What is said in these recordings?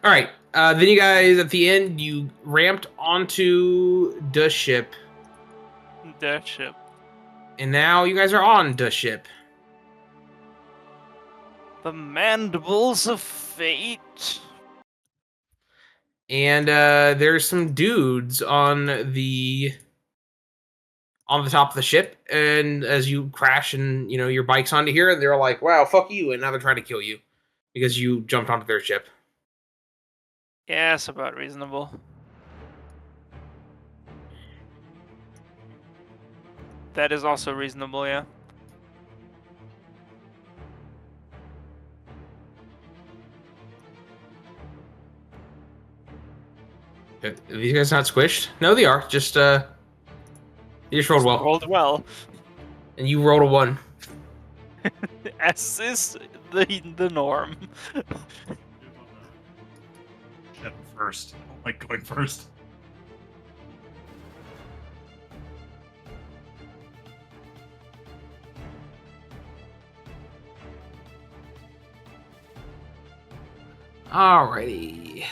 All right. Then you guys, at the end, you ramped onto the ship. The ship. And now you guys are on the ship. The mandibles of fate. And there's some dudes on the top of the ship, and as you crash and your bike's onto here, they're like, "Wow, fuck you!" And now they're trying to kill you because you jumped onto their ship. Yeah, it's about reasonable. That is also reasonable, yeah. Are these guys not squished? No, they are. Just you just rolled well. Rolled well. And you rolled a 1. S is the norm. Shit first. I don't like going first. Alrighty.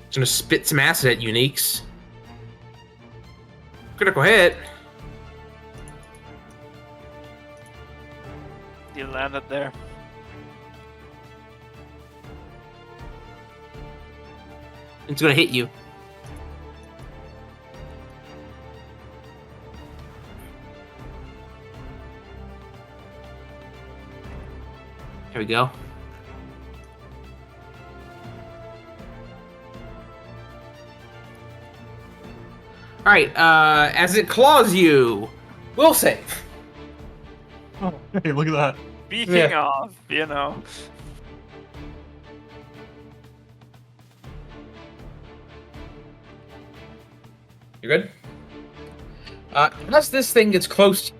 Just gonna spit some acid at you, Gneakz. Critical hit. You landed there. It's gonna hit you. Here we go. All right. As it claws you, will save. Oh, hey, look at that. Speaking of, You're good. Unless this thing gets close to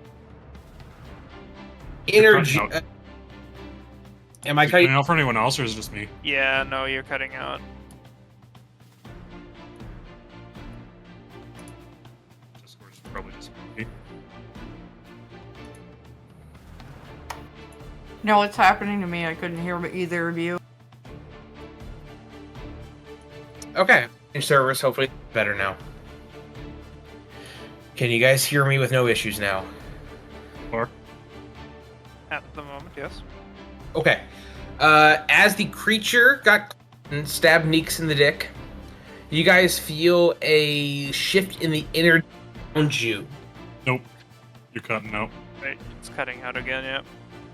energy. Am I Is it cutting? cutting out for anyone else, or is it just me? Yeah, no, you're cutting out. Discord's probably just me. No, what's happening to me? I couldn't hear either of you. Okay. Service hopefully better now. Can you guys hear me with no issues now? Or At the moment, yes. Okay. As the creature got stabbed Gneakz in the dick, you guys feel a shift in the energy around you. nope. You're cutting out. Right, it's cutting out again, yeah.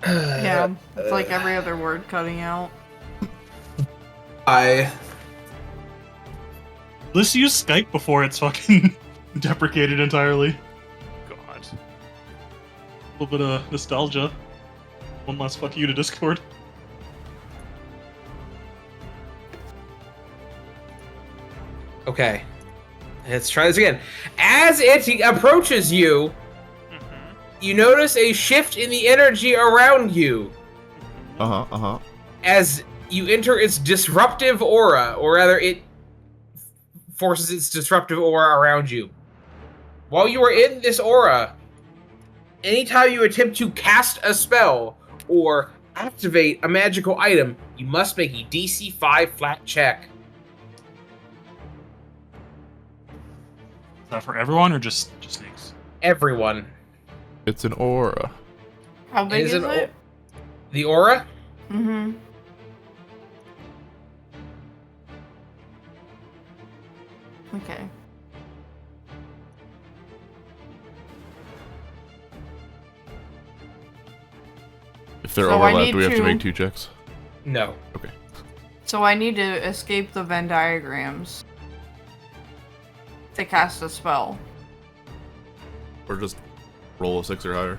Yeah, it's like every other word cutting out. Let's use Skype before it's fucking deprecated entirely. God. A little bit of nostalgia. One last fuck you to Discord. Okay. Let's try this again. As it approaches you, you notice a shift in the energy around you. As you enter its disruptive aura, or rather, it forces its disruptive aura around you. While you are in this aura, anytime you attempt to cast a spell or activate a magical item, you must make a DC 5 flat check. Is that for everyone or just Gneakz? Everyone. It's an aura. How big is an it? The aura? Mm-hmm. Okay. If they're So I overlapped, need do we have to to- make 2 checks? No. Okay. So I need to escape the Venn diagrams to cast a spell. Or just roll a 6 or higher.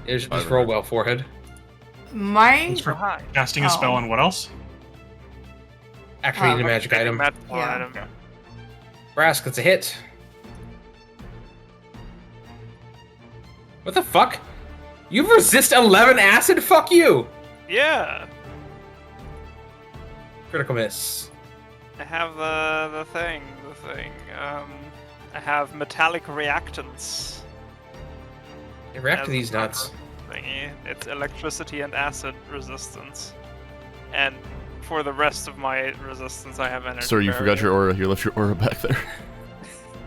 Just roll well, forehead. My It's for Hi. casting a spell Oh. on what else? Activating a magic item. Magical Yeah. item. Yeah. Brask, that's a hit. What the fuck? You resist 11 acid? Fuck you! Yeah. Critical miss. I have the thing. I have metallic reactants. Hey, react to as these the cover nuts. Thingy. It's electricity and acid resistance. And for the rest of my resistance, I have energy. Sir, you forgot your aura. You left your aura back there.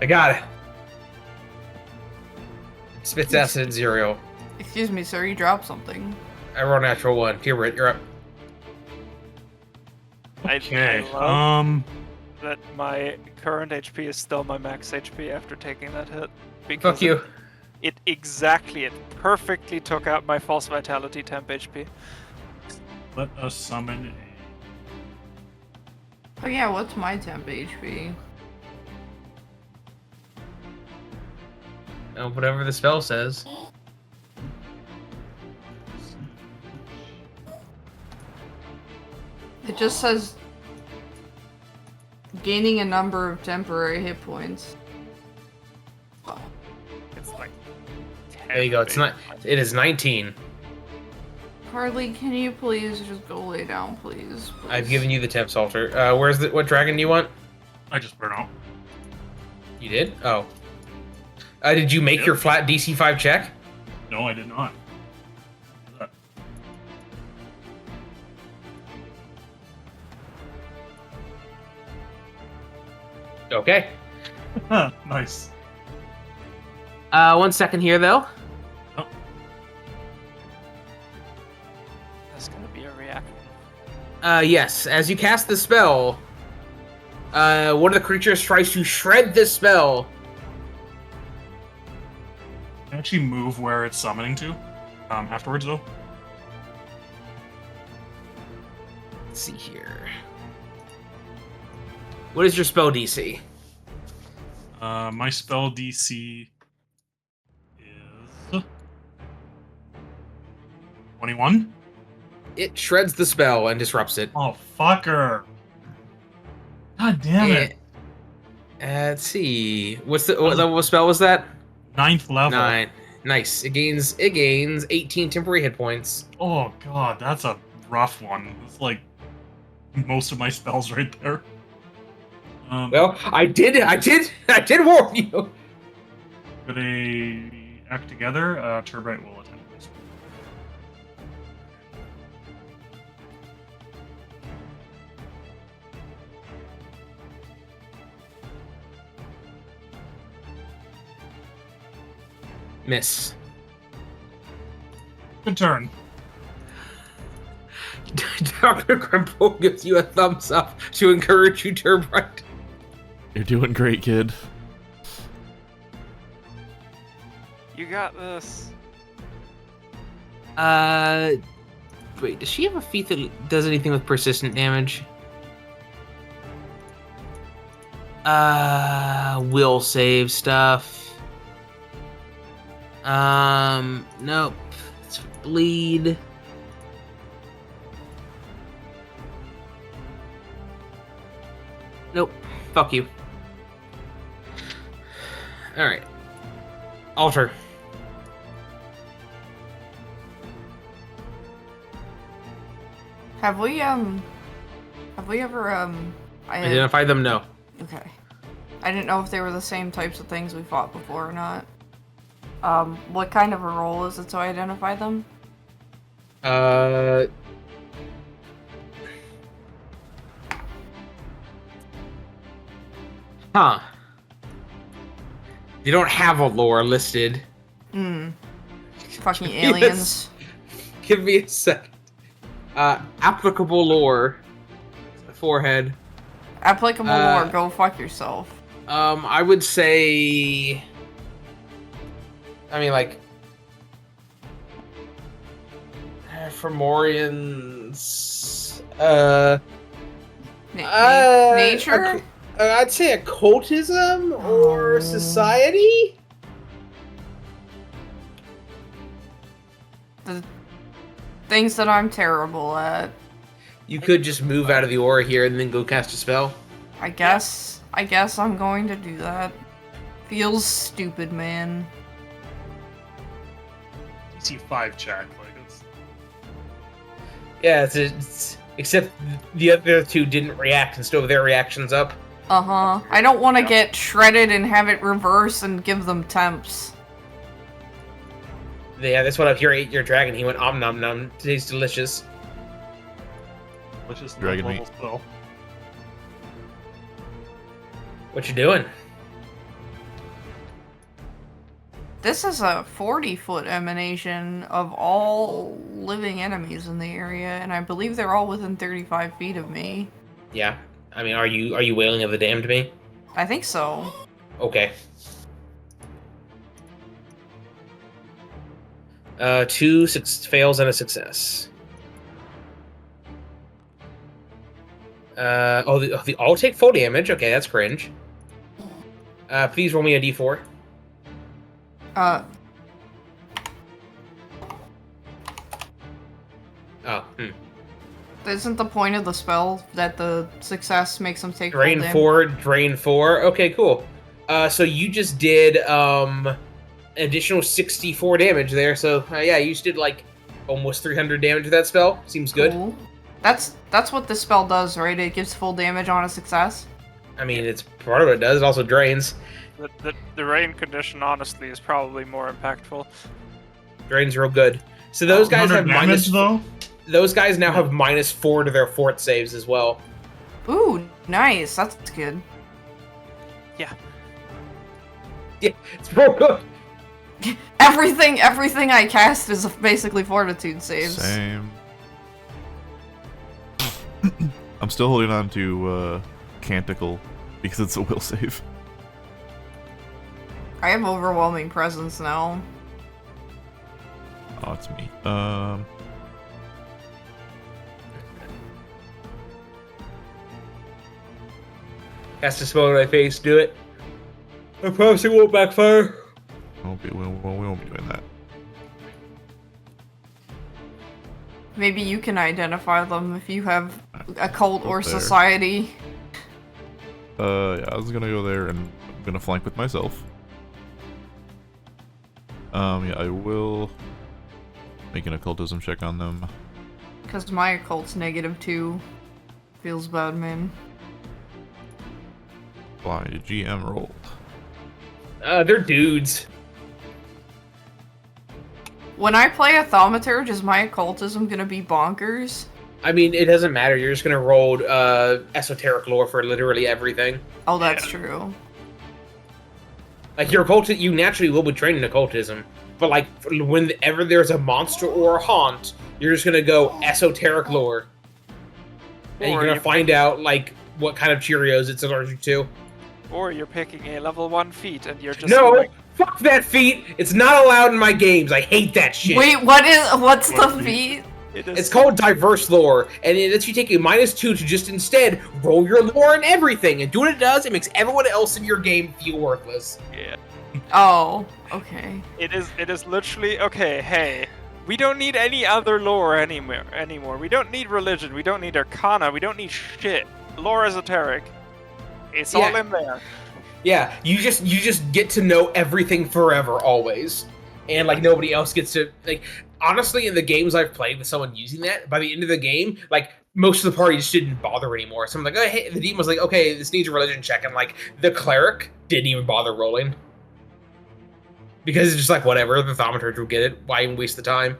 I got it. Spits acid and Zireael. Excuse me, sir, you dropped something. I roll natural 1. Tyrbrit, you're up. Okay. I love that my current HP is still my max HP after taking that hit. Because Fuck you. It perfectly took out my false vitality temp HP. Let us summon Oh yeah, what's my temp HP? Whatever the spell says. It just says gaining a number of temporary hit points. It's like 10 There you go. It's not. It is 19. Harley, can you please just go lay down, please? I've given you the temps altar. Where's the what dragon do you want? I just burn out. You did? Oh. Did you make Yep. your flat DC 5 check? No, I did not. Okay. Nice. 1 second here, though. That's gonna be a reaction. Yes. As you cast the spell, one of the creatures tries to shred the spell. I actually move where it's summoning to. Afterwards, though. Let's see here. What is your spell DC? My spell DC is 21. It shreds the spell and disrupts it. Oh, fucker! God damn it! Let's see. What level of spell was that? 9th level. 9. Nice. It gains 18 temporary hit points. Oh god, that's a rough one. It's like most of my spells right there. Well, I did warn you. Could they act together? Tyrbrit will attempt this. Miss. Good turn. Dr. Grimple gives you a thumbs up to encourage you, Tyrbrit. You're doing great, kid. You got this. Wait, does she have a feat that does anything with persistent damage? Will save stuff. Nope. It's bleed. Nope. Fuck you. Alright. Alter. Have we ever, Identify them? No. Okay. I didn't know if they were the same types of things we fought before or not. What kind of a roll is it to identify them? Huh. They don't have a lore listed. Fucking aliens. Give me a second. Applicable lore. Forehead. Applicable lore, go fuck yourself. I would say... I mean, like... Fomorians... Nature? I'd say occultism or society? The things that I'm terrible at. You could just move out of the aura here and then go cast a spell. I guess I'm going to do that. Feels stupid, man. DC 5 check, like it's Yeah, Except the other two didn't react and still have their reactions up. Uh-huh. I don't want to get shredded and have it reverse and give them temps. Yeah, that's what up here ate your dragon. He went om nom nom. Tastes delicious. Let's just Dragon level meat. spell. What you doing? This is a 40-foot emanation of all living enemies in the area, and I believe they're all within 35 feet of me. Yeah. I mean, are you wailing of the damned me? I think so. Okay. 2 fails and a success. They all take full damage. Okay, that's cringe. Please roll me a d4. Oh, Isn't the point of the spell that the success makes them take full Drain damage? 4, drain 4. Okay, cool. So you just did an additional 64 damage there. So yeah, you just did like almost 300 damage with that spell. Seems good. Cool. That's what this spell does, right? It gives full damage on a success. I mean, it's part of what it does. It also drains. The rain condition, honestly, is probably more impactful. Drains real good. So those guys have 100 damage, though? Those guys now have -4 to their fort saves as well. Ooh, nice. That's good. Yeah. Yeah, it's real good. Everything I cast is basically fortitude saves. Same. I'm still holding on to Canticle because it's a will save. I have overwhelming presence now. Oh, it's me. Cast a spell in my face. Do it. I promise it won't backfire. We won't be doing that. Maybe you can identify them if you have a cult or Up there. society. Yeah, I was gonna go there and I'm gonna flank with myself. Yeah, I will make an occultism check on them. Because my occult's -2. Feels bad, man. Fly GM roll. They're dudes. When I play a thaumaturge, is my occultism gonna be bonkers? I mean, it doesn't matter. You're just gonna roll esoteric lore for literally everything. Oh, that's true. Like your occult, you naturally will be trained in occultism, but like whenever there's a monster or a haunt, you're just gonna go esoteric lore, and you're Or gonna you find out like what kind of Cheerios it's allergic to. Or you're picking a level 1 feat and you're just No, like, fuck that feat. It's not allowed in my games. I hate that shit. Wait, what's the feat? it is It's called diverse lore, and it lets you take a -2 to just instead roll your lore and everything. And do what it does, it makes everyone else in your game feel worthless. Yeah. Oh, okay. It is literally okay. Hey, we don't need any other lore anymore. We don't need religion. We don't need arcana. We don't need shit. Lore esoteric. It's all Yeah. in there. Yeah, you just get to know everything forever, always, and like nobody else gets to like. Honestly, in the games I've played with someone using that, by the end of the game, like most of the party just didn't bother anymore. So I'm like, oh hey, the demon was like, okay, this needs a religion check, and like the cleric didn't even bother rolling. Because it's just like, whatever, the thaumaturge will get it. Why even waste the time?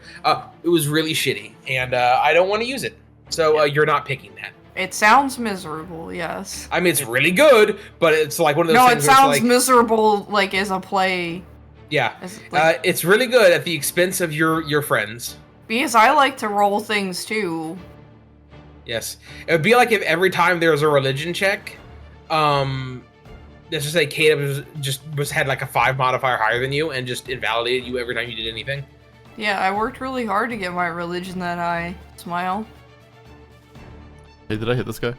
It was really shitty, and I don't want to use it. So you're not picking that. It sounds miserable, yes. I mean, it's really good, but it's like one of those No, it things where it's sounds like, miserable, like, as a play. yeah. Like, It's really good at the expense of your friends. because I like to roll things, too. Yes. It would be like if every time there was a religion check, let's just say Kdubs had like a 5 modifier higher than you and just invalidated you every time you did anything. Yeah, I worked really hard to get my religion that high. Smile. Hey, did I hit this guy?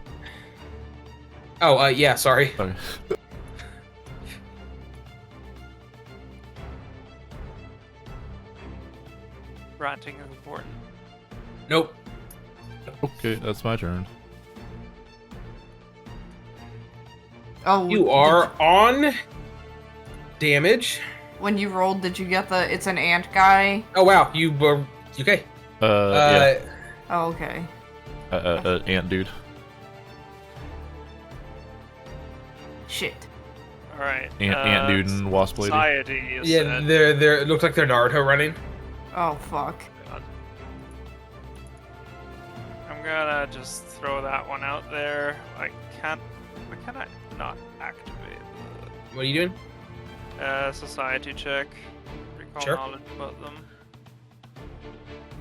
Oh, yeah, sorry. Okay. Ranting is important. Nope. Okay, that's my turn. Oh, You are on damage. When you rolled, did you get the, it's an ant guy? Oh, wow. You were, okay. Yeah. Oh, okay. Ant dude. Shit. Alright. Ant dude and wasp lady. Society is Yeah, they're. It looks like they're Naruto running. Oh, fuck. I'm gonna just throw that one out there. Why can I not activate What are you doing? the society check? Recall Sure. knowledge about them.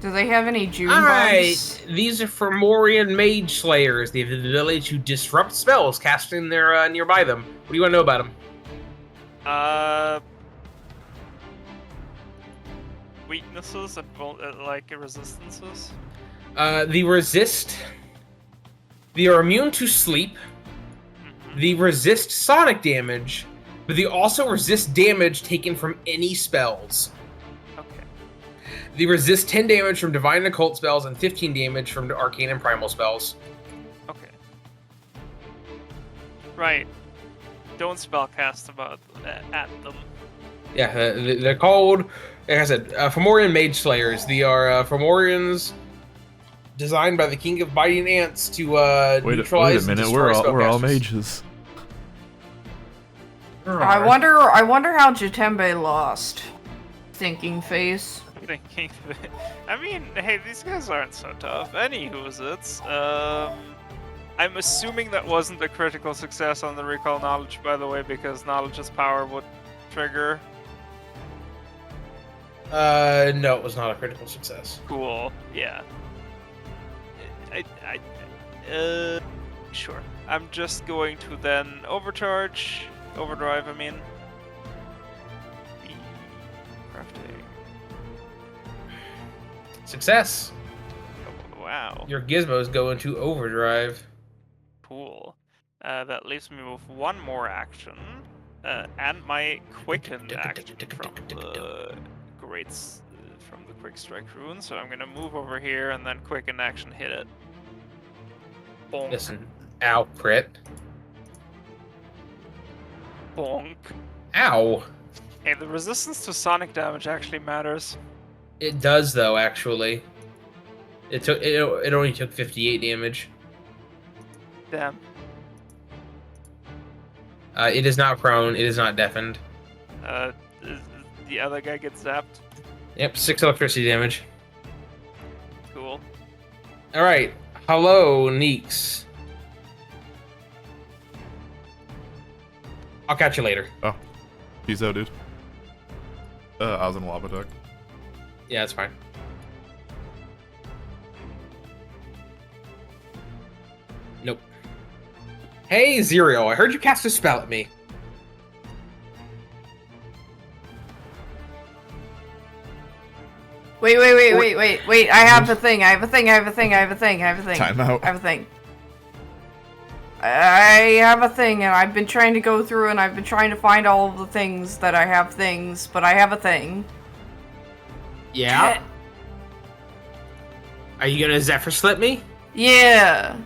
Do they have any June Alright, bugs? these are Fomorian Mage Slayers. They have the ability to disrupt spells cast in their nearby them. What do you want to know about them? Weaknesses and like resistances. They resist. They are immune to sleep. They resist sonic damage, but they also resist damage taken from any spells. Okay. They resist 10 damage from divine and occult spells and 15 damage from arcane and primal spells. Okay. Right. Don't spellcast at them. Yeah, they're called, like I said, Fomorian Mage Slayers. They are Fomorians designed by the King of Biting Ants to neutralize wait a and minute, destroy we're all spellcasters. mages. I wonder how Jatembe lost. Stinking face. Thinking that, I mean, hey, these guys aren't so tough. Anywho's I'm assuming that wasn't a critical success on the recall knowledge, by the way, because knowledge's power would trigger. No, it was not a critical success. Cool. Yeah. Sure. I'm just going to then overdrive, I mean. Crafting. Success! Oh, wow. Your gizmos go into overdrive. Cool. That leaves me with one more action, and my quickened action from the from the quick strike rune. So I'm gonna move over here and then quicken action hit it. Bonk. Listen, ow, crit. Bonk. Ow! Hey, the resistance to sonic damage actually matters. It does, though, actually. It only took 58 damage. Damn. It is not prone, it is not deafened. The other guy gets zapped. Yep, 6 electricity damage. Cool. Alright, hello, Gneakz. I'll catch you later. Oh, peace out, dude. I was in a lava duck. Yeah, that's fine. Nope. Hey, Zireael, I heard you cast a spell at me. Wait. I have a thing. I have a thing. Time out. I have a thing. I have a thing, and I've been trying to go through, and I've been trying to find all of the things that I have things, but I have a thing. Yeah? Are you gonna Zephyr Slip me? Yeah.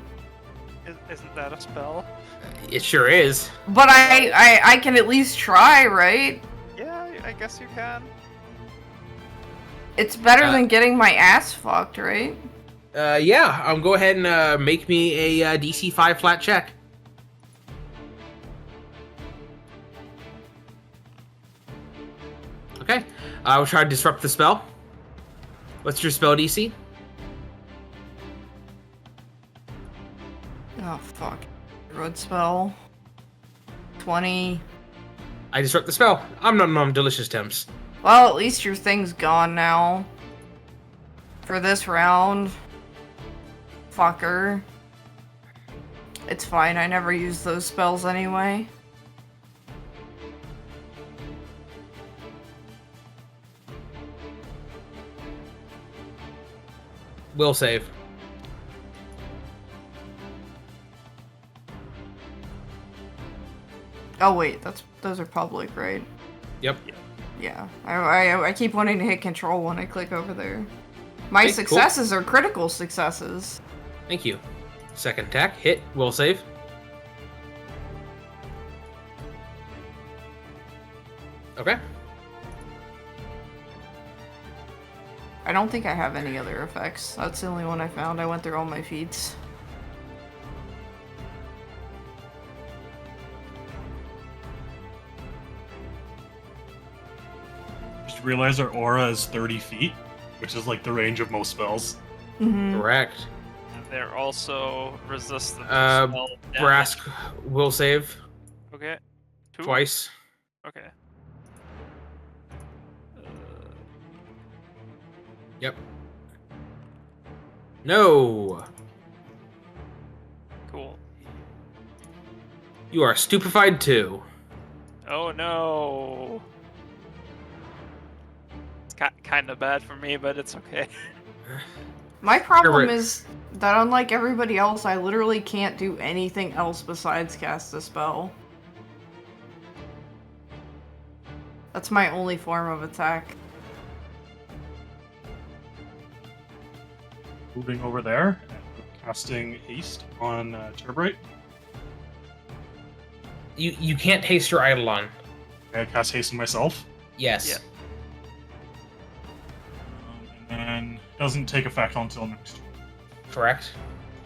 Isn't that a spell? It sure is. But I can at least try, right? Yeah, I guess you can. It's better than getting my ass fucked, right? Yeah, go ahead and make me a DC 5 flat check. Okay, we'll try to disrupt the spell. What's your spell DC? Oh, fuck. Road spell. 20. I disrupt the spell. I'm delicious temps. Well, at least your thing's gone now. For this round. Fucker. It's fine, I never use those spells anyway. Will save. Oh wait, those are public, right? Yep. Yeah. I keep wanting to hit control when I click over there. My Okay, cool. successes are critical successes. Thank you. Second attack, hit, will save. Okay. I don't think I have any other effects. That's the only one I found. I went through all my feats. Just realize our aura is 30 feet, which is like the range of most spells. Mm-hmm. Correct. And they're also resistant to spell damage. Brask will save Okay. 2? twice. Okay. Yep. No. Cool. You are stupefied too. Oh no. It's kind of bad for me, but it's okay. My problem Tyrbrit. is that unlike everybody else, I literally can't do anything else besides cast a spell. That's my only form of attack. Moving over there, and casting haste on Tyrbrit. You can't taste your Eidolon. I cast haste on myself. Yes. Yeah. And then doesn't take effect until next turn. Correct.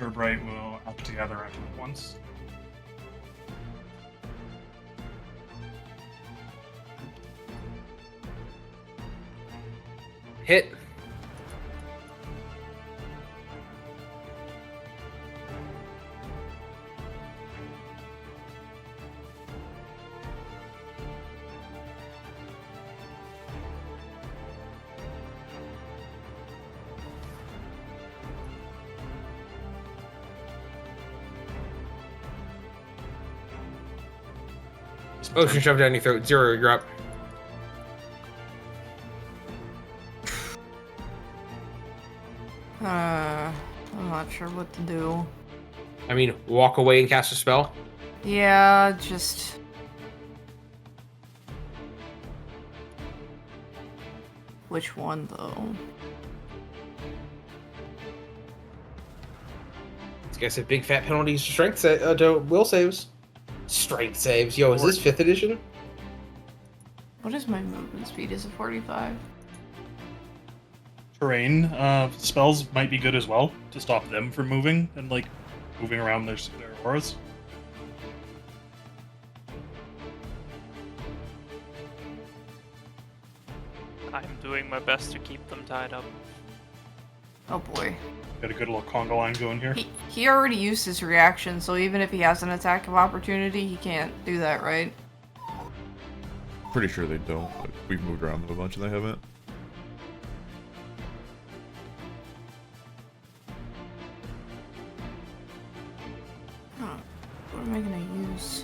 Tyrbrit will act together at once. Hit. Ocean shove down your throat. Zero, you're up. I'm not sure what to do. I mean, walk away and cast a spell. Yeah, just... Which one, though? This guy said big fat penalties to strength to will saves. Strength saves. Yo, is this 5th edition? What is my movement speed? Is it 45? Terrain spells might be good as well to stop them from moving and like moving around their auras. I'm doing my best to keep them tied up. Oh boy. Got a good little conga line going here. He already used his reaction, so even if he has an attack of opportunity, he can't do that, right? Pretty sure they don't. But we've moved around them a bunch and they haven't. Huh. What am I gonna use?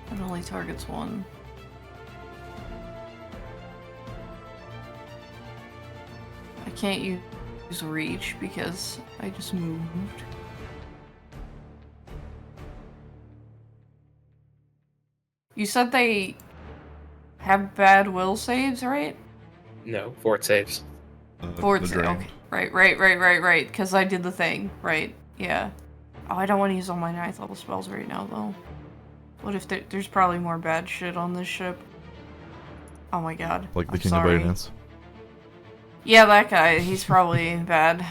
It only targets one. I can't use reach because I just moved. You said they have bad will saves, right? No, fort saves. Fort the save. drain. Okay. Right. Because I did the thing. Right. Yeah. Oh, I don't want to use all my 9th level spells right now, though. What if there's probably more bad shit on this ship? Oh my god. Like the I'm King sorry. of Binance. Yeah, that guy. He's probably bad.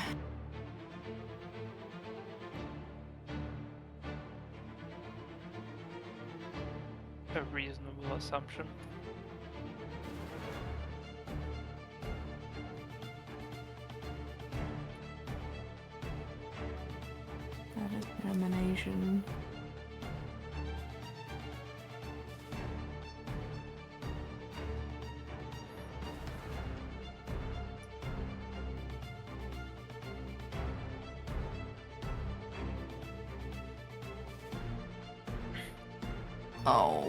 A reasonable assumption. That is elimination. Oh,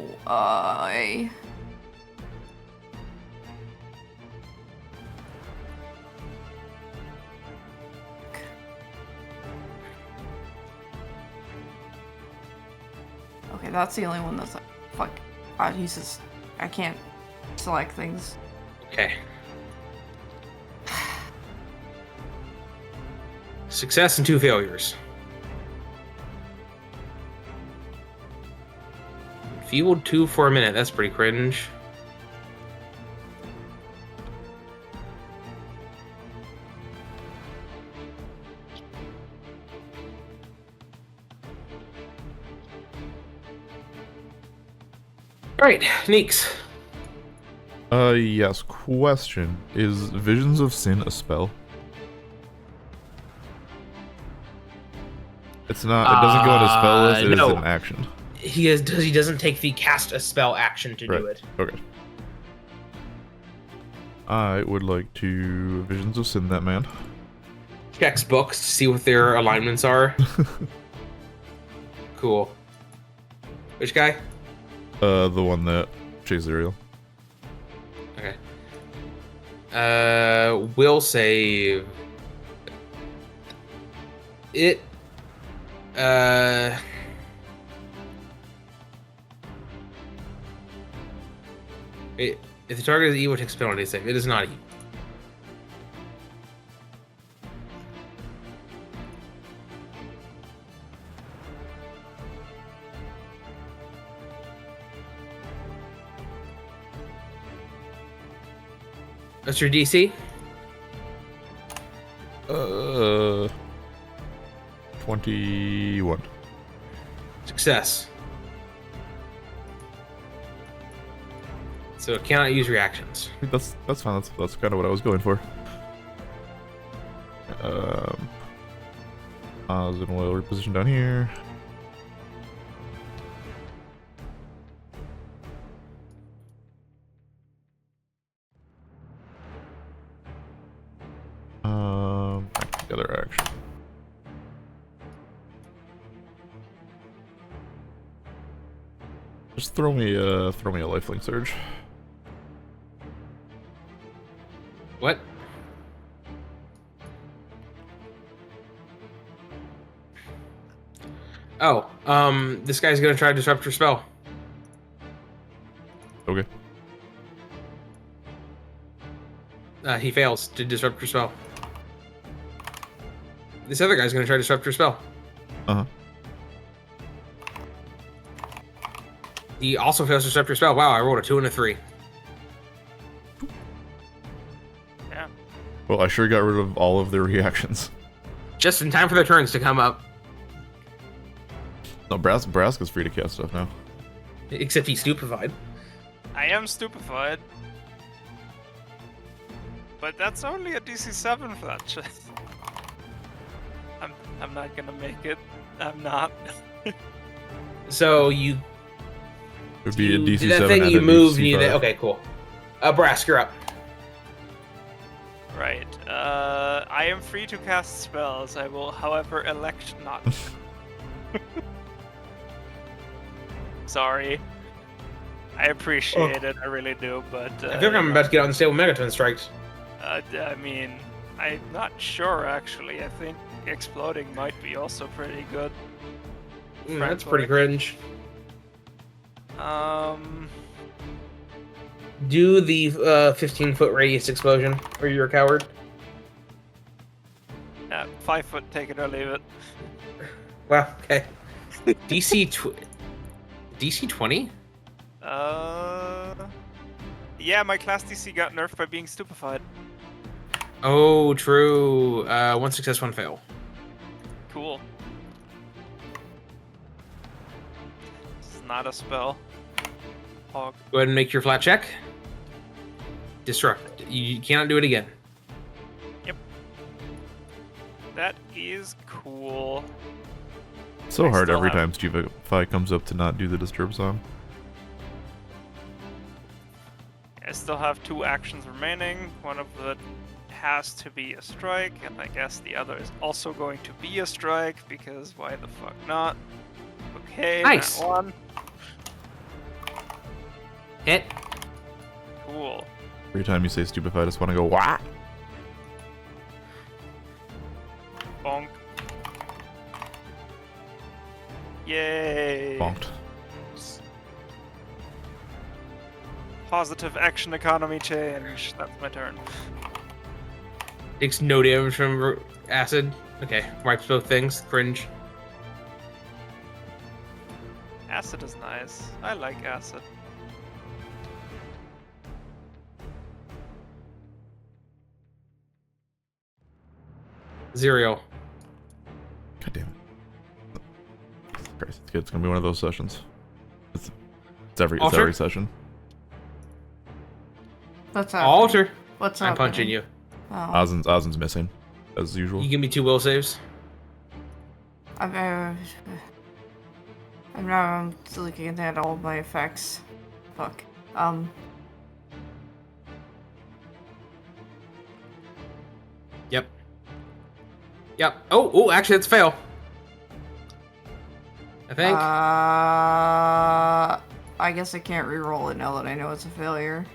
Okay, that's the only one that's like, fuck. Jesus, I can't select things. Okay. Success and 2 failures. Feebled 2 for a minute. That's pretty cringe. Alright, Gneakz. Yes. Question: is Visions of Sin a spell? It's not. It doesn't go into spell list. It no. is an action. He doesn't take the cast a spell action to do it. Okay. I would like to Visions of Sin that man. Checks books to see what their alignments are. Cool. Which guy? The one that chased Zireael. Okay. Will save. It. If the target is evil, it takes a penalty save. It is not evil. What's your DC? 21. Success. So it cannot use reactions. That's fine. That's kind of what I was going for. Oz and Will reposition down here. The other action. Just throw me a lifelink surge. What? Oh, this guy's gonna try to disrupt your spell. Okay. He fails to disrupt your spell. This other guy's gonna try to disrupt your spell. Uh-huh. He also fails to disrupt your spell. Wow, I rolled a 2 and a 3. Yeah. Well, I sure got rid of all of their reactions. Just in time for their turns to come up. No, Brask is free to cast stuff now. Except he's stupefied. I am stupefied. But that's only a DC 7 for that shit. I'm not gonna make it. I'm not. So you... It would be a DC 7 that thing and you a moved, DC you 5. okay, cool. Brask, you're up. Right. I am free to cast spells. I will, however, elect not to. Sorry. I appreciate it, I really do, but... I feel like I'm about to get on stable Megaton strikes. I mean, I'm not sure, actually. I think exploding might be also pretty good. That's pretty cringe. Do the 15-foot radius explosion, or you're a coward. 5 foot, take it or leave it. Wow, okay. DC 20? Yeah, my class DC got nerfed by being stupefied. Oh, true. 1 success, 1 fail. Cool. This is not a spell. Hog. Go ahead and make your flat check. Disrupt. You cannot do it again. Yep. That is cool. So I hard still every have- time Stupefy comes up to not do the Disturb song. I still have 2 actions remaining. One of them has to be a strike, and I guess the other is also going to be a strike, because why the fuck not? Okay, Nice. that one. Hit. Cool. Every time you say Stupefy, I just want to go, wah! Bonk. Yay! Bonked. Positive action economy change. That's my turn. Takes no damage from acid. Okay, wipes both things. Cringe. Acid is nice. I like acid. Zireael. God damn it. Christ, it's good. It's gonna be one of those sessions. It's Alter? every session. What's up? Alter. What's I'm up? punching you. Oh. Ozin's missing, as usual. You give me 2 will saves. I'm now looking at all my effects. Fuck. Yep. Oh, actually, that's a fail. I think. I guess I can't re-roll it now that I know it's a failure.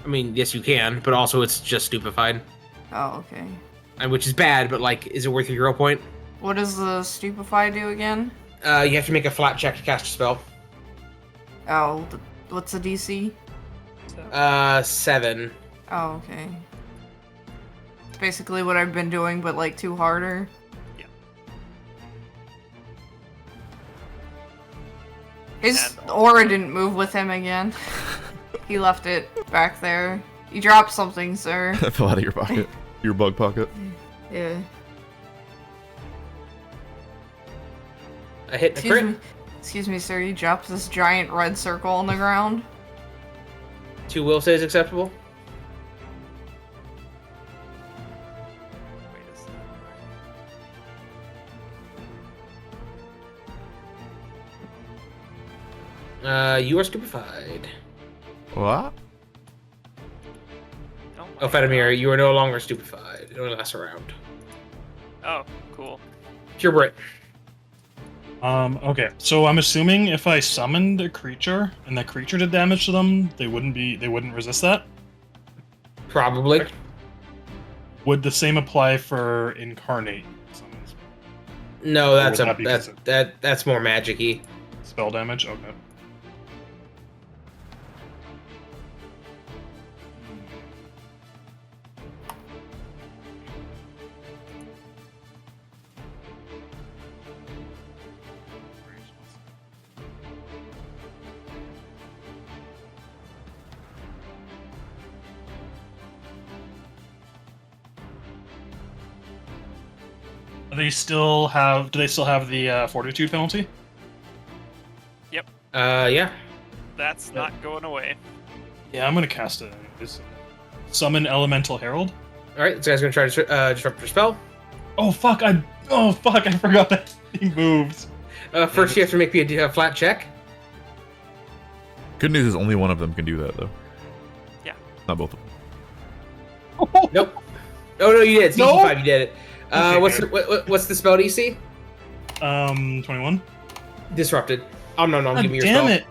I mean, yes, you can, but also it's just stupefied. Oh, okay. And which is bad, but like, is it worth your hero point? What does the stupefy do again? You have to make a flat check to cast a spell. Oh, what's the DC? 7. Oh, okay. It's basically what I've been doing, but like 2 harder. Yeah. His aura didn't move with him again. He left it back there. You dropped something, sir. That fell out of your pocket. Your bug pocket. Yeah. I hit the crit. Excuse me, sir. You dropped this giant red circle on the ground. 2 will saves acceptable. Wait a second. You are stupefied. What? Oh, Fatomir, you are no longer stupefied. It only lasts a round. Oh, cool. Tyrbrit. Okay, so I'm assuming if I summoned a creature and that creature did damage to them, they wouldn't resist that? Probably. Would the same apply for incarnate summons? No, that's Or would that be that's more magic-y. Spell damage? Okay. Do they still have the fortitude penalty? Yeah. That's not going away. Yeah, I'm gonna cast it anyways. Summon Elemental Herald. Alright, this guy's gonna try to disrupt your spell. Oh fuck! I forgot that he moved. First, you have to make me a flat check. Good news is only one of them can do that, though. Yeah. Not both of them. Nope. Oh no, you did. It's No? DC 5. You did it. Okay, What's the spell DC? 21. Disrupted. Oh no, God give me your damn spell. it!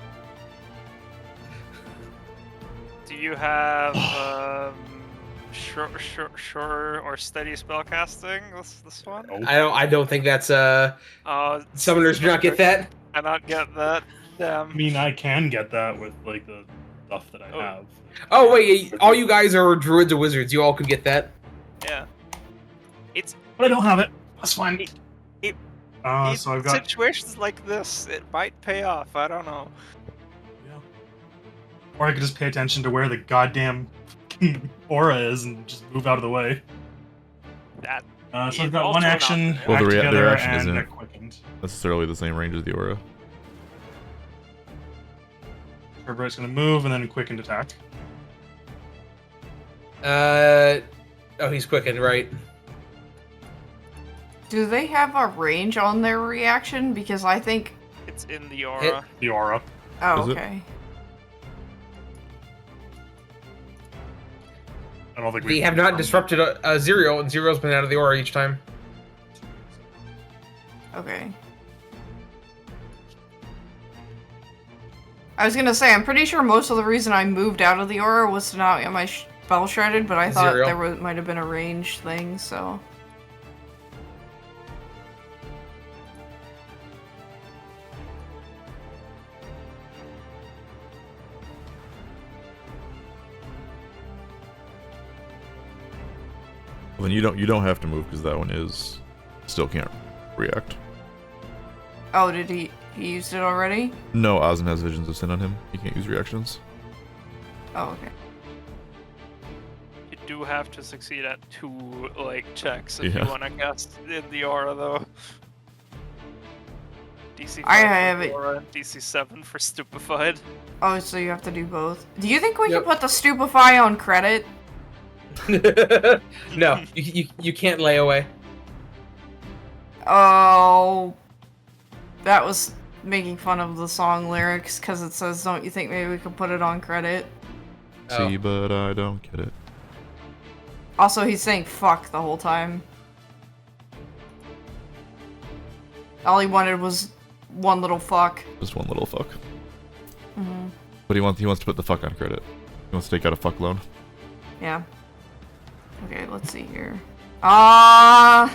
Do you have sure or steady spellcasting? This one? Oh. I don't think that's Oh, summoners do not get that. I not get that. I Damn. mean, I can get that with like the stuff that I Oh. have. Oh wait, all you guys are druids or wizards. You all could get that. Yeah. It's But I don't have it. That's fine. It- So I've got. situations like this. It might pay off. I don't know. Yeah. Or I could just pay attention to where the goddamn aura is and just move out of the way. That So I've It's got also one an action, option. Well, act the together, reaction and isn't get quickened. necessarily the same range as the aura. Tyrbrit's gonna move and then quickened attack. Oh, he's quickened, right? Do they have a range on their reaction? Because I think. it's in the aura. The aura. Oh, Is it? okay. I don't think We have not disrupted Zireael, and Zireael's been out of the aura each time. Okay. I was gonna say, I'm pretty sure most of the reason I moved out of the aura was to not get my spell shredded, but I thought Zireael. there might have been a range thing, so. Well, then you don't have to move because that one is still can't react. Oh, did he used it already? No, Ozin has Visions of Sin on him. He can't use reactions. Oh, okay. You do have to succeed at 2 like checks if Yeah. you want to cast in the aura though. DC 5 I have for it. aura and DC 7 for stupefied. Oh, so you have to do both. Do you think we Yep. can put the stupefy on credit? No, you can't lay away. Oh, that was making fun of the song lyrics because it says, "Don't you think maybe we could put it on credit?" Oh. See, but I don't get it. Also, he's saying "fuck" the whole time. All he wanted was one little fuck. Just one little fuck. Hmm. But he wants to put the fuck on credit. He wants to take out a fuck loan. Yeah. Okay, let's see here. I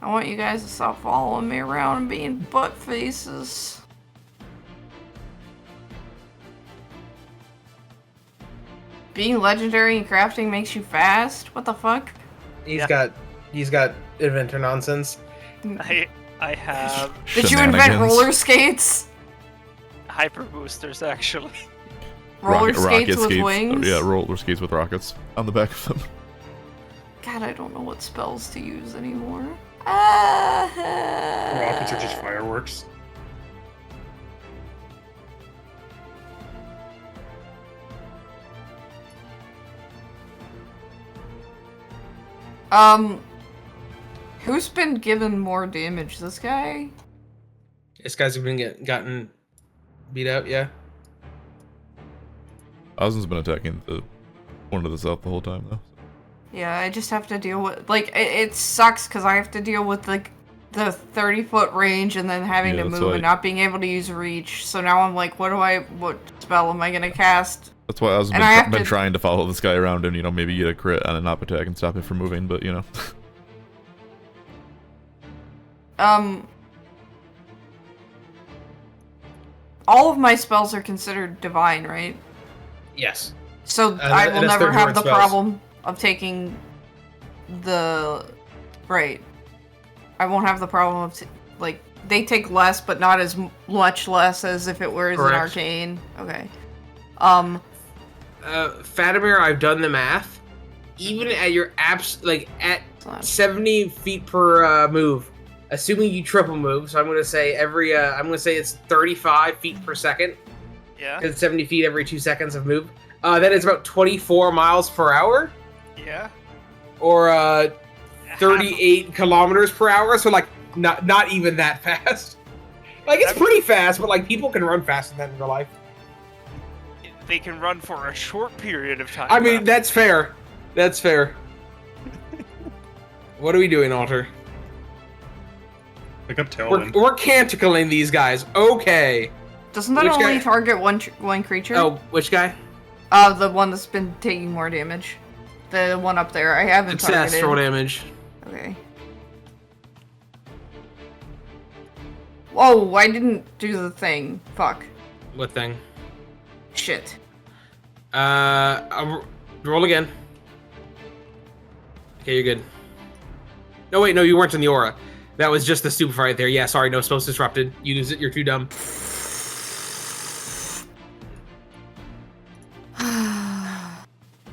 want you guys to stop following me around and being butt faces. Being legendary and crafting makes you fast? What the fuck? He's Yeah. got inventor nonsense. I have Did you invent Shenanigans. roller skates? hyper boosters actually. Roller Rocket skates with wings? Yeah, roller skates with rockets on the back of them. God, I don't know what spells to use anymore. Rockets are just fireworks. Who's been given more damage? This guy? This guy's been gotten beat out. Yeah. Ozin's been attacking the one to the south the whole time though. Yeah, I just have to deal with, like, it sucks because I have to deal with, like, the 30-foot range and then having Yeah, to that's move why- and not being able to use reach. So now I'm like, what spell am I gonna cast? That's why Ozin's And I have been to- trying to follow this guy around and, you know, maybe get a crit on an op attack and stop it from moving, but, you know. All of my spells are considered divine, right? Yes. So I will that's never their have word the spells. problem of taking the... Right. I won't have the problem of, like, they take less, but not as much less as if it were as an Correct. arcane. Okay. Fatomir, I've done the math. Even at your at 70 feet per move, assuming you triple move, so I'm gonna say it's 35 feet per second, Yeah. because 70 feet every 2 seconds of move. That is about 24 miles per hour, Yeah. or 38 kilometers per hour. So like not even that fast. Like it's pretty fast, but like people can run faster than that in real life. They can run for a short period of time. I mean, that's fair. That's fair. What are we doing, Alter? Pick up Tailwind. We're canticling these guys. Okay. Doesn't that Which only guy? target one creature? Oh, which guy? The one that's been taking more damage. The one up there. I haven't Success. targeted. Roll damage. Okay. Whoa, I didn't do the thing. Fuck. What thing? Shit. Roll again. Okay, you're good. No, wait, no, you weren't in the aura. That was just the stupefy right there. Yeah, sorry, no spells disrupted. You lose it, you're too dumb.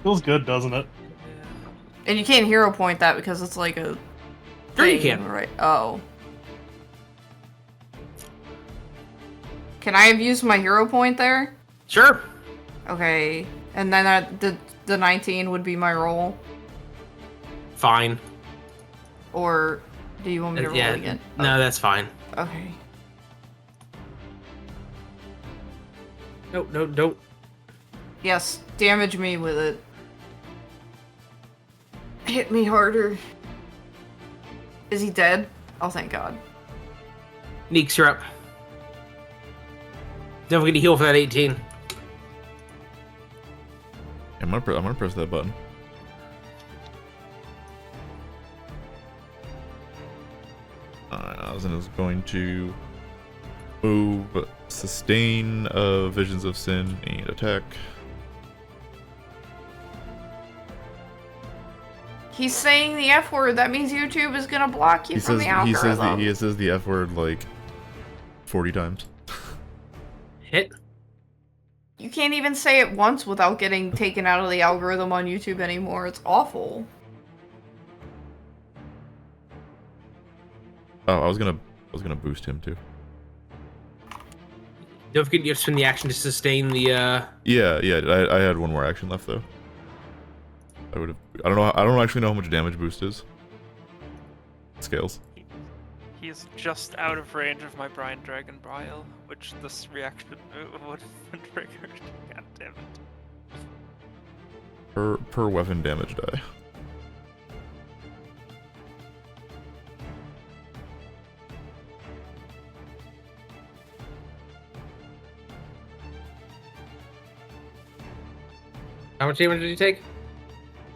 Feels good, doesn't it? And you can't hero point that because it's like a Sure you thing, can. right? Oh. Can I have used my hero point there? Sure. Okay. And then the 19 would be my roll? Fine. Or do you want me to roll Yeah. again? No, that's fine. Okay. No, don't. Yes, damage me with it. Hit me harder. Is he dead? Oh, thank God. Gneakz, you're up. Don't forget to heal for that 18. I'm gonna press that button. Ozin is going to move, sustain Visions of Sin, and attack. He's saying the F word. That means YouTube is gonna block you from the he algorithm. says the F word like 40 times. Hit. You can't even say it once without getting taken out of the algorithm on YouTube anymore. It's awful. Oh, I was gonna boost him too. Don't forget you have to spend the action to sustain the. Yeah. I had one more action left though. I would have. I don't actually know how much damage boost is. Scales. He's just out of range of my Brine Dragon Brile, which this reaction would have been triggered. God damn it. Per weapon damage die. How much damage did you take?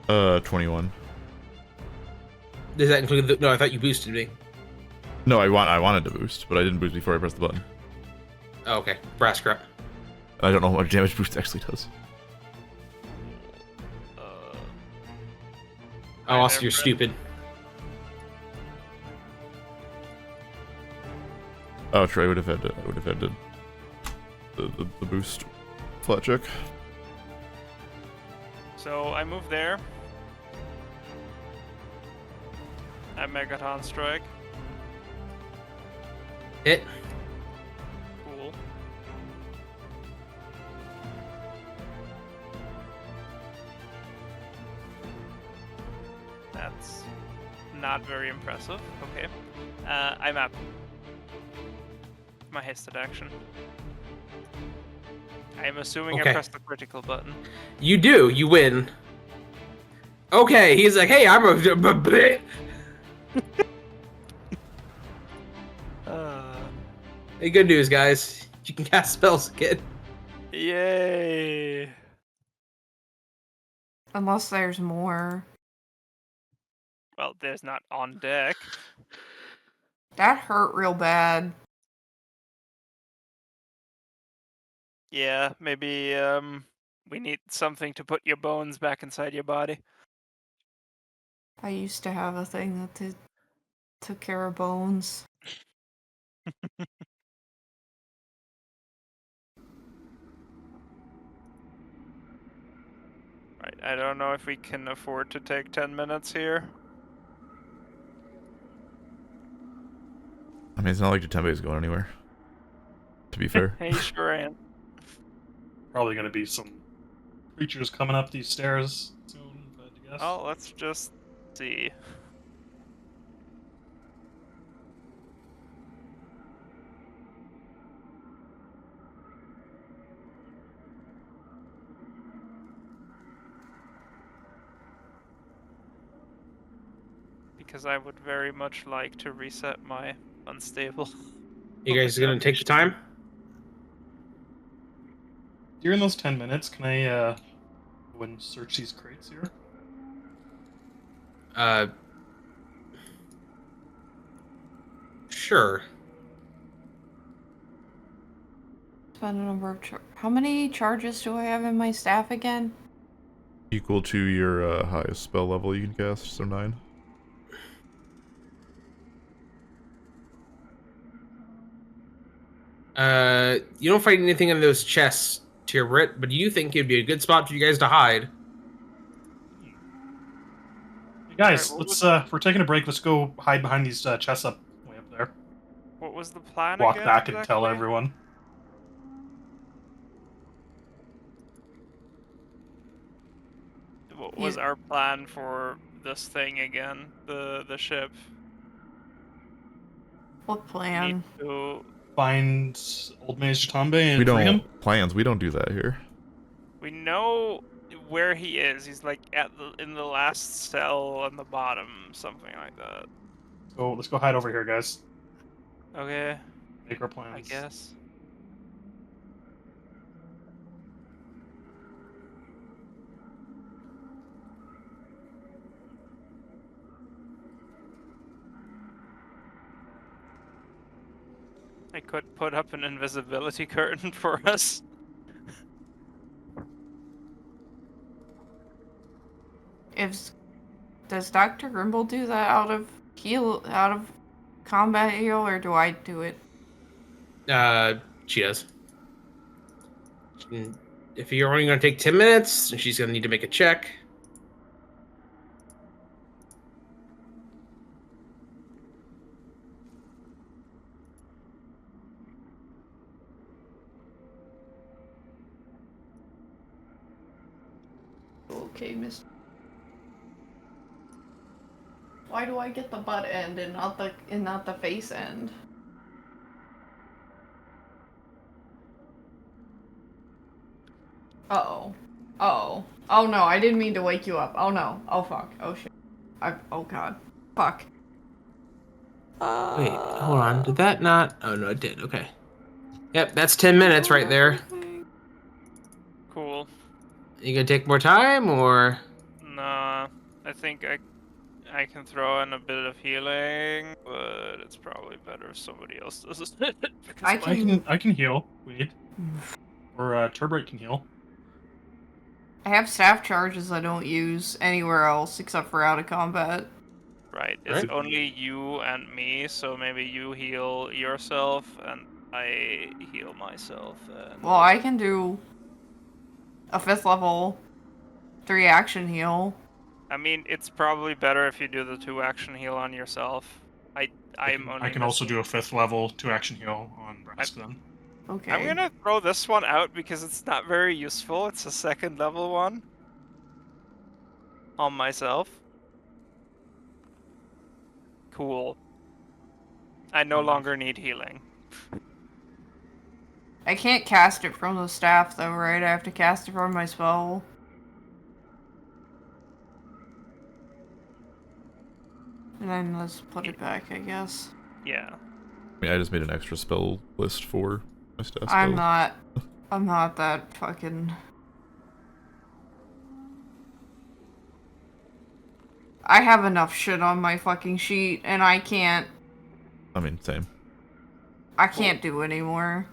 21. Does that include the? No, I thought you boosted me. No, I wanted to boost, but I didn't boost before I pressed the button. Oh, okay. Brask crap. I don't know how much damage boost actually does. Oh, also you're stupid. Oh, true. I would have had the boost flat check. So I move there. I Megaton Strike. Hit. Cool. That's not very impressive. Okay. I'm up. My hasted action. I am assuming Okay. I pressed the critical button. You do. You win. Okay. He's like, hey, I'm a. Hey, good news, guys. You can cast spells again. Yay! Unless there's more. Well, there's not on deck. That hurt real bad. Yeah, maybe we need something to put your bones back inside your body. I used to have a thing that took care of bones. Right, I don't know if we can afford to take 10 minutes here. I mean, it's not like Jatembe is going anywhere. To be fair. Hey, sure ain't. Probably gonna be some creatures coming up these stairs soon, if I had to guess. Oh, let's just see. Because I would very much like to reset my unstable. You guys gonna take the time? During those 10 minutes, can I go and search these crates here? Sure. Spend a number of how many charges do I have in my staff again? Equal to your highest spell level you can cast, so 9. You don't find anything in those chests, Tyrbrit, but do you think it'd be a good spot for you guys to hide? Hey guys, Alright, let's if we're taking a break, let's go hide behind these chests up way up there. What was the plan Walk again, back and tell exactly? everyone. What was our plan for this thing again? The ship? What plan? Need to... Find Old Mage Jatembe and We free him. don't we don't do that here. We know where he is. He's like in the last cell on the bottom, something like that. So let's go hide over here, guys. Okay, Make our plans. I guess. I could put up an invisibility curtain for us. Does Dr. Grimble do that out of combat heal, or do I do it? She does. If you're only going to take 10 minutes, she's going to need to make a check. Okay, miss. Why do I get the butt end and not the face end? Uh-oh. Uh-oh. Oh no, I didn't mean to wake you up. Oh no. Oh fuck. Oh shit. Oh god. Fuck. Wait, hold on. Did that not... Oh, no, it did. Okay. Yep, that's 10 minutes right there. Cool. You gonna take more time, or... Nah, I think I can throw in a bit of healing, but it's probably better if somebody else does it. I can heal. Wait. Or Tyrbrit can heal. I have staff charges I don't use anywhere else except for out of combat. Right, it's Right. only you and me, so maybe you heal yourself and I heal myself. And... Well, I can do a 5th level 3 action heal. I mean, it's probably better if you do the 2 action heal on yourself. I can also do a 5th level 2 action heal on Brask then. Okay. I'm gonna throw this one out because it's not very useful. It's a 2nd level one. On myself. Cool. I no longer need healing. I can't cast it from the staff though, right? I have to cast it from my spell. And then let's put it back, I guess. Yeah. I mean, I just made an extra spell list for my staff spells. I'm not that fucking... I have enough shit on my fucking sheet, and I can't... I mean, same. I can't do anymore.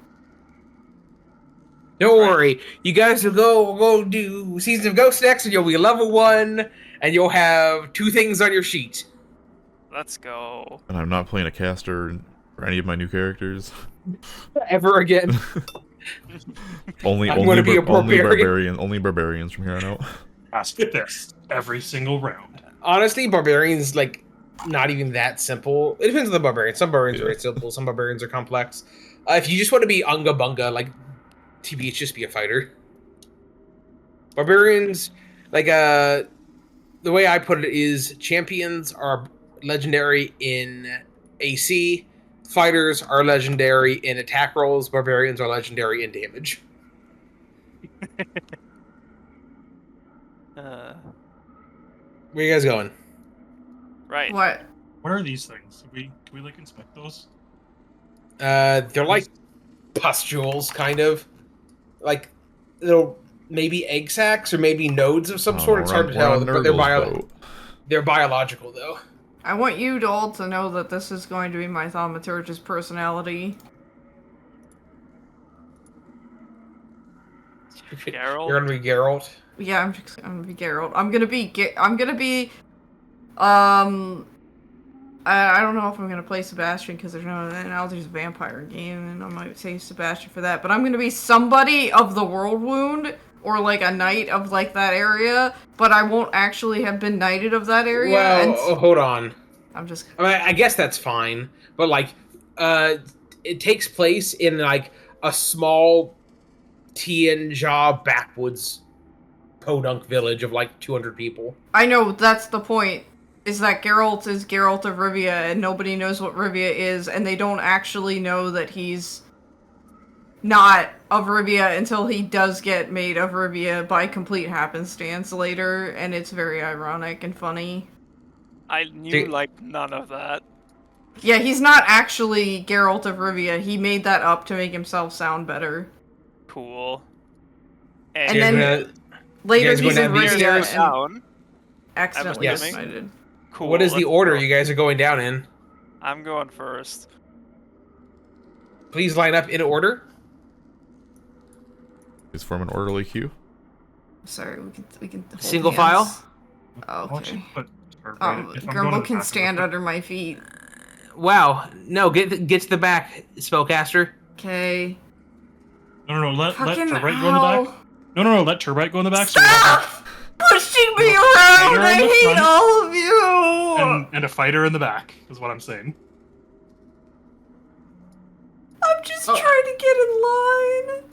Don't worry. You guys will go do Season of Ghost next, and you'll be level 1, and you'll have 2 things on your sheet. Let's go. And I'm not playing a caster or any of my new characters. Ever again. only barbarians from here on out. Ask this every single round. Honestly, barbarians, like, not even that simple. It depends on the barbarian. Some barbarians are very simple, some barbarians are complex. If you just want to be unga bunga, like, TBH, just be a fighter. Barbarians, like, the way I put it is, champions are legendary in AC, fighters are legendary in attack rolls, barbarians are legendary in damage. Where are you guys going? Right. What? What are these things? Can we like inspect those? They're like pustules, kind of. Like, little, maybe egg sacs or maybe nodes of some sort. It's hard to tell, but they're biological, though. I want you all to know that this is going to be my thaumaturge's personality. Geralt? You're gonna be Geralt. Yeah, I'm gonna be Geralt. I'm gonna be, I don't know if I'm gonna play Sebastian because there's there's a vampire game, and I might say Sebastian for that. But I'm gonna be somebody of the World Wound, or like a knight of like that area. But I won't actually have been knighted of that area. Well, hold on. I'm just. I mean, I guess that's fine, but like, it takes place in like a small Tianjia backwoods podunk village of like 200 people. I know, that's the point. Is that Geralt is Geralt of Rivia, and nobody knows what Rivia is, and they don't actually know that he's not of Rivia until he does get made of Rivia by complete happenstance later, and it's very ironic and funny. I knew, like, none of that. Yeah, he's not actually Geralt of Rivia. He made that up to make himself sound better. Cool. And then later he's in Rivia and accidentally Yes. decided. Cool. What is the let's order go. you guys are going down in? I'm going first. Please line up in order. Please form an orderly queue. Sorry, we can hold Single hands. file? I want you Okay. to put Or, if I'm going to Grimble the can back, stand under my feet. Wow. No, get to the back, spellcaster. Okay. No, let Fucking Tyrbrit go in the back. hell. No, let Tyrbrit go in the back. Stop pushing me around! Fighter I in the hate front. all of you! And a fighter in the back is what I'm saying. I'm just trying to get in line.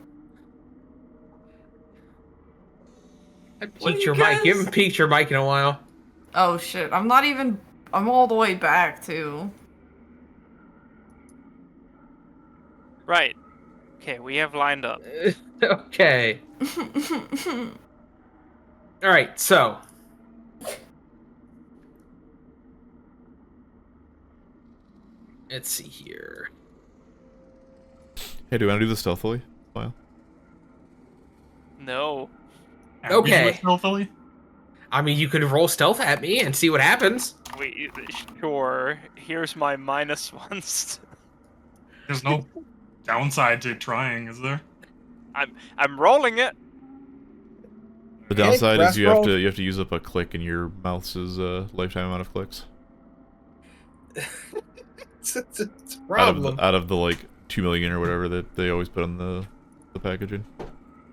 I What peeked do your you mic. You guys- haven't peeked your mic in a while. Oh shit, I'm not even... I'm all the way back, too. Right. Okay, we have lined up. Okay. Alright, so. Let's see here. Hey, do you want to do this stealthily? Well, No. And we do Okay. it stealthily? I mean, you could roll stealth at me and see what happens. Sure. Here's my -1. There's no downside to trying, is there? I'm rolling it. the downside is Brask you have roll. to use up a click in your mouse's lifetime amount of clicks. It's a problem. Out of the like 2 million or whatever that they always put on the packaging.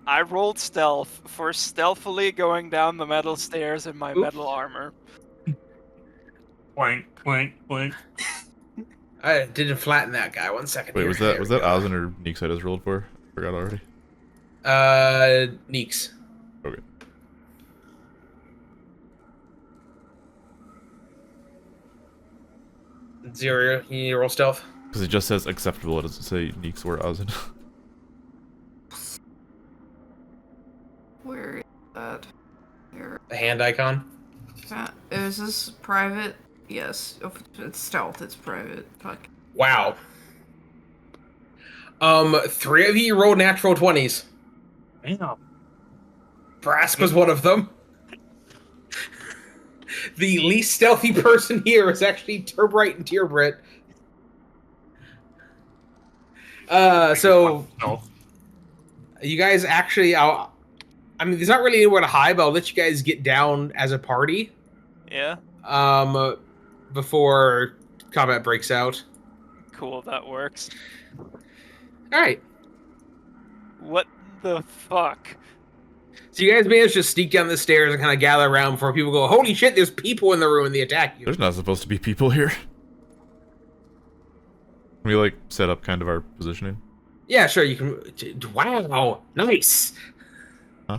I rolled stealth for stealthily going down the metal stairs in my Oops. metal armor. Boink, boink, boink. I didn't flatten that guy. 1 second. Wait, here. was There that we go. Ozin or Gneakz I just rolled for? I forgot already. Gneakz. Okay. Zireael, you need to roll stealth. Because it just says acceptable. It doesn't say Gneakz or Ozin. Where is that? Here. The hand icon. Is this private? Yes. If it's stealth, it's private. Fuck. Wow. 3 of you rolled natural 20s. Damn. Brask was one of them. The least stealthy person here is actually Tyrbrit and Tyrbrit. So Stealth. you guys actually, I mean, there's not really anywhere to hide, but I'll let you guys get down as a party. Yeah. Before combat breaks out. Cool, that works. All right. What the fuck? So you guys managed to sneak down the stairs and kind of gather around before people go, holy shit, there's people in the room and they attack you. There's not supposed to be people here. Can we like set up kind of our positioning? Yeah, sure, you can. Wow, nice. Huh?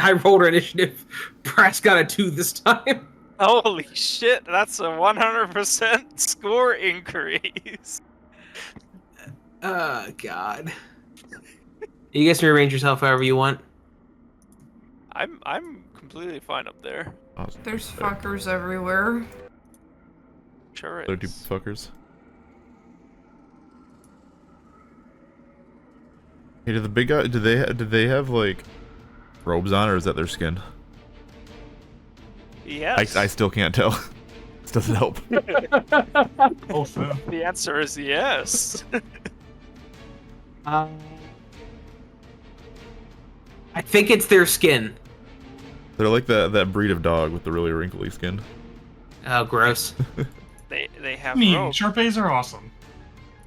I rolled our initiative. Brask got a 2 this time. Holy shit, that's a 100% score increase. Oh, God. You guys can rearrange yourself however you want. I'm completely fine up there. Ozin. There's fuckers everywhere. Sure Other two is. fuckers. Hey, did the big guy? Did they have like robes on, or is that their skin? Yes. I still can't tell. This doesn't help. Oh, fair. The answer is yes. I think it's their skin. They're like that breed of dog with the really wrinkly skin. Oh, gross. They have I mean, robes. Sharpays are awesome.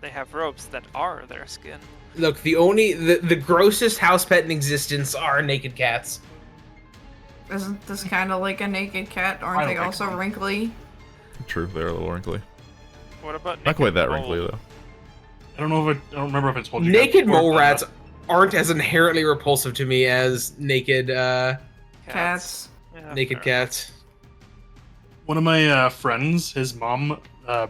They have robes that are their skin. Look, the grossest house pet in existence are naked cats. Isn't this kind of like a naked cat? I Aren't don't they think also so. wrinkly? True, they're a little wrinkly. What about Not quite that naked wrinkly mole? though. I don't remember if it's told you guys Naked before, mole but, rats aren't as inherently repulsive to me as naked Cats. Yeah, naked fair. cats. One of my friends, his mom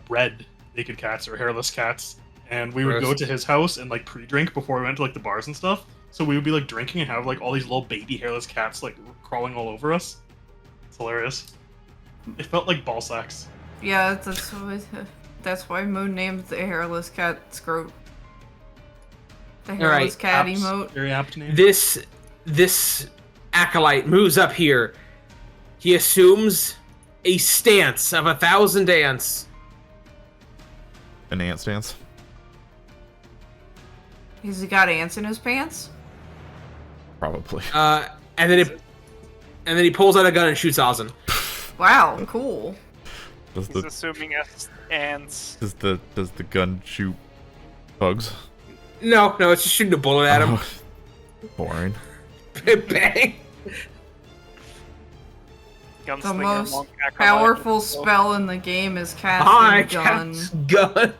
bred naked cats or hairless cats, and we would Gross. go to his house and like pre-drink before we went to like the bars and stuff. So we would be like drinking and have like all these little baby hairless cats like crawling all over us. It's hilarious. It felt like ball sacks. Yeah, that's why Moon named the hairless cat Scroat. The hairless cat Apps, emote. Very apt name. This acolyte moves up here. He assumes a stance of 1,000 ants. An ant stance. Has he got ants in his pants? Probably. And then he pulls out a gun and shoots Ozin. Wow, cool. Does He's the assuming ants. does the gun shoot bugs? No, it's just shooting a bullet at him. Oh, boring. Bang. The Gunslinger most monk acolyte. powerful spell in the game is Hi, casting gun. gun.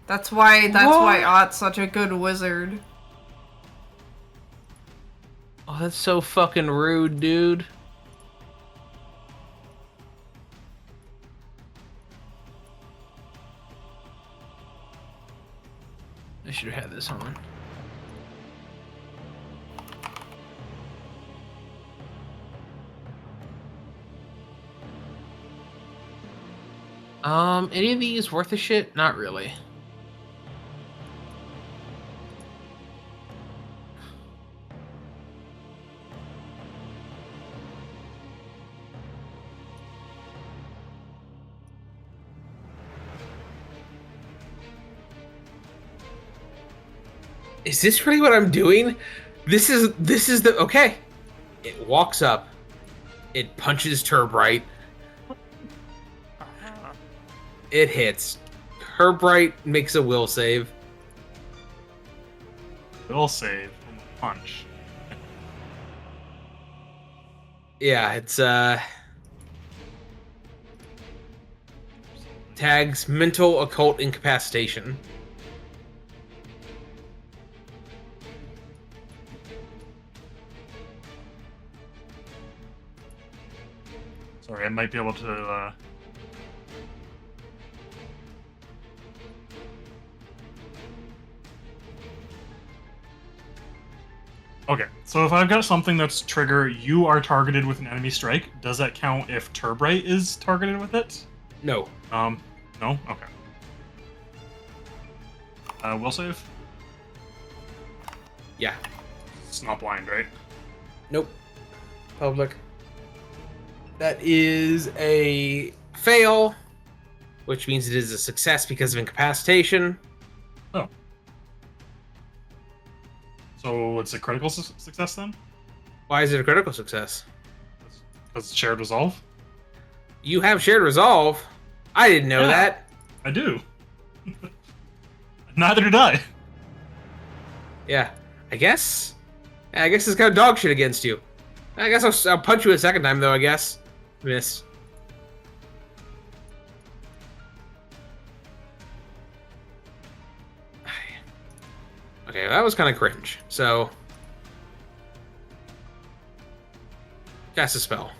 That's why What? Ott's such a good wizard. Oh, that's so fucking rude, dude. I should have had this on. Any of these worth a shit? Not really. Is this really what I'm doing? This is the okay. It walks up. It punches Tyrbrit. Uh-huh. It hits. Tyrbrit makes a will save. Will save and punch. Yeah, it's tags mental occult incapacitation. Sorry, I might be able to. Okay, so if I've got something that's trigger, you are targeted with an enemy strike. Does that count if Tyrbrit is targeted with it? No. No. Okay. Will save. Yeah. It's not blind, right? Nope. Public. That is a fail, which means it is a success because of incapacitation. Oh. So it's a critical success then? Why is it a critical success? Because it's shared resolve? You have shared resolve. I didn't know Yeah. that. I do. Neither did I. Yeah. I guess it's kind of dog shit against you. I guess I'll punch you a second time, though, I guess. Miss. Okay, that was kind of cringe. So, cast a spell.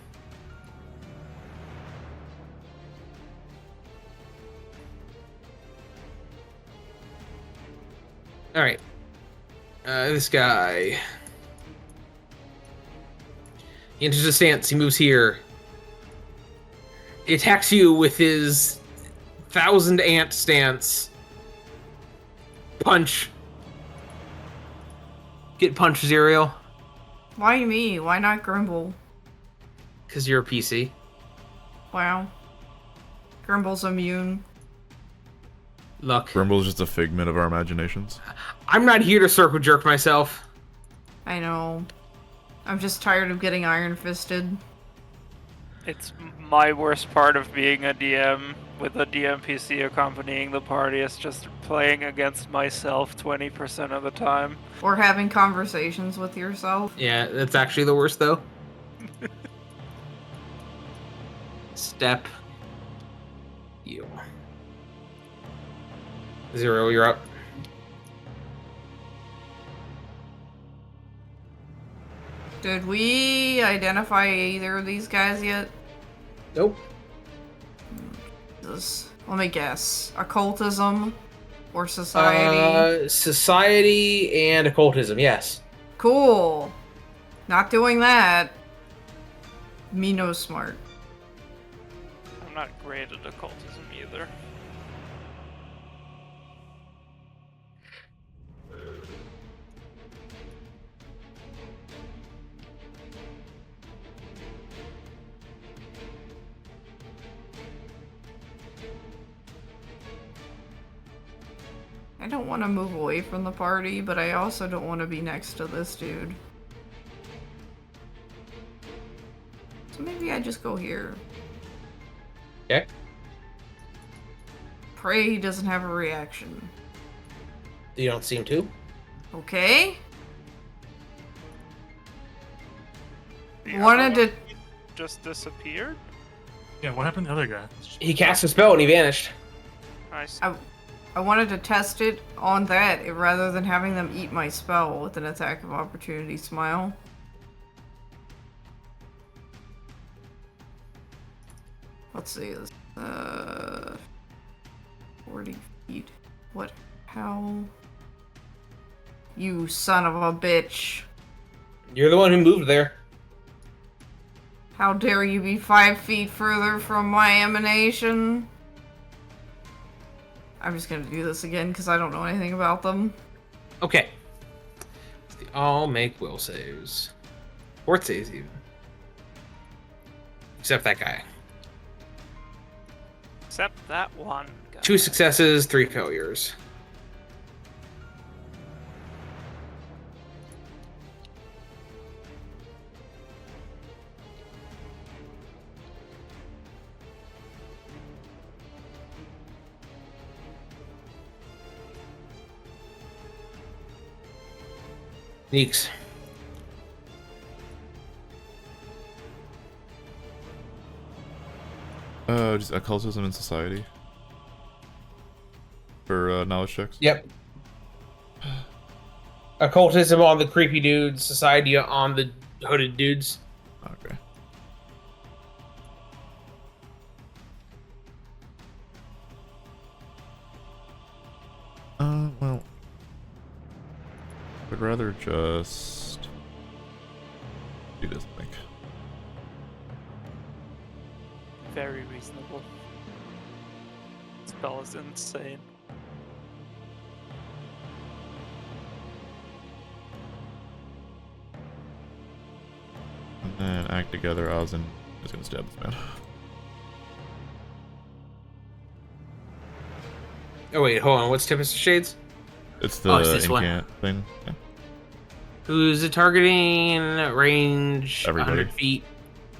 All right. This guy. He enters a stance. He moves here. He attacks you with his 1,000 ant stance. Punch. Get punched, Zireael. Why me? Why not Grimble? Because you're a PC. Wow. Grimble's immune. Look, Grimble's just a figment of our imaginations. I'm not here to circle jerk myself. I know. I'm just tired of getting iron fisted. It's my worst part of being a DM with a DM PC accompanying the party. It's just playing against myself 20% of the time. Or having conversations with yourself. Yeah, that's actually the worst, though. Step. You. Zireael, you're up. Did we identify either of these guys yet? Nope. Let me guess. Occultism or society? Society and occultism, yes. Cool. Not doing that. Me no smart. I'm not great at occultism either. I don't want to move away from the party, but I also don't want to be next to this dude. just go here? Okay. Pray he doesn't have a reaction. You don't seem to. Okay. The Wanted other to. one just disappeared? Yeah, what happened to the other guy? He cast a spell and he vanished. I see. I wanted to test it on that rather than having them eat my spell with an attack of opportunity smile. Let's see this. 40 feet. What? How? You son of a bitch. You're the one who moved there. How dare you be 5 feet further from my emanation? I'm just gonna do this again because I don't know anything about them. Okay. They all make will saves. Fort saves even. Except that guy. Except that one guy. 2 successes, 3 failures. Gneakz. Just occultism in society. For knowledge checks. Yep. Occultism on the creepy dudes, society on the hooded dudes. Okay. Well, I'd rather just do this, I think. Very reasonable. Spell is insane. And then act together, Ozin is gonna stab this man. Oh wait, hold on. What's Tempest of Shades? It's the it's this one. incant thing. Yeah. Who's it targeting? Range Everybody. 100 feet.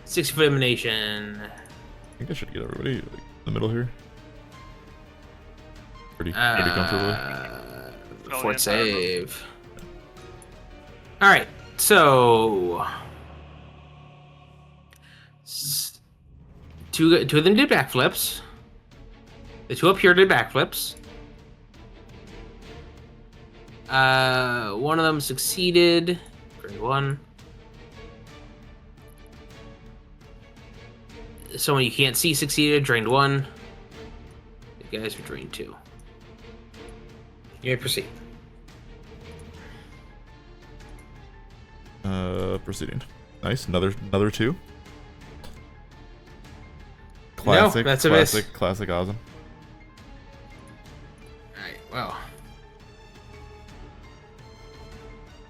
60-foot emanation. I think I should get everybody like, in the middle here. Pretty comfortably. Fort save. Alright, so... Two of them did backflips. The 2 up here did backflips. One of them succeeded. Grade 1. Someone you can't see succeeded, drained 1. The guys are drained 2. You may proceed. Proceeding. Nice. Another 2. Classic. No, that's a miss. Classic Ozin. Alright, well.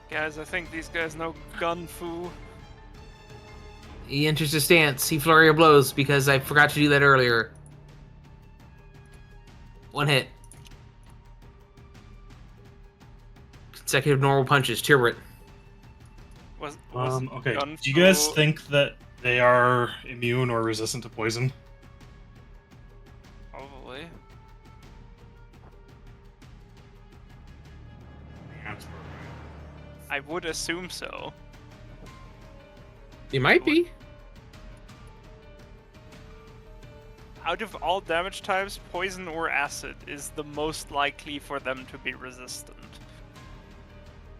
Guys, I think these guys know gun fu. He enters the stance. He flurry of blows because I forgot to do that earlier. 1 hit. Consecutive normal punches. Tyrbrit. Was Okay. gun Do you guys fu- think that they are immune or resistant to poison? Probably. I would assume so. He might be. Out of all damage types, poison or acid is the most likely for them to be resistant.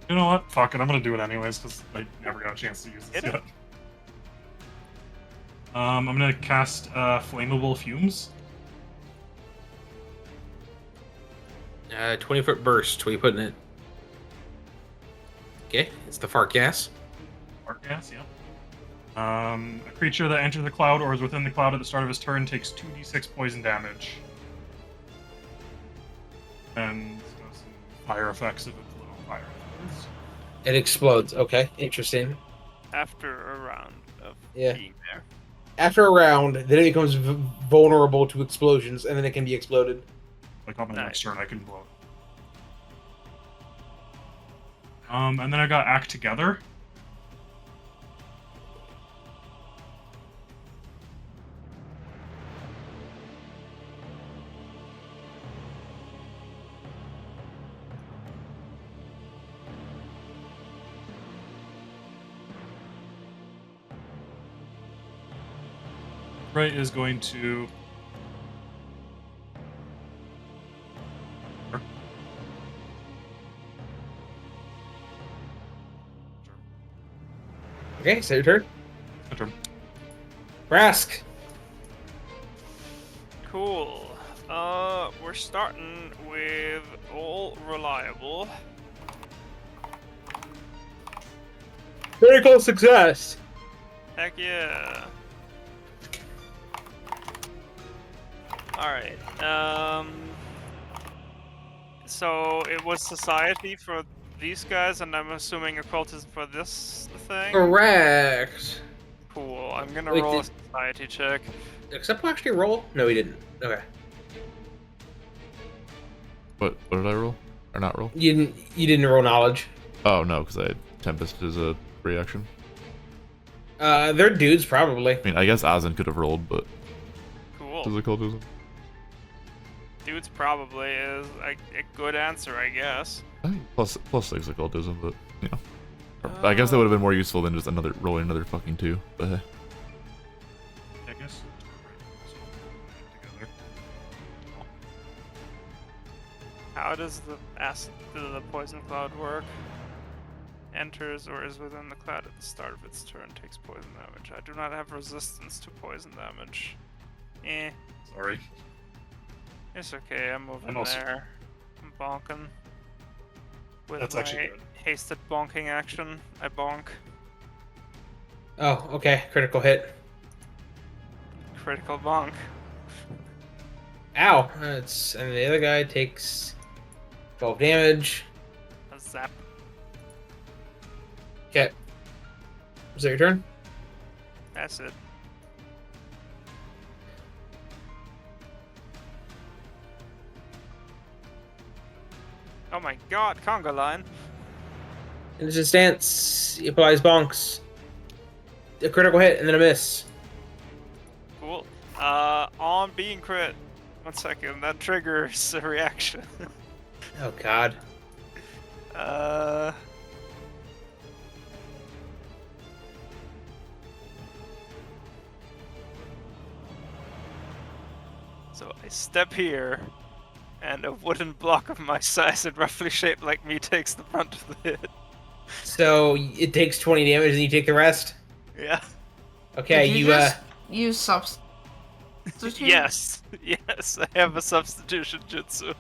You know what? Fuck it, I'm gonna do it anyways, because I never got a chance to use this Hit it. yet. I'm gonna cast Flammable Fumes. 20-foot burst. What are you putting it? Okay, it's the fart gas. Fart gas, yeah. A creature that enters the cloud or is within the cloud at the start of his turn takes 2d6 poison damage. And it's got some fire effects if it's a little fire. It explodes. Okay, interesting. After a round of Yeah. being there. After a round, then it becomes vulnerable to explosions, and then it can be exploded. Like on my next Nice. turn, I can blow it. And then I got Act Together. Tyrbrit is going to. Okay, so your turn. My turn. Brask. Cool. We're starting with all reliable. Critical success. Heck yeah. Alright, so it was society for these guys, and I'm assuming occultism for this thing? Correct. Cool, I'm gonna Wait, roll a did- society check. Except will actually roll? No, he didn't. Okay. What did I roll? Or not roll? You didn't roll knowledge. Oh, no, because I had Tempest as a reaction. They're dudes, probably. I mean, I guess Azen could have rolled, but Cool. does occultism? Dudes probably is a good answer, I guess. I think plus 6 occultism, but, you know. I guess that would have been more useful than just rolling another fucking 2, but hey. I guess. Together. How does the poison cloud work? Enters or is within the cloud at the start of its turn, takes poison damage. I do not have resistance to poison damage. Eh, Sorry. it's okay, I'm moving I'm also- there. I'm bonking. With That's my actually good. hasted bonking action, I bonk. Oh, okay. Critical hit. Critical bonk. Ow. And the other guy takes 12 damage. A zap. Okay. Is that your turn? That's it. Oh my god, conga line. In his stance, he applies bonks. A critical hit and then a miss. Cool. On being crit. 1 second, that triggers a reaction. Oh god. So I step here, and a wooden block of my size and roughly shaped like me takes the brunt of the hit. So it takes 20 damage and you take the rest? Yeah. Okay, Did you just use substitute? Yes. Yes, I have a substitution jutsu.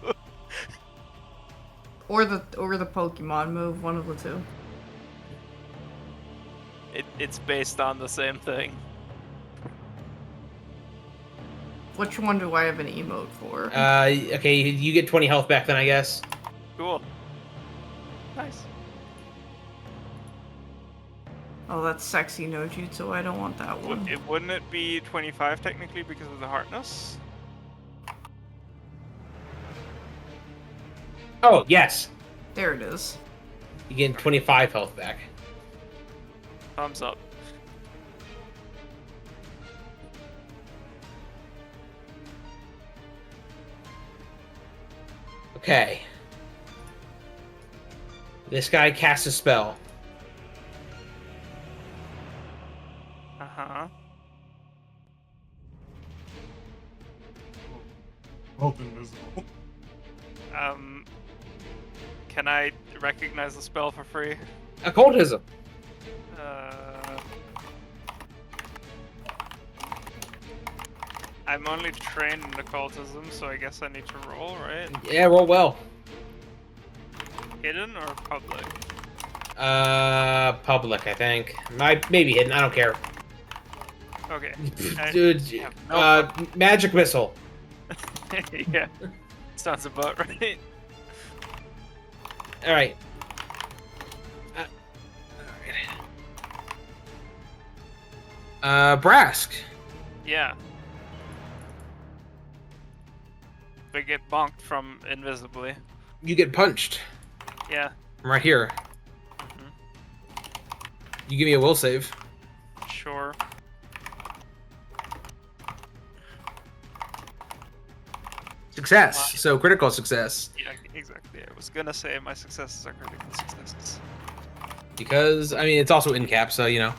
Or the Pokemon move, one of the two. It's based on the same thing. Which one do I have an emote for? okay, you get 20 health back then, I guess. Cool. Nice. Oh, that's sexy no jutsu. I don't want that one. Wouldn't it be 25 technically because of the hardness? Oh, yes. There it is. You get 25 health back. Thumbs up. Okay. This guy casts a spell. Uh-huh. Both invisible. Can I recognize the spell for free? Occultism. I'm only trained in occultism, so I guess I need to roll, right? Yeah, roll well. Hidden or public? Public, I think. Maybe hidden, I don't care. Okay. Dude, have no magic missile. Yeah. Sounds about right. Alright. Brask. Yeah. They get bonked from invisibly. You get punched. Yeah. From right here. Mhm. You give me a will save. Sure. Success. So critical success. Yeah, exactly. I was gonna say my successes are critical successes. Because, I mean, it's also in cap, so, you know.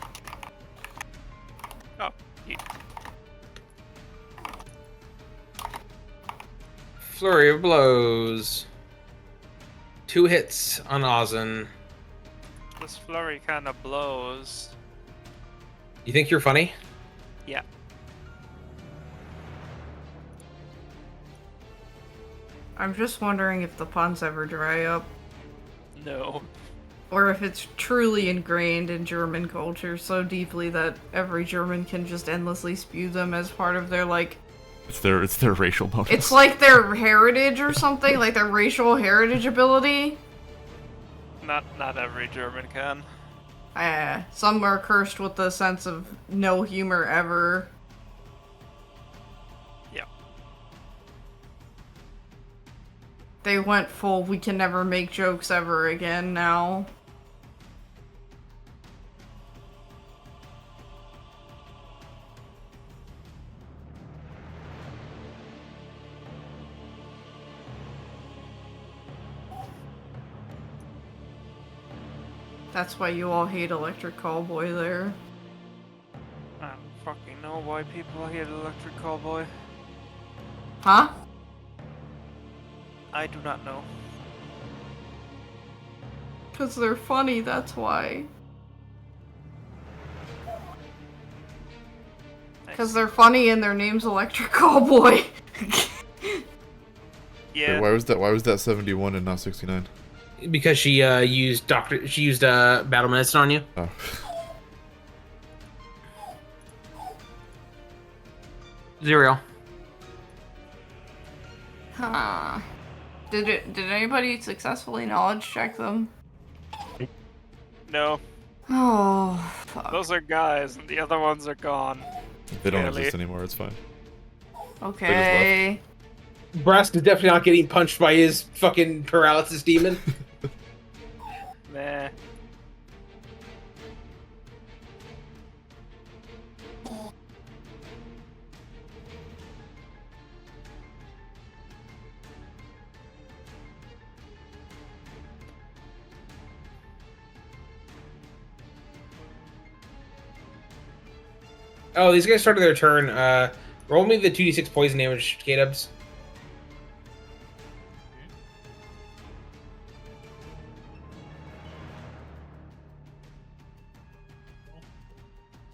Oh, yeah. Flurry of blows. 2 hits on Ozin. This flurry kind of blows. You think you're funny? Yeah. I'm just wondering if the puns ever dry up. No. Or if it's truly ingrained in German culture so deeply that every German can just endlessly spew them as part of their, like... It's their racial bonus. It's like their heritage or something, like their racial heritage ability. Not every German can. Some are cursed with the sense of no humor ever. Yeah. They went full, we can never make jokes ever again now. That's why you all hate Electric Callboy there. I don't fucking know why people hate Electric Callboy. Huh? I do not know. 'Cause they're funny, that's why. Because they're funny and their name's Electric Callboy. Yeah. Wait, why was that 71 and not 69? Because she used battle medicine on you. Oh. Zireael. Huh. Did anybody successfully knowledge check them? No. Oh, fuck. Those are guys, and the other ones are gone. They don't Barely. exist anymore. It's fine. Okay. Brask is definitely not getting punched by his fucking paralysis demon. Meh. Oh, these guys started their turn. Roll me the 2d6 poison damage, Kdubs.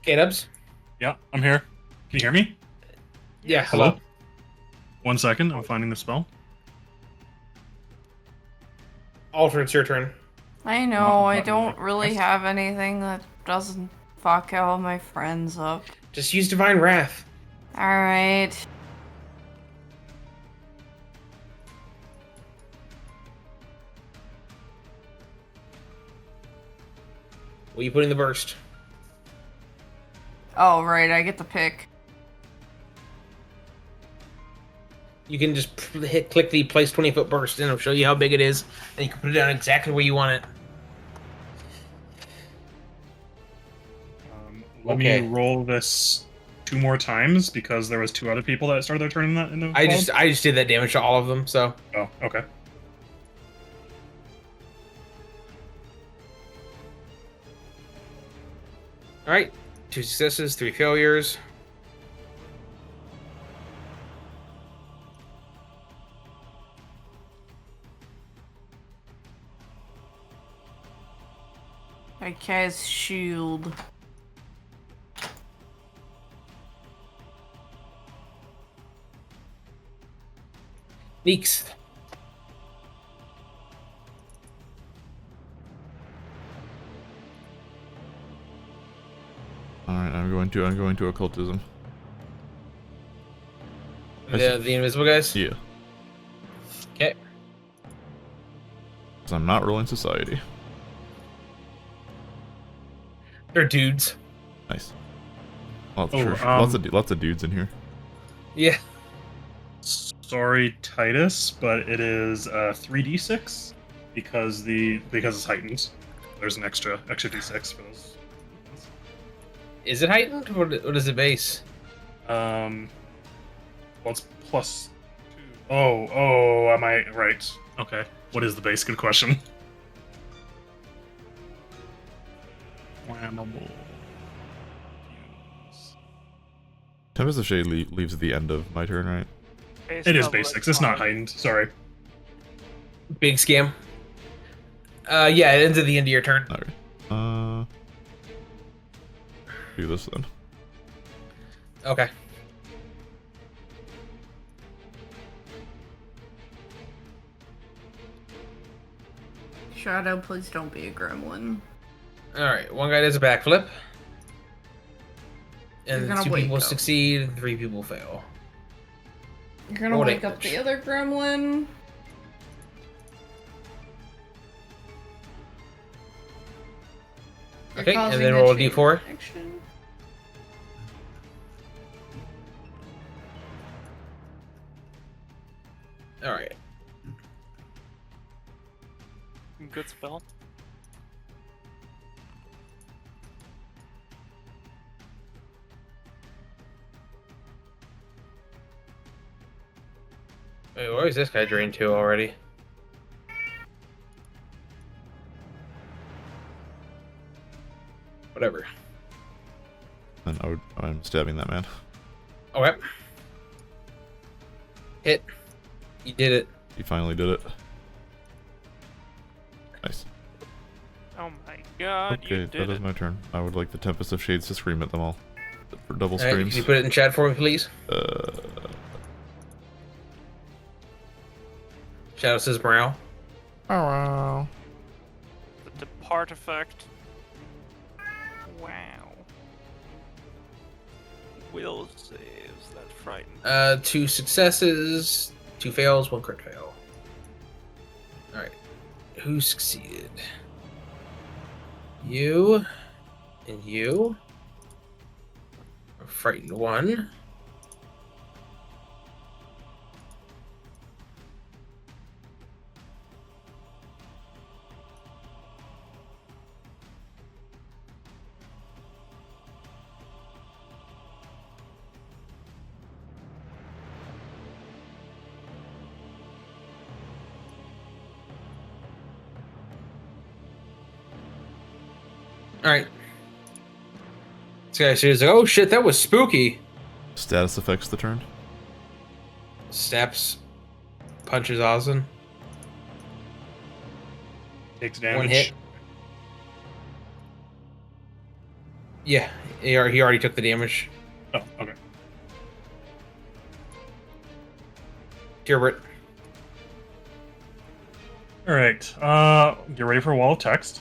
Kdubs? Yeah, I'm here. Can you hear me? Yeah, Hello? 1 second, I'm finding the spell. Alter, it's your turn. I know, I don't really have anything that doesn't fuck all my friends up. Just use Divine Wrath. Alright. What you put in the burst? Oh, right, I get the pick. You can just click the place 20-foot burst, and it'll show you how big it is, and you can put it down exactly where you want it. Let Okay. me roll this 2 more times because there was 2 other people that started their turn in the I just did that damage to all of them, so. Oh, okay. All right, 2 successes, 3 failures. I cast shield. Gneakz. All right, I'm going to occultism. The invisible guys? Yeah. Okay. Because I'm not rolling society. They're dudes. Nice. Lots Oh, of dudes in here. Yeah. Sorry, Titus, but it is 3d6 because it's heightened. There's an extra d6 for those. Is it heightened? What is it base? Well, it's plus 2. Oh, am I right? Okay. What is the base? Good question. Flammable. Tempest of Shade leaves at the end of my turn, right? It is basics. It's not heightened. Sorry. Big scam. Yeah, it ends at the end of your turn. Alright. Do this then. Okay. Shadow, please don't be a gremlin. Alright, one guy does a backflip. You're And gonna 2 wake people up. succeed, and 3 people fail. You're gonna Roll wake up damage. the other gremlin. You're Okay, and causing then the roll a chain d4. reaction. Alright. Good spell. Wait, where is this guy drained to already? Whatever. And I'm stabbing that man. Okay. Hit. You did it. He finally did it. Nice. Oh my god, you Okay, did that is it. my turn. I would like the Tempest of Shades to scream at them all. For double Alright, screams. can you put it in chat for me, please? Shadow says morale. Oh wow. The depart effect. Wow. Will saves, that frightened. 2 successes, 2 fails, 1 crit fail. Alright. Who succeeded? You. And you. Frightened 1. Alright. This guy says, oh shit, that was spooky. Status affects the turn. Steps. Punches Ozin. Takes damage. 1 hit. Yeah, he already took the damage. Oh, okay. Tyrbrit. All right. Get ready for a wall of text.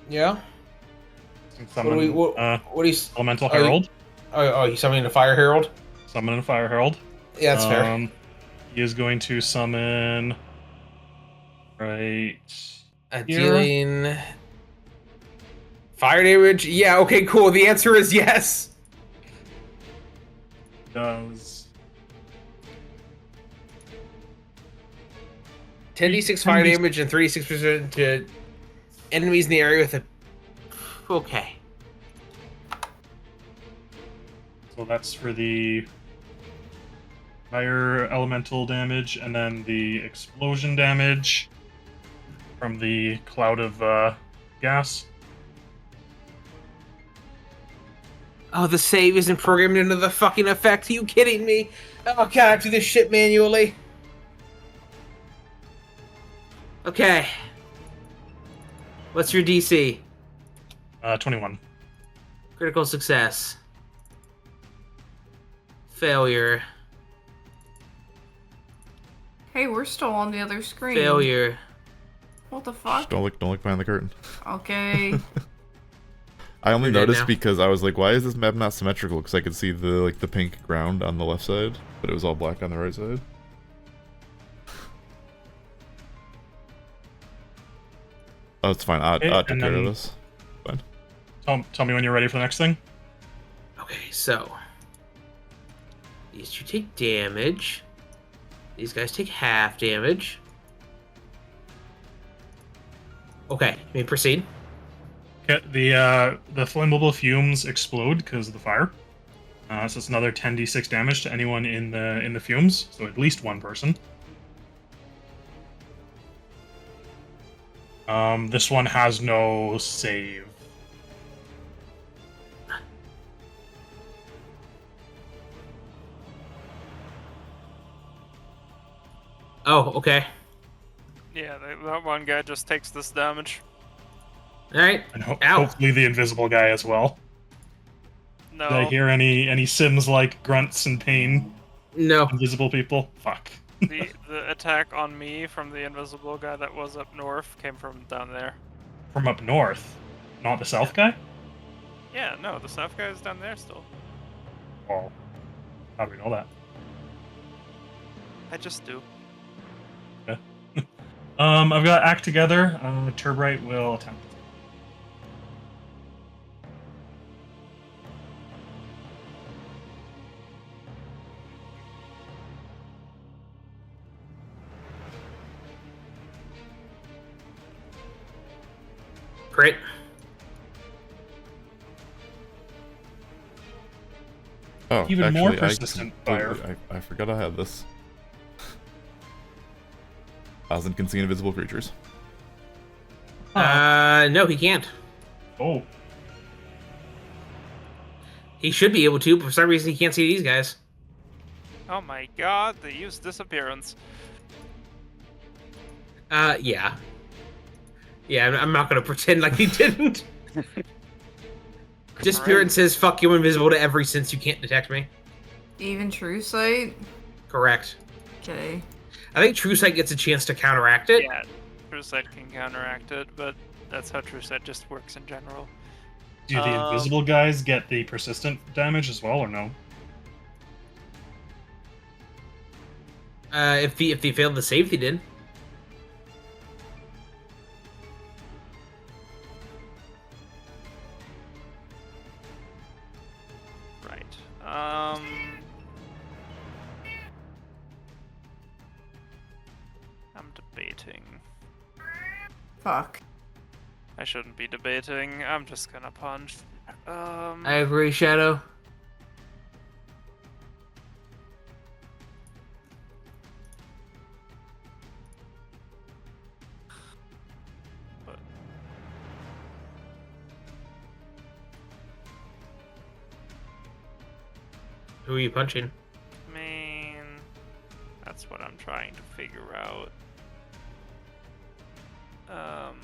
Yeah? Summon, What do you... Elemental Oh, you- Herald. Oh, he's summoning a Fire Herald? Summon a Fire Herald. Yeah, that's fair. He is going to summon. Right. here. Dealing... Fire damage? Yeah, okay, cool. The answer is yes. Does 10d6 fire damage and 36% to enemies in the area with a... Okay. so that's for the fire elemental damage, and then the explosion damage from the cloud of gas. Oh, the save isn't programmed into the fucking effect. Are you kidding me? Oh god, I have to do this shit manually. Okay. What's your DC? 21. Critical success. Failure. Hey, we're still on the other screen. Failure. What the fuck? Don't look behind the curtain. Okay. I only You're dead noticed now. because I was like, why is this map not symmetrical? Because I could see the pink ground on the left side, but it was all black on the right side. Oh, it's fine. I Okay, took and care of then- this. Fine. Tell me when you're ready for the next thing. Okay, so these two take damage. These guys take half damage. Okay, you may proceed. Okay, the flammable fumes explode because of the fire. So it's another 10d6 damage to anyone in the fumes. So at least one person. This one has no save. Oh, okay. Yeah, that one guy just takes this damage. All right. And Ow. hopefully the invisible guy as well. No. Did I hear any Sims like grunts and pain? No. Invisible people? Fuck. The attack on me from the invisible guy that was up north came from down there. From up north, not the south guy? Yeah, no, the south guy is down there still. Well, how do we know that? I just do. I've got Act Together. Tyrbrit will attempt. Great. Oh, Even more actually, persistent fire. I forgot I had this. 1,000 can see invisible creatures. No, he can't. Oh, He should be able to, but for some reason he can't see these guys. Oh my god, they used disappearance. Yeah. Yeah, I'm not gonna pretend like he didn't. Disappearance says, fuck you, invisible to every since you can't detect me. Even True Sight? Correct. Okay. I think True Sight gets a chance to counteract it. Yeah, True Sight can counteract it, but that's how True Sight just works in general. do the invisible guys get the persistent damage as well, or no? If he failed the save, he did. Right. I'm debating. Fuck. I shouldn't be debating. I'm just gonna punch. I agree, Shadow. But Who are you punching? I mean, that's what I'm trying to figure out. I'm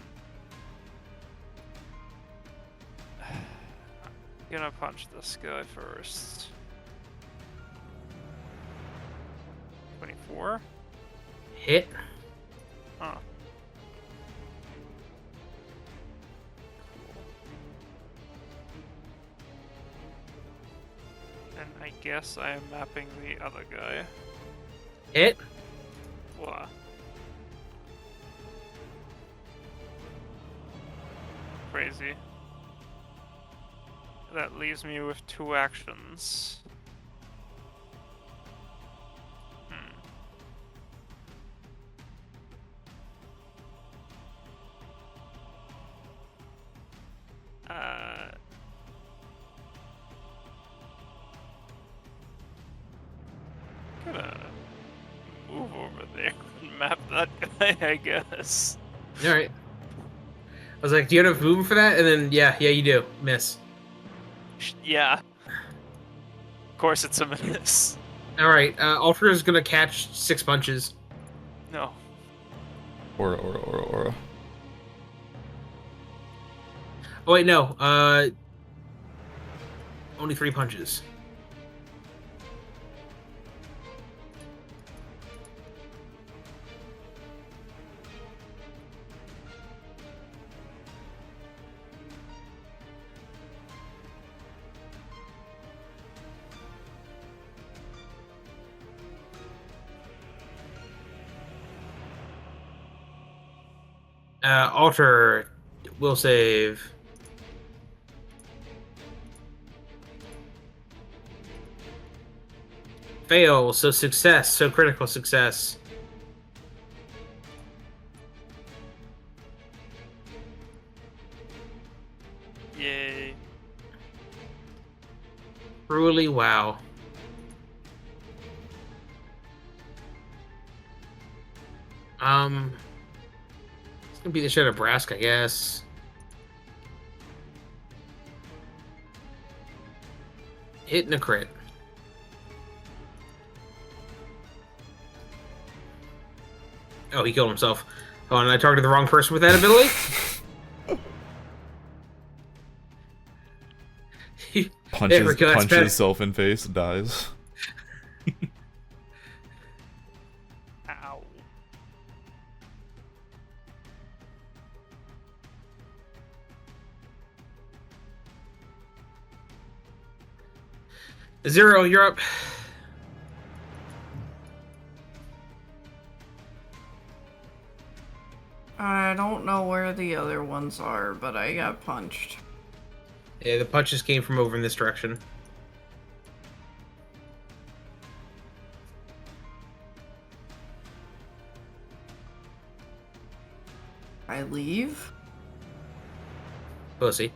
gonna punch this guy first. 24? Hit. Huh. And I guess I am mapping the other guy. Hit. What? Crazy. That leaves me with 2 actions. Gonna move over there and map that guy, I guess. All right. I was like, do you have enough movement for that? And then, yeah, you do. Miss. Yeah. Of course it's a miss. All right. Alter is gonna catch 6 punches. No. Aura. Oh wait, no. Only 3 punches. Alter will save. Fail, so success, so critical success. Yay. Truly, wow. It's gonna be the shit of Brask, I guess. Hitting a crit. Oh, he killed himself. Oh, and I targeted the wrong person with that ability? There we go, that's punches better. himself in face, dies. Ow. Zero, you're up. I don't know where the other ones are, but I got punched. Yeah, the punches came from over in this direction. I leave? Pussy.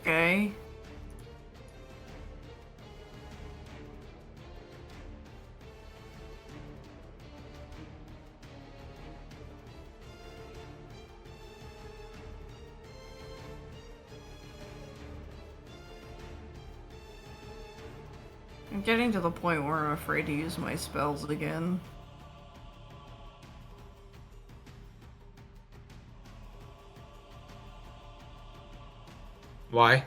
Okay. I'm getting to the point where I'm afraid to use my spells again. Why?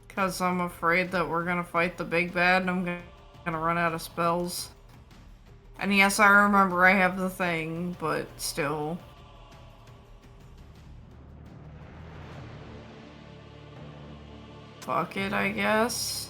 Because I'm afraid that we're gonna fight the big bad and I'm gonna run out of spells. And yes, I remember I have the thing, but still. Fuck it, I guess.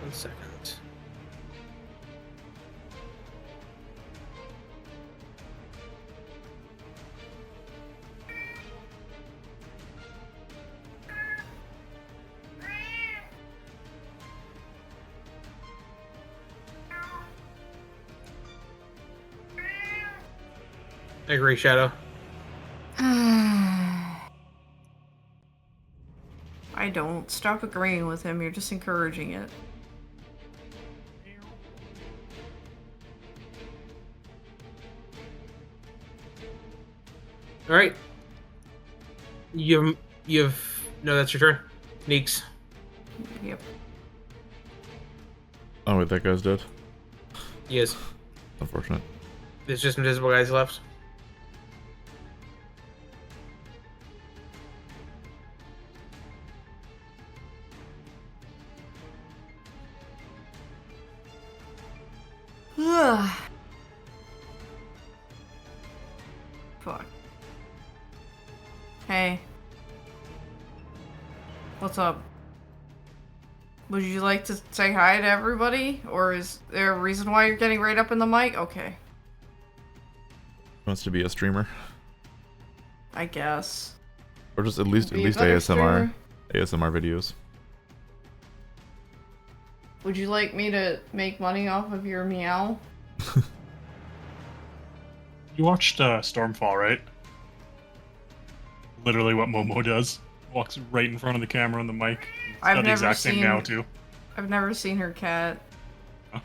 One second. I agree, Shadow. I don't. Stop agreeing with him, you're just encouraging it. All right. You've no, that's your turn. Gneakz. Yep. Oh wait, that guy's dead. He is. Unfortunate. There's just invisible guys left. Fuck. Hey. What's up? Would you like to say hi to everybody? Or is there a reason why you're getting right up in the mic? Okay. Wants to be a streamer, I guess. or just at least Be a better ASMR streamer. ASMR videos. Would you like me to make money off of your meow? You watched Stormfall, right? Literally what Momo does. Walks right in front of the camera on the mic. It's I've got the never exact same seen- now too. I've never seen her cat. Huh?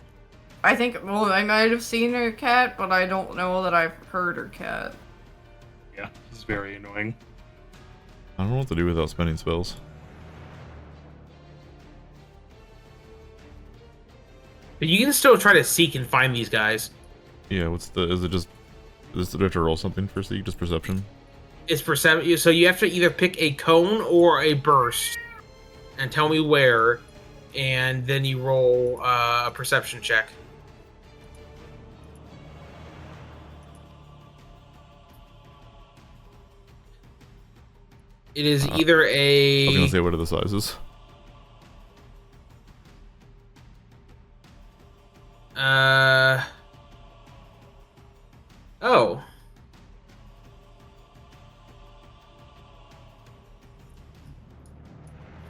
I think, well, I might have seen her cat, but I don't know that I've heard her cat. Yeah, it's very annoying. I don't know what to do without spending spells. But you can still try to seek and find these guys. Yeah, is it have to roll something for seek, just perception? It's perception. So you have to either pick a cone or a burst, and tell me where, and then you roll a perception check. It is either I was gonna a. say, what are the sizes? Oh.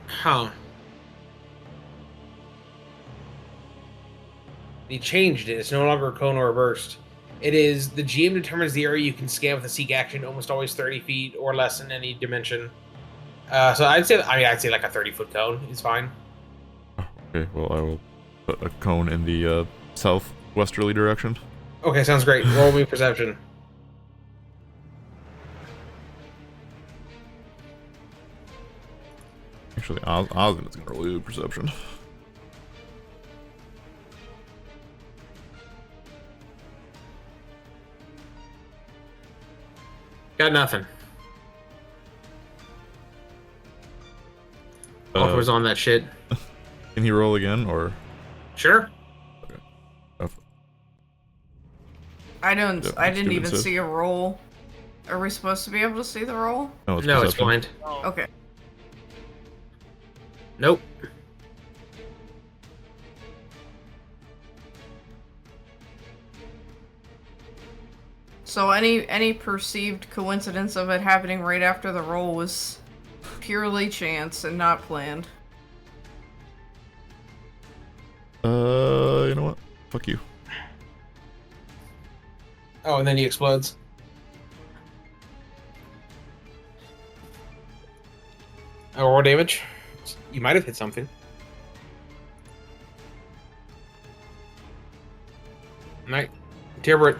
Huh. They changed it. It's no longer a cone or a burst. It is the GM determines the area you can scan with a seek action, almost always 30 feet or less in any dimension. So I'd say like a 30-foot cone is fine. Okay. Okay, well, I will put a cone in the southwesterly direction. Okay, sounds great. Roll me perception. Actually, Osmond is going to roll you perception. Got nothing. Oliver's on that shit. Can he roll again, or? Sure. Okay. I Yep, didn't even Steven said. see a roll. Are we supposed to be able to see the roll? No, it's No, it's perception. blind. Oh, Okay. Nope. So any perceived coincidence of it happening right after the roll was purely chance and not planned. You know what? Fuck you. Oh, and then he explodes. Oh, roll damage. You might have hit something. Alright. Tyrbrit.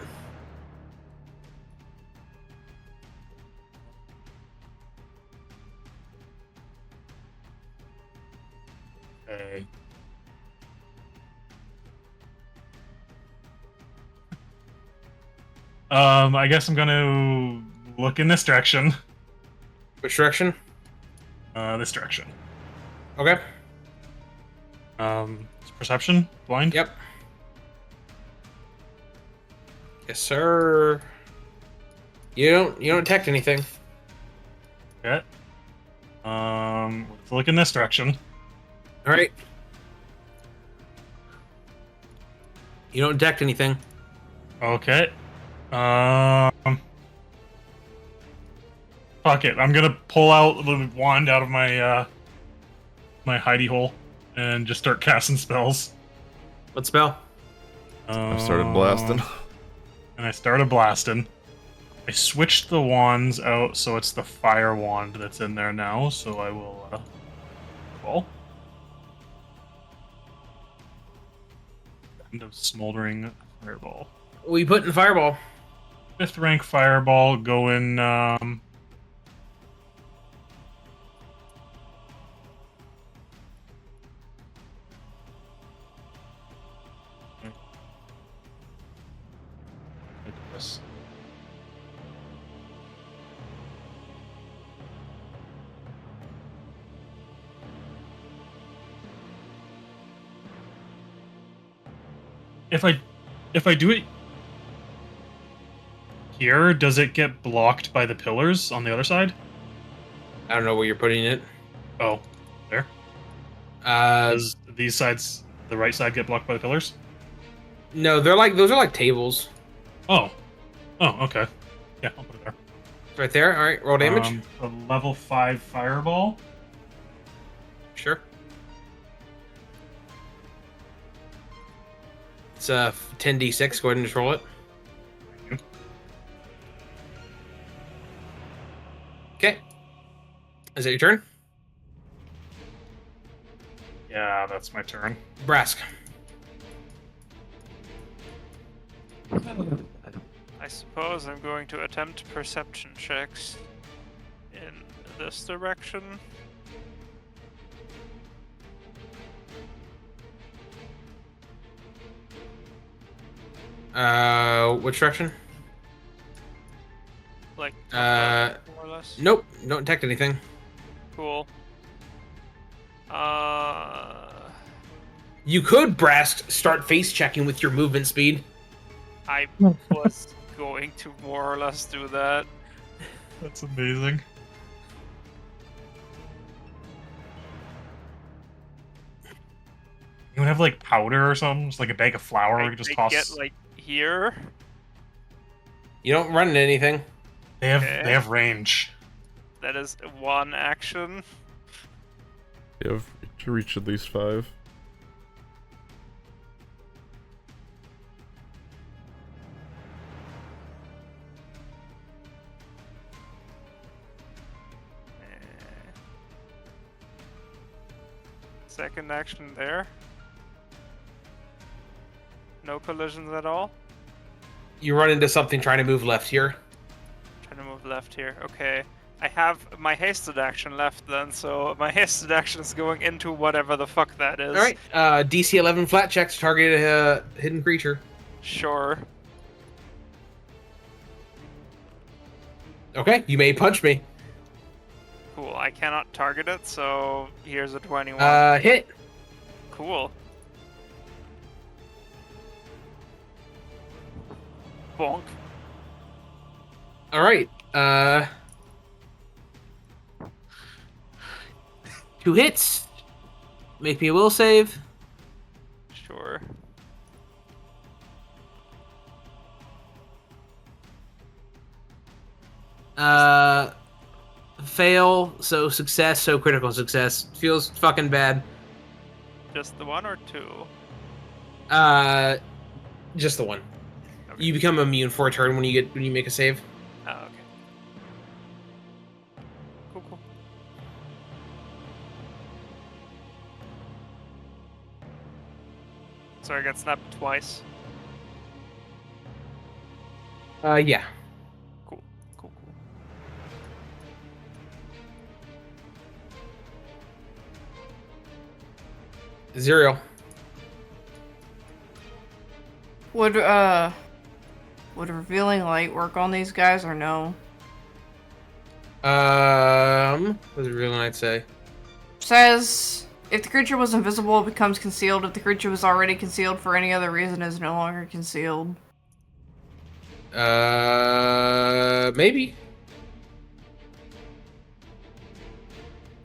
Okay. I guess I'm gonna look in this direction. Which direction? This direction. Okay. Perception? Blind? Yep. Yes, sir. You don't detect anything. Okay. Let's look in this direction. Alright. You don't detect anything. Okay. Fuck it. I'm gonna pull out the wand out of my my hidey hole and just start casting spells. What spell? I've started blasting. And I started blasting. I switched the wands out, so it's the fire wand that's in there now. So I will roll. End of smoldering fireball. We put in fireball. 5th rank fireball going. This. If I do it here, does it get blocked by the pillars on the other side? I don't know where you're putting it. Oh, there. Does these sides, the right side, get blocked by the pillars? No, those are like tables. Oh. Oh, okay. Yeah, I'll put it there. Right there. Alright, roll damage. A level 5 fireball. Sure. It's 10d6. Go ahead and just roll it. Okay. Is that your turn? Yeah, that's my turn. Brask. I suppose I'm going to attempt perception checks in this direction. Which direction? Like, Uh, more or less. Nope. Don't detect anything. Cool. You could, Brask, start face checking with your movement speed. I was going to more or less do that. That's amazing. You would have like powder or something, just like a bag of flour. We could just toss. Get like here. You don't run into anything. They have Okay. they have range. That is one action. You have to reach at least 5. Second action there. No collisions at all? You run into something trying to move left here. Trying to move left here. Okay. I have my hasted action left then, so my hasted action is going into whatever the fuck that is. Alright, DC 11 flat checks, target a hidden creature. Sure. Okay, you may punch me. Cool. I cannot target it, so here's a 21. Hit. Cool. Bonk. Alright, 2 hits. Make me a will save. Sure. Fail, so success, so critical success. Feels fucking bad. Just the 1 or 2? Just the 1. Okay. You become immune for a turn when you make a save. Oh, okay. Cool, cool. So I got snapped twice. Yeah. Cool, cool, cool. Zireael. Would revealing light work on these guys or no? What does Revealing Light say? Says if the creature was invisible, it becomes concealed. If the creature was already concealed for any other reason, it is no longer concealed. Maybe.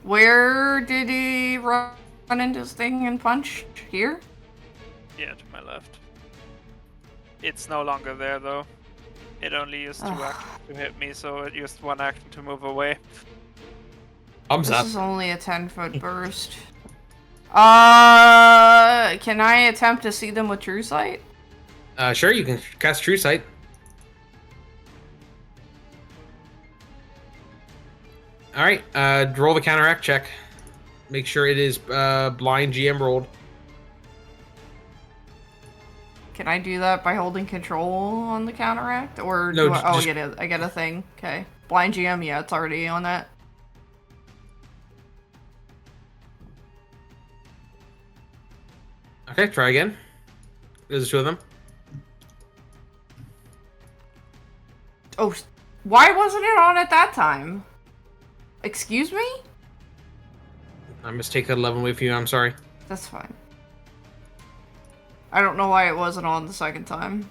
Where did he run into this thing and punch? Here? Yeah, to my left. It's no longer there though. It only used 2 actions to hit me, so it used 1 action to move away. Thumbs This up. is only a 10-foot burst. Can I attempt to see them with True Sight? Sure, you can cast True Sight. Alright, roll the counteract check. Make sure it is blind GM rolled. Can I do that by holding control on the counteract? Or No, do I, just- I get a thing. Okay. Blind GM, yeah, it's already on that. Okay, try again. There's 2 of them. Oh, why wasn't it on at that time? Excuse me? I must take that 11 away from you, I'm sorry. That's fine. I don't know why it wasn't on the second time.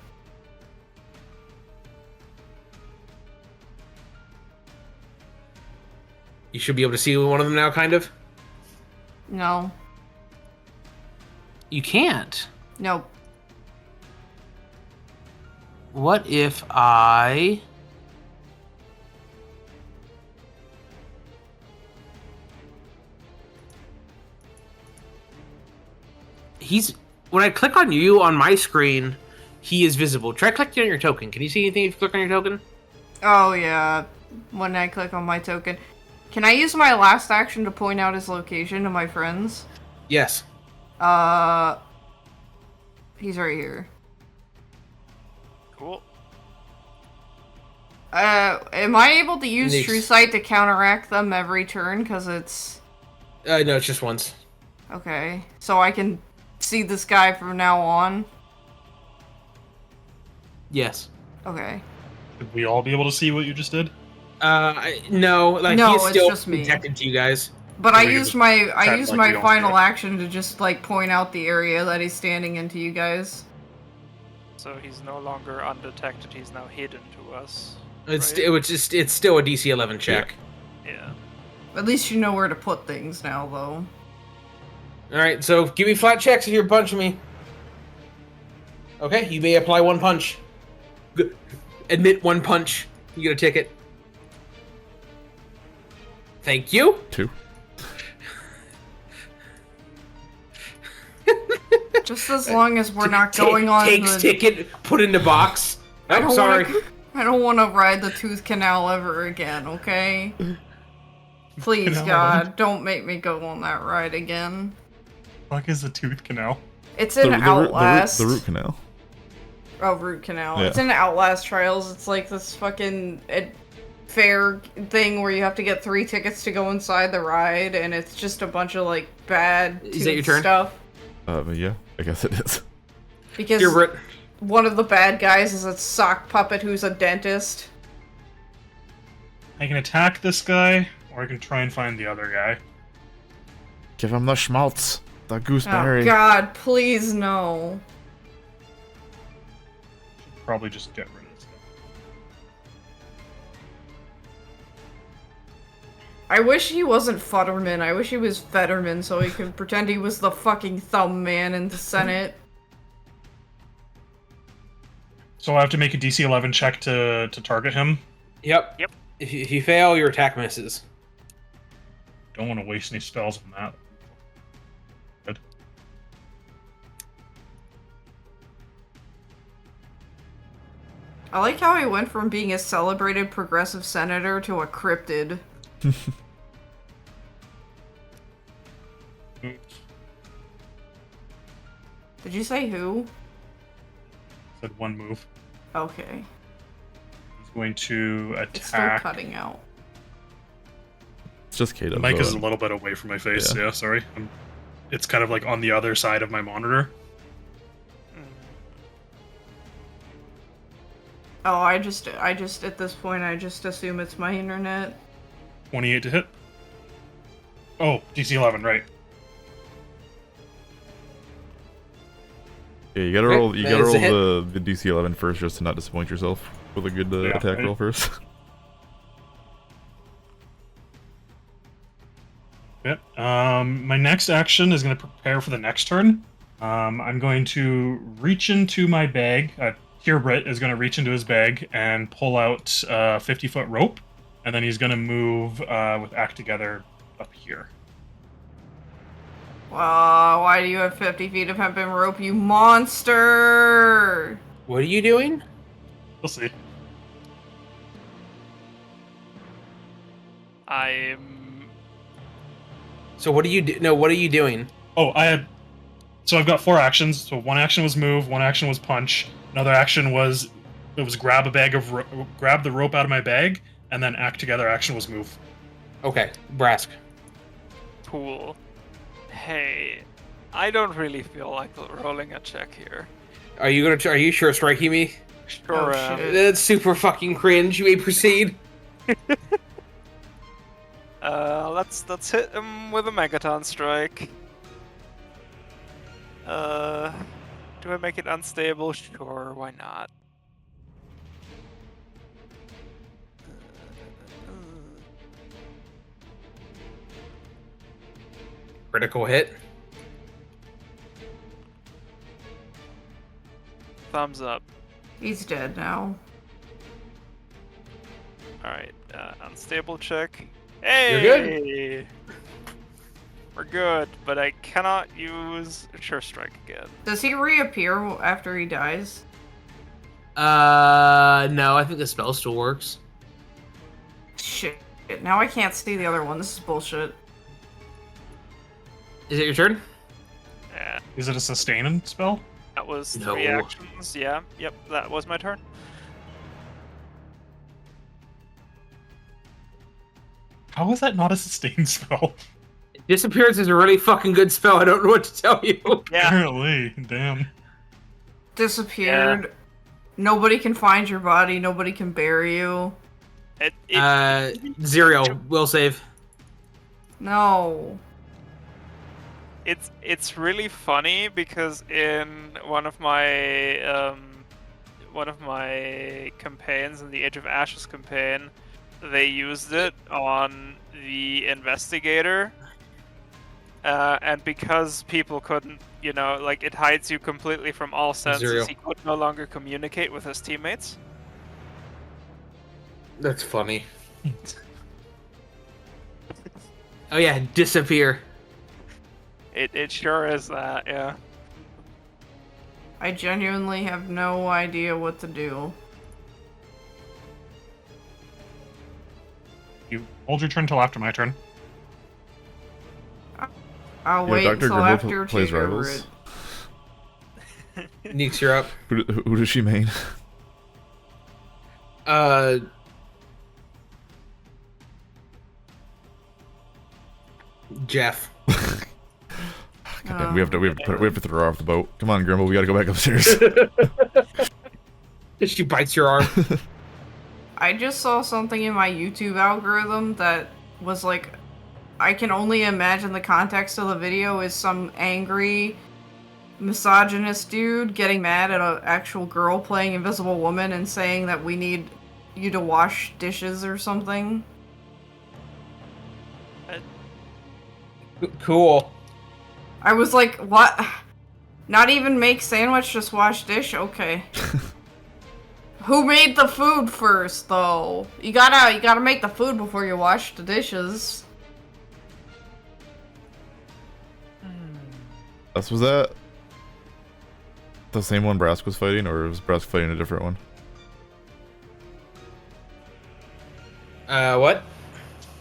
You should be able to see one of them now, kind of. No. You can't. Nope. What if I... When I click on you on my screen, he is visible. Try clicking on your token. Can you see anything if you click on your token? Oh, yeah. When I click on my token. Can I use my last action to point out his location to my friends? Yes. He's right here. Cool. Am I able to use Gneakz. True Sight to counteract them every turn? Because it's... No, it's just once. Okay. So I can see this guy from now on? Yes. Okay. Should we all be able to see what you just did? No, like No, he's it's still just me. detected to you guys. But So I we used just my pretend like we don't final see it. action to just like point out the area that he's standing into you guys. So he's no longer undetected, he's now hidden to us. It's right? it's still a DC 11 check. Yeah. At least you know where to put things now, though. All right, so give me flat checks if you're punching me. Okay, you may apply 1 punch. Good. Admit 1 punch. You get a ticket. Thank you. 2. Just as long as we're not going on Takes the... ticket, put in the box. I I'm don't sorry. I don't want to ride the Tooth Canal ever again, okay? Please, Canal. God, don't make me go on that ride again. Fuck is the tooth canal? It's in Outlast. The root canal. Oh, root canal. Yeah. It's in Outlast Trials. It's like this fucking fair thing where you have to get 3 tickets to go inside the ride, and it's just a bunch of like bad Is that your turn? stuff. But yeah, I guess it is. Because Tyrbrit. one of the bad guys is a sock puppet who's a dentist. I can attack this guy, or I can try and find the other guy. Give him the schmaltz, the Oh gooseberry. god, please no. Should probably just get rid of this guy. I wish he wasn't Futterman. I wish he was Fetterman so he could pretend he was the fucking thumb man in the Senate. So I have to make a DC 11 check to target him. Yep. Yep. If you fail, your attack misses. Don't want to waste any spells on that. Good. I like how he went from being a celebrated progressive senator to a cryptid. Did you say who? Said one move. Okay. He's going to It's still attack. cutting out. It's just Kdubs. The mic is a little bit away from my face. Yeah, sorry. It's kind of like on the other side of my monitor. Oh, I just at this point I just assume it's my internet. 28 to hit. Oh, DC 11, right. Yeah, you gotta Okay, roll. You that gotta is a roll the DC 11 first, just to not disappoint yourself with a good Yeah, attack right. roll first. Yep. My next action is going to prepare for the next turn. I'm going to reach into my bag. Tyrbrit is going to reach into his bag and pull out a 50-foot rope, and then he's going to move with Act Together up here. Why do you have 50 feet of hempen rope, you monster? What are you doing? We'll see. So what do you do? No, what are you doing? Oh, So I've got 4 actions. So one action was move, one action was punch, another action was grab a bag of grab the rope out of my bag, and then Act Together action was move. Okay, Brask. Cool. Hey, I don't really feel like rolling a check here. Are you sure striking me? Sure. Oh, shit. That's super fucking cringe. You may proceed. Let's hit him with a Megaton strike. Do I make it unstable? Sure, why not? Critical hit. Thumbs up. He's dead now. Alright, unstable check. Hey! You're good. We're good, but I cannot use Sure Strike again. Does he reappear after he dies? No, I think the spell still works. Shit. Now I can't see the other one. This is bullshit. Is it your turn? Yeah, Is it a sustaining spell? that was No. 3 actions. Yeah, yep, that was my turn. How is that not a sustained spell? Disappearance is a really fucking good spell. I don't know what to tell you. Yeah, Apparently, damn. Disappeared. Nobody can find your body. Nobody can bury you. Zireael, will save. No. it's really funny because in one of my campaigns, in the Age of Ashes campaign, they used it on the investigator, and because people couldn't, like, it hides you completely from all senses, Zireael. he could no longer communicate with his teammates. That's funny. Oh yeah, disappear. It sure is that, yeah. I genuinely have no idea what to do. You hold your turn till after my turn. I'll Yeah, wait Dr. until Grimble after plays Takeover Rivals. it. Gneakz, you're up. Who does she main? Jeff. God, we have to throw her off the boat. Come on, Grimble, we gotta go back upstairs. She bites your arm. I just saw something in my YouTube algorithm that was like, I can only imagine the context of the video is some angry, misogynist dude getting mad at an actual girl playing Invisible Woman and saying that we need you to wash dishes or something. Cool. I was like, what? Not even make sandwich, just wash dish? Okay. Who made the food first, though? You gotta make the food before you wash the dishes. Was that the same one Brask was fighting, or was Brask fighting a different one? What?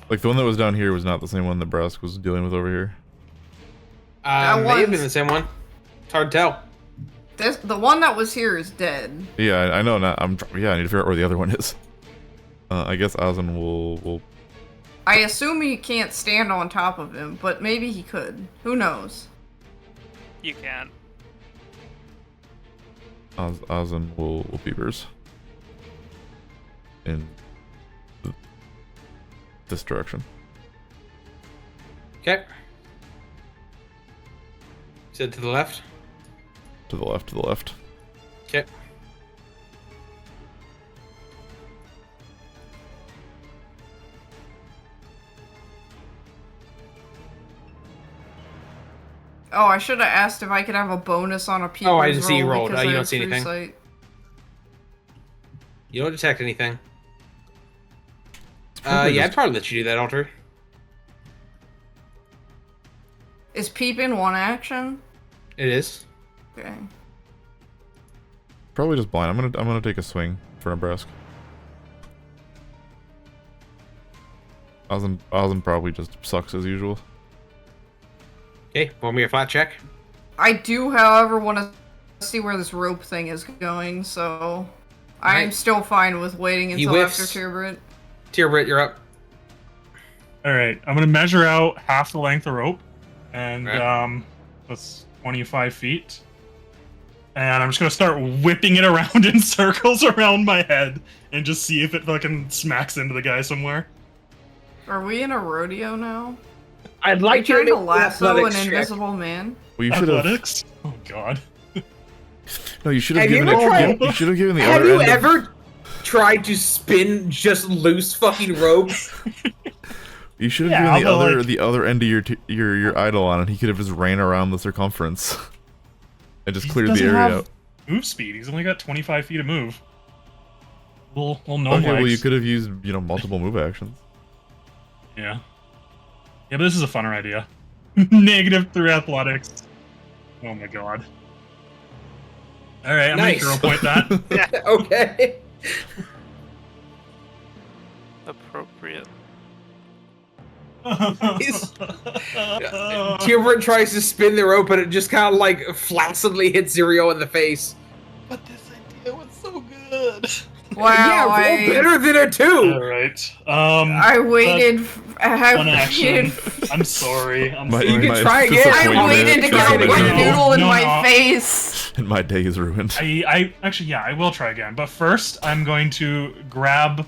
Like, the one that was down here was not the same one that Brask was dealing with over here? May have been the same one. It's hard to tell. The one that was here is dead. Yeah, I know. I need to figure out where the other one is. I guess Ozan will... I assume he can't stand on top of him, but maybe he could. Who knows? You can. Ozan will peepers. In this direction. Okay. Said to the left? To the left, to the left. Okay. Oh, I should have asked if I could have a bonus on a peeper's Oh, I didn't see you roll rolled. because You I don't have see true anything. sight. You don't detect anything. probably Yeah, just- I'd probably let you do that, Alter. Is peep in one action? It is. Okay. Probably just blind. I'm gonna take a swing for a Brask. Ozan probably just sucks as usual. Okay, want me a flat check? I do, however, want to see where this rope thing is going, so I'm Alright. still fine with waiting He until after whiffs. Tyrbrit. Tyrbrit, you're up. Alright, I'm gonna measure out half the length of rope. And, Right. that's 25 feet. And I'm just gonna start whipping it around in circles around my head and just see if it fucking smacks into the guy somewhere. Are we in a rodeo now? I'd Are you trying to lasso an invisible man? Well, you should have. Athletics? Oh god. No, you should have Have you given ever it. tried- You should have given the Have other you end. ever tried to spin just loose fucking rope? You should have Yeah, given but, the other end of your idol on, and he could have just ran around the circumference and just He cleared the doesn't area have out. Move speed. He's only got 25 feet of move. Little gnome Okay, well, you legs. could have used multiple move actions. Yeah. Yeah, but this is a funner idea. -3 athletics. Oh my god. Alright, I'm Nice. gonna 0 point that. Okay. Appropriate. Tyrbrit tries to spin the rope, and it just kind of like flaccidly hits Zireael in the face. But this idea was so good. Wow, Yeah, roll I better than a 2. Alright. I waited. I One action. waited. I'm sorry. I'm My- sorry. You can my try again. I disappointment waited to is get a that wet No, noodle in no, my no. face. And my day is ruined. I actually, yeah, I will try again. But first, I'm going to grab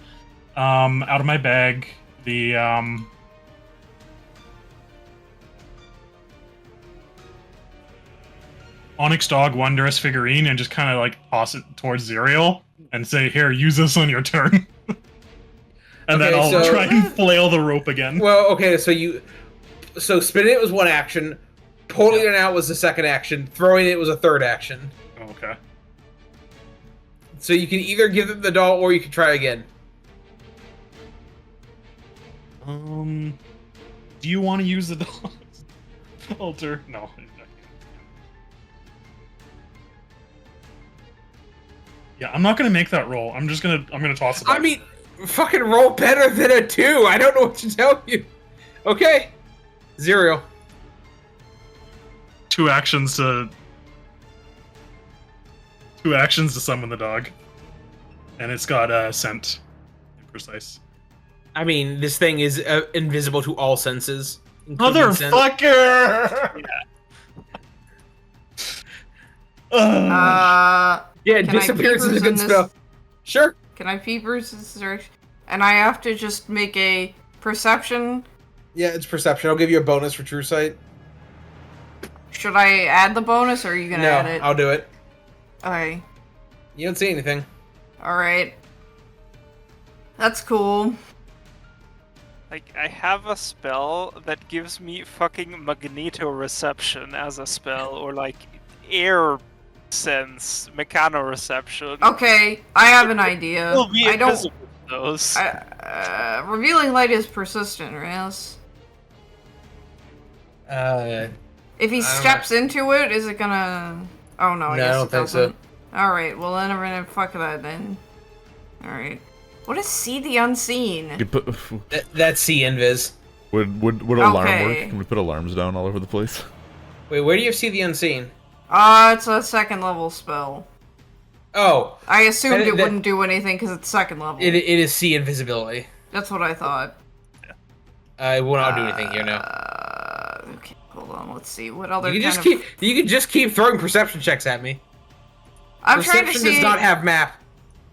out of my bag the Onyx Dog Wondrous figurine and just kind of like toss it towards Zireael and say, "Here, use this on your turn." And then Okay, I'll so- try and flail the rope again. Well, okay, so spinning it was one action, pulling it out was the second action, throwing it was a third action. Okay. So you can either give them the doll or you can try again. Do you want to use the dog? Alter? No. Yeah, I'm not gonna make that roll. I'm gonna toss it. I back. mean, fucking roll better than a 2. I don't know what to tell you. Okay. Zireael. 2 actions to 2 actions to summon the dog. And it's got scent. Imprecise. I mean, this thing is invisible to all senses. including scent. Motherfucker! Yeah, Can I disappearance is a peepers good in this- spell. Sure. Can I peepers this direction? And I have to just make a perception. Yeah, it's perception. I'll give you a bonus for true sight. Should I add the bonus, or are you gonna No, add it? I'll do it. Okay. You don't see anything. Alright. That's cool. Like, I have a spell that gives me fucking magnetoreception as a spell, or like air sense, mechanoreception. Okay, I have an idea. Will be I don't. invisible to those. Revealing light is persistent, right? If he I don't steps into it, is it gonna? Oh no, I No, guess I don't it think so. doesn't. All right, well then we're gonna fuck that then. All right. What is see the unseen? You put, That's C invis. would alarm work? Okay. Can we put alarms down all over the place? Wait, where do you see the unseen? It's a second level spell. Oh, I assumed it that- wouldn't do anything because it's second level. it is C invisibility. That's what I thought. It will not do anything here now. Okay, hold on. Let's see what other You kind can of. you can just keep throwing perception checks at me. I'm trying to Perception see. does not have map.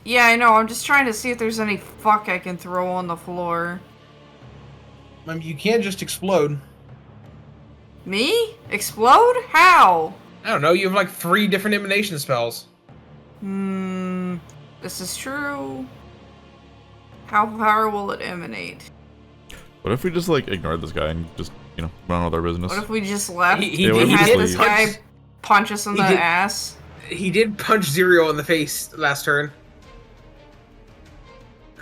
Yeah, I know. I'm just trying to see if there's any fuck I can throw on the floor. I mean, you can't just explode. Me? Explode? How? I don't know. You have like 3 different emanation spells. This is true. How far will it emanate? What if we just like ignore this guy and just run on with our business? What if we just left He Yeah, what and if we had just this leave? guy punch us in He the did- ass? He did punch Zireael in the face last turn.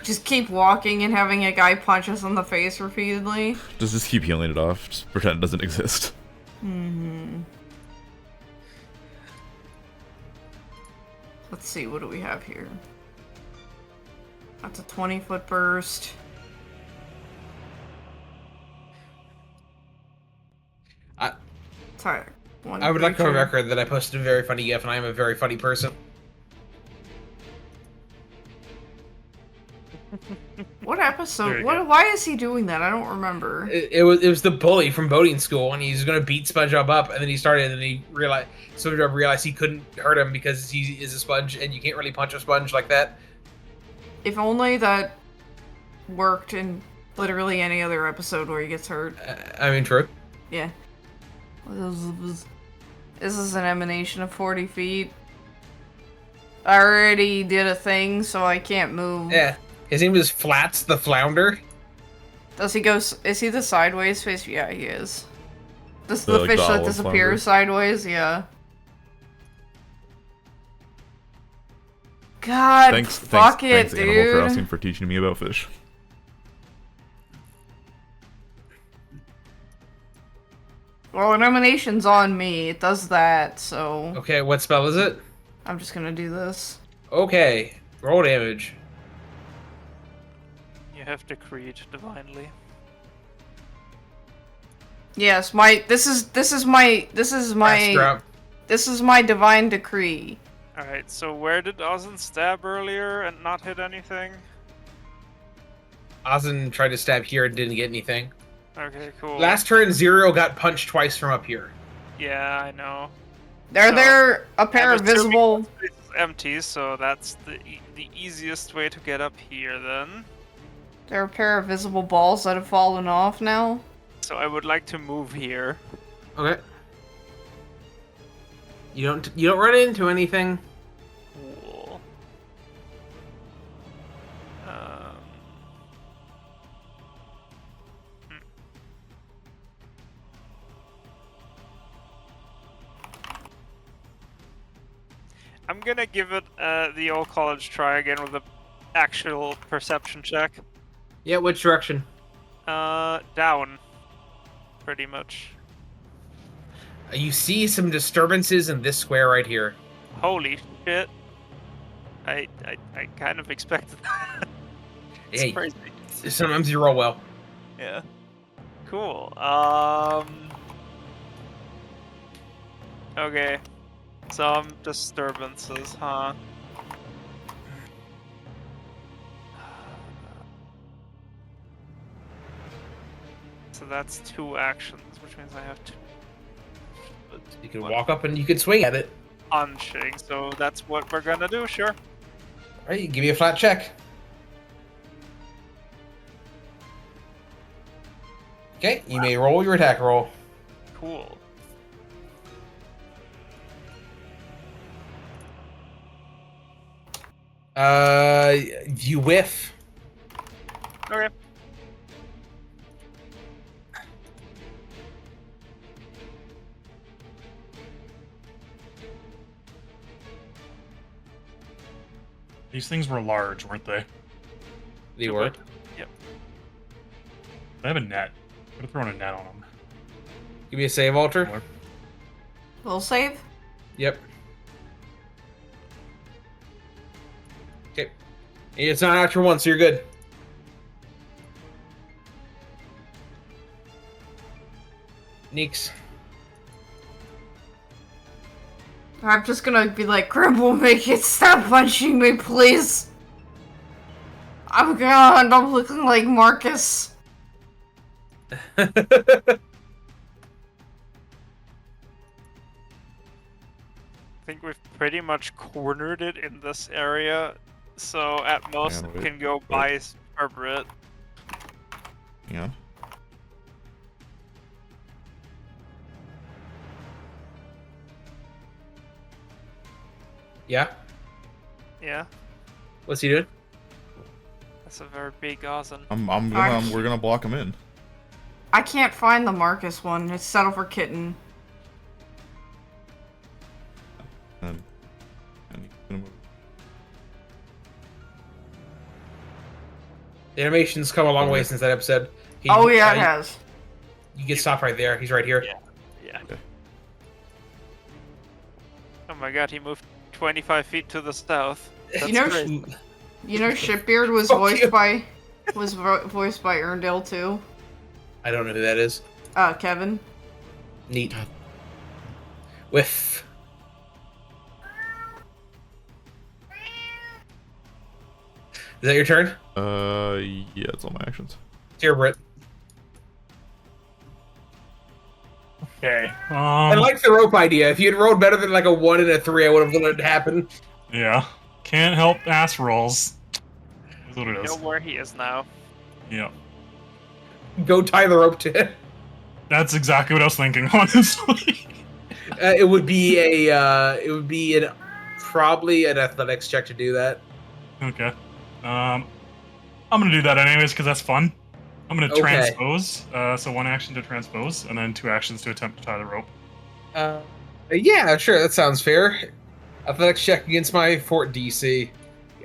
Just keep walking and having a guy punch us in the face repeatedly? Just keep healing it off. Just pretend it doesn't exist. Let's see, what do we have here? That's a 20-foot burst. Sorry. I would like to record that I posted a very funny GIF, and I am a very funny person. What There episode? you What? go. Why is he doing that? I don't remember. It was the bully from boating school, and he's gonna beat SpongeBob up, and then he started, and he realized SpongeBob realized he couldn't hurt him because he is a sponge, and you can't really punch a sponge like that. If only that worked in literally any other episode where he gets hurt. I mean, true. Yeah. This is an emanation of 40 feet. I already did a thing, so I can't move. Yeah, his name is Flats the Flounder. Does he go? Is he the sideways fish? Yeah, he is. This is The, the like, fish the that olive disappears sideways. Yeah. God, fuck it, thanks Animal dude. Crossing for teaching me about fish. Well, an emanation's on me. It does that, so Okay, what spell is it? I'm just gonna do this. Okay, roll damage. You have to create divinely. Yes, this is my Drop. divine decree. Alright, so where did Ozin stab earlier and not hit anything? Ozin tried to stab here and didn't get anything. Okay, cool. Last turn, Zireael got punched twice from up here. Yeah, I know. Are So, there a pair of I'm assuming visible? this place is empty, so that's the easiest way to get up here then. There are a pair of visible balls that have fallen off now. So I would like to move here. Okay. You don't run into anything. Cool. I'm gonna give it the old college try again with the actual perception check. Yeah, which direction? Down. Pretty much. You see some disturbances in this square right here. Holy shit. I kind of expected that. It's Hey, crazy. sometimes you roll well. Yeah. Cool. Okay. Some disturbances, huh? So that's 2 actions, which means I have to You can walk up and you can swing at it. punching. So that's what we're gonna do, sure. Alright, give me a flat check. Okay, you may roll your attack roll. Cool. You whiff. Okay. These things were large, weren't they? They were. Yep. They have a net. Could have thrown a net on them. Give me a save, Alter. Will save? Yep. Okay. It's not after one, so you're good. Gneakz. I'm just gonna be like, Grimble, make it stop punching me, please. I'm gone. I'm looking like Marcus. I think we've pretty much cornered it in this area, so at most Yeah, it wait, can go by Tyrbrit. Hang on. Yeah? Yeah, What's he doing? that's a very big Gauzen. We're gonna block him in. I can't find the Marcus one. It's settled for kitten. And he's gonna move. The animation's come a long way since that episode. Oh yeah, it has. You get stopped right there. He's right here. Yeah. Okay. Oh my god, he moved 25 feet to the south. That's You know, great. You know, Shipbeard was Fuck voiced you. by voiced by Erndale too. I don't know who that is. Kevin. Neat. Whiff. Is that your turn? Yeah, it's all my actions. Tyrbrit. Okay. I like the rope idea. If you had rolled better than like a 1 and a 3, I would have let it happen. Yeah. Can't help ass rolls. That's what it You know is. where he is now. Yeah. Go tie the rope to it. That's exactly what I was thinking, honestly. It would be probably an athletics check to do that. Okay. I'm gonna do that anyways because that's fun. I'm gonna Okay. transpose. So 1 action to transpose, and then 2 actions to attempt to tie the rope. Yeah, sure, that sounds fair. Athletics check against my fort DC.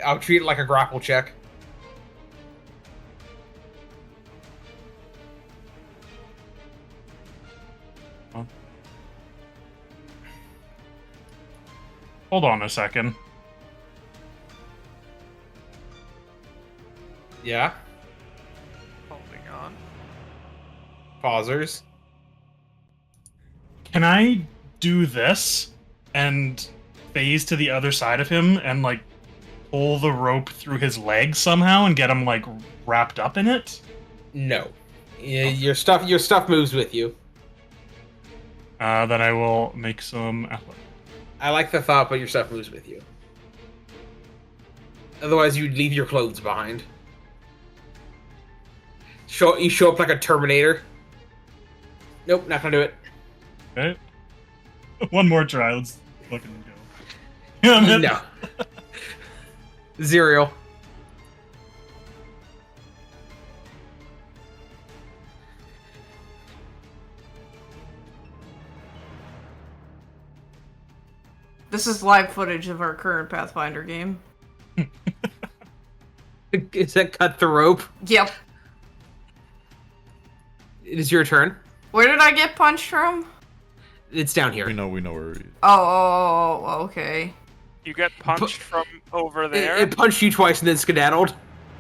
I'll treat it like a grapple check. Hold on a second. Yeah. Holding on. Pausers. Can I do this and phase to the other side of him and like pull the rope through his legs somehow and get him like wrapped up in it? No. Yeah, your stuff moves with you. Then I will make some athletics. I like the thought, but your stuff moves with you. Otherwise, you'd leave your clothes behind. You show up like a Terminator. Nope, not gonna do it. Okay. One more try. Let's fucking go. Damn it. No. Zireael. This is live footage of our current Pathfinder game. Is that cut the rope? Yep. It is your turn. Where did I get punched from? It's down here. We know where. Oh, okay. You get punched from over It, there, it punched you twice and then skedaddled.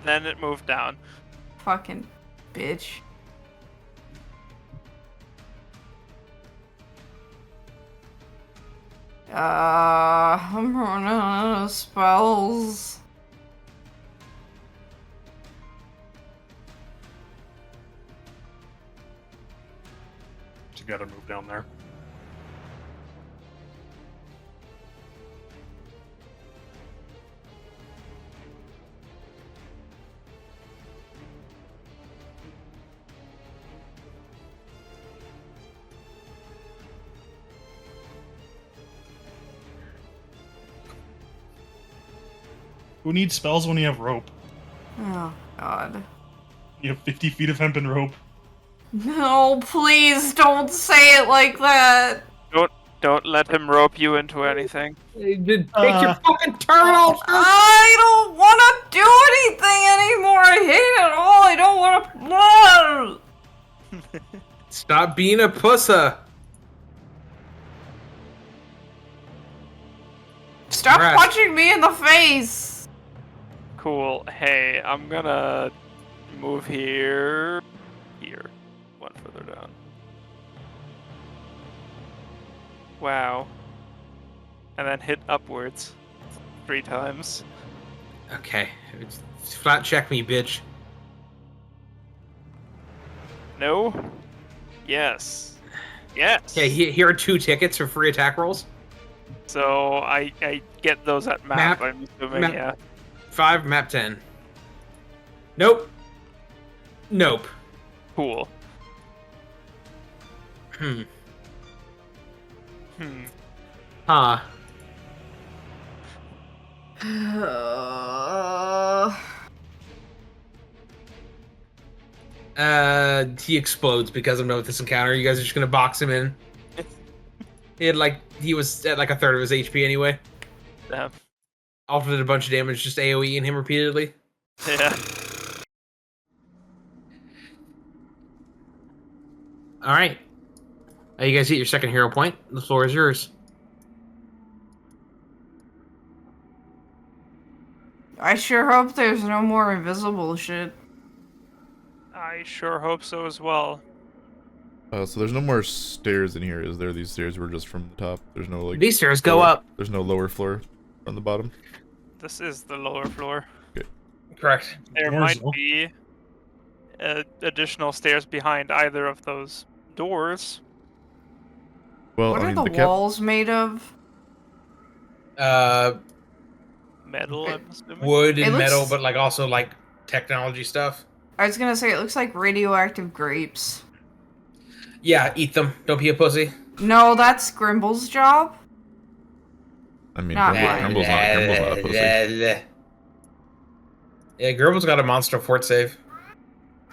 then it moved down. Fucking bitch. I'm running out of spells. You gotta move down there. Who needs spells when you have rope? Oh, God. You have 50 feet of hempen rope. No, please don't say it like that. Don't let him rope you into anything. Take your fucking turn, Alter! I don't want to do anything anymore. I hate it all. I don't want to. Stop being a pussa. Stop Brask. punching me in the face. Cool. Hey, I'm gonna move here. Here. One further down. Wow. And then hit upwards 3 times. Okay. Flat check me, bitch. No? Yes. Yes. Okay, here are 2 tickets for free attack rolls. So I get those at map, Map. I'm assuming, Map. yeah. 5, map 10. Nope. Nope. Cool. Hmm. Hmm. Huh. He explodes because I'm done with this encounter. You guys are just gonna box him in. He was at like a third of his HP anyway. Damn. Alter did a bunch of damage, just AoEing him repeatedly. Yeah. Alright. You guys get your second hero point. The floor is yours. I sure hope there's no more invisible shit. I sure hope so as well. So there's no more stairs in here, is there? These stairs were just from the top. There's no like. These stairs go lower- up. There's no lower floor on the bottom. This is the lower floor. Correct. There Doors, might though. be additional stairs behind either of those doors. Well, What I are mean, the the cap. walls made of? Metal, I'm assuming. Wood It and looks- metal, but like also like technology stuff. I was gonna say it looks like radioactive grapes. Yeah, eat them. Don't be a pussy. No, that's Grimble's job. I mean, Not Grimble's not a pussy. Yeah, Grimble's got a monster fort save.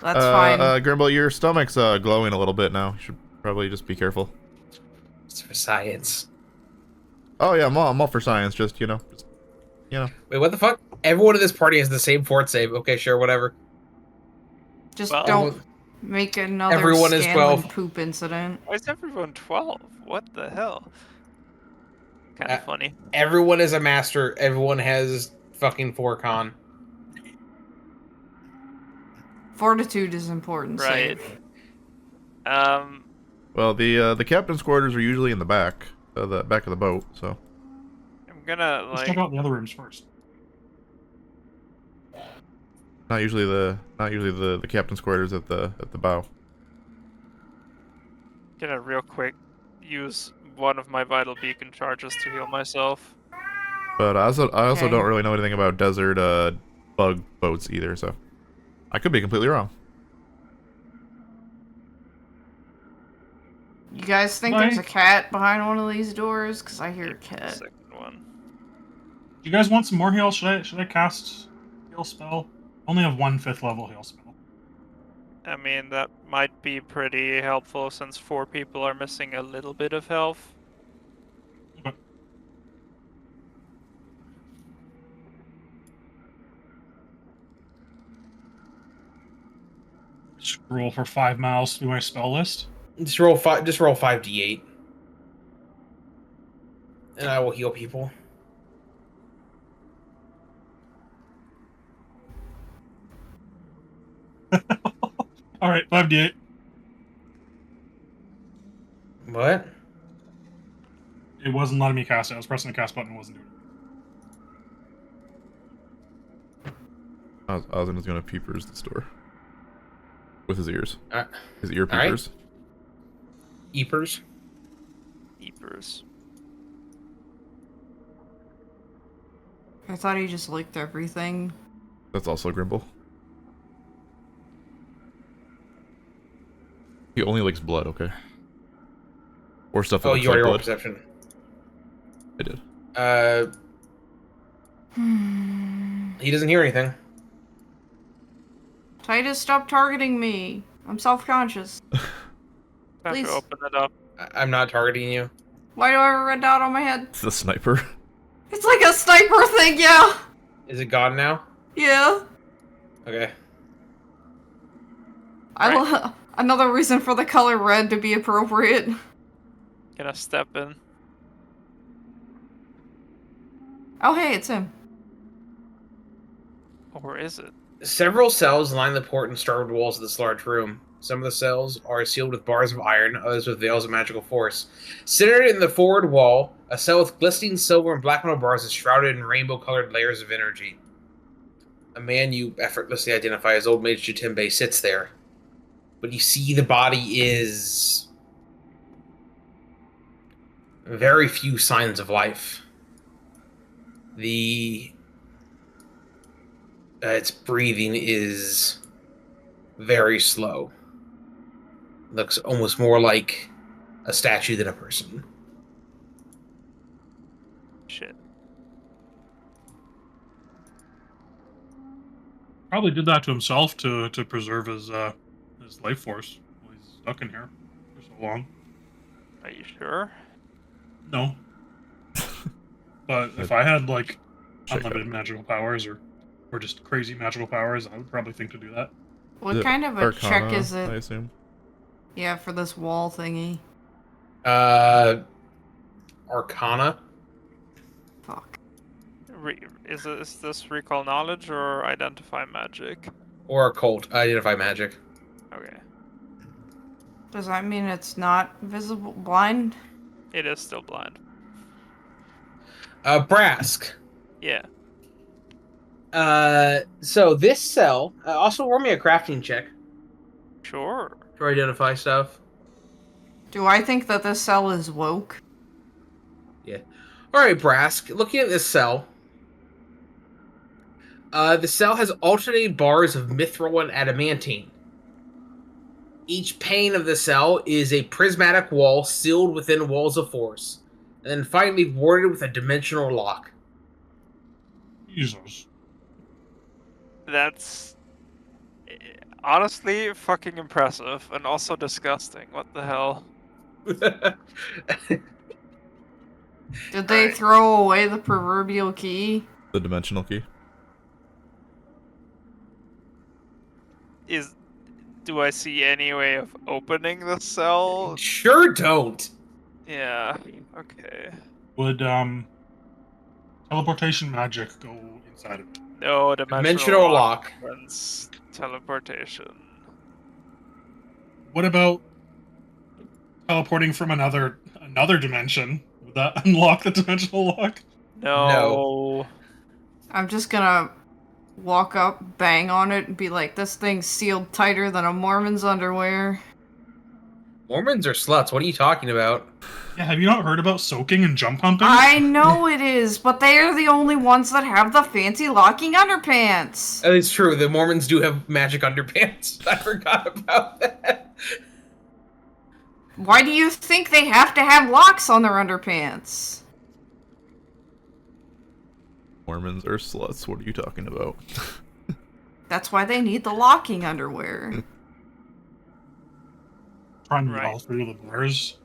That's fine. Grimble, your stomach's glowing a little bit now. You should probably just be careful. It's for science. Oh yeah, I'm all for science. Just you know. Wait, what the fuck? Everyone in this party has the same fort save. Okay, sure, whatever. Just well, don't make another everyone is Scanlan 12. poop incident. Why is everyone 12? What the hell? Kind of funny. Everyone is a master. Everyone has fucking 4 con. Fortitude is important. Right. Save. Well, the captain's quarters are usually in the back of the boat. So I'm gonna Let's like. check out the other rooms first. not usually the captain's quarters at the bow. Gonna real quick use one of my vital beacon charges to heal myself. But I also Okay. don't really know anything about desert bug boats either. So I could be completely wrong. You guys think there's a cat behind one of these doors? Cause I hear a cat. Second one. Do you guys want some more heal? Should I cast heal spell? Only have 1 5th level heal spell. I mean, that might be pretty helpful since 4 people are missing a little bit of health. Okay. Scroll for 5 miles through my spell list. Just roll 5d8. And I will heal people. All right, 5d8. What? It wasn't letting me cast it. I was pressing the cast button and it wasn't doing it. Ozin is gonna peepers the store. With his ears. His ear all right. peepers. Eepers. Eepers. I thought he just licked everything. That's also Grimble. He only licks blood, okay? Or stuff that Oh, looks you like already rolled blood. perception. I did. He doesn't hear anything. Titus, stop targeting me. I'm self-conscious. Time Please. to open it up. I'm not targeting you. Why do I have a red dot on my head? It's the sniper. It's like a sniper thing, yeah. Is it gone now? Yeah. Okay. Another reason for the color red to be appropriate. Gonna step in. Oh, hey, it's him. Or is it? Several cells line the port and starboard walls of this large room. Some of the cells are sealed with bars of iron, others with veils of magical force. Centered in the forward wall, a cell with glistening silver and black metal bars is shrouded in rainbow-colored layers of energy. A man you effortlessly identify as Old Mage Jitembe sits there. But you see the body is... very few signs of life. Its breathing is very slow. Looks almost more like a statue than a person. Shit. Probably did that to himself to preserve his life force. Well, he's stuck in here for so long. Are you sure? No. But if I had like Check unlimited out. magical powers or just crazy magical powers, I would probably think to do that. What kind of a Arcana, check is I it? assume. Yeah, for this wall thingy. Arcana? Fuck. Is this recall knowledge or identify magic? Or occult. Identify magic. Okay. Does that mean it's not visible? Blind? It is still blind. Brask. Yeah. So this cell... also roll me a crafting check Sure. to identify stuff. Do I think that this cell is woke? Yeah. Alright, Brask. Looking at this cell... the cell has alternating bars of mithril and adamantine. Each pane of the cell is a prismatic wall sealed within walls of force, and then finally warded with a dimensional lock. Jesus. That's honestly fucking impressive and also disgusting. What the hell? Did they throw away the proverbial key? The dimensional key. Do I see any way of opening the cell? Sure don't. Yeah. Okay. Would teleportation magic go inside of it? No, Dimensional lock. Runs teleportation. What about teleporting from another dimension? Would that unlock the dimensional lock? No. I'm just gonna walk up, bang on it, and be like, this thing's sealed tighter than a Mormon's underwear. Mormons are sluts. What are you talking about? Yeah, have you not heard about soaking and jump pumping? I know it is, but they are the only ones that have the fancy locking underpants. It's true. The Mormons do have magic underpants. I forgot about that. Why do you think they have to have locks on their underpants? Mormons are sluts. What are you talking about? That's why they need the locking underwear. Trying to get Right. all three of the bars.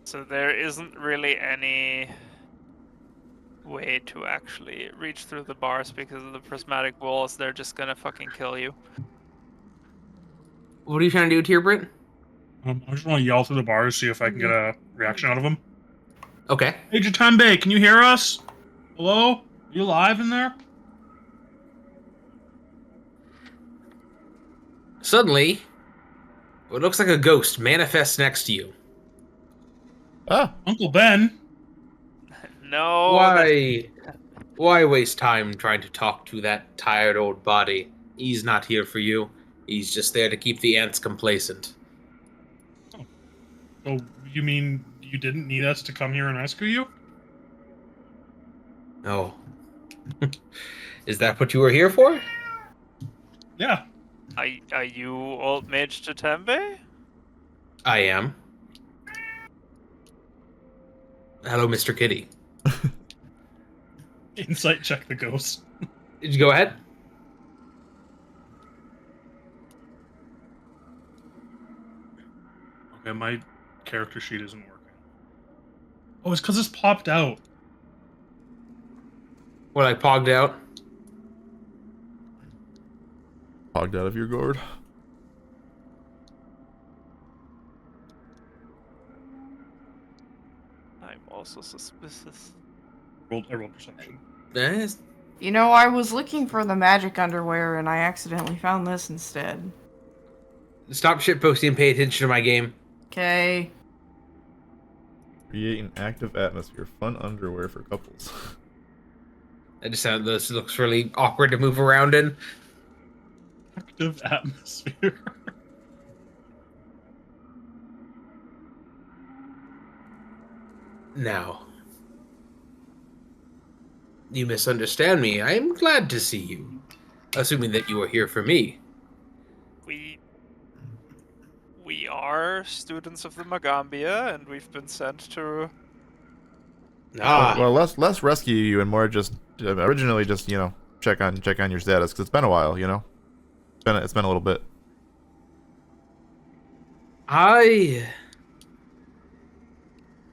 So there isn't really any way to actually reach through the bars because of the prismatic walls. They're just gonna fucking kill you. What are you trying to do, Tyrbrit? I just want to yell through the bars, see if I can get a reaction out of them. Okay. Hey, Jitembe, can you hear us? Hello? You alive in there? Suddenly, what looks like a ghost manifests next to you. Ah, Uncle Ben? No. that's- Why waste time trying to talk to that tired old body? He's not here for you. He's just there to keep the ants complacent. So you mean you didn't need us to come here and rescue you? Oh. Is that what you were here for? Yeah. Are you old mage Tatembe? I am. Hello, Mr. Kitty. Insight check the ghost. Did you go ahead? Okay, my character sheet isn't working. Oh, it's because it's popped out. What, I pogged out? Pogged out of your gourd. I'm also suspicious. I rolled perception. Eh, You know, I was looking for the magic underwear and I accidentally found this instead. Stop shitposting and pay attention to my game. Okay. Create an active atmosphere. Fun underwear for couples. I just said this looks really awkward to move around in. Active atmosphere. Now. You misunderstand me. I am glad to see you. Assuming that you are here for me. We are students of the Magambia, and we've been sent to. Well, less rescue you and more just originally just check on your status because it's been a while. It's been a little bit. I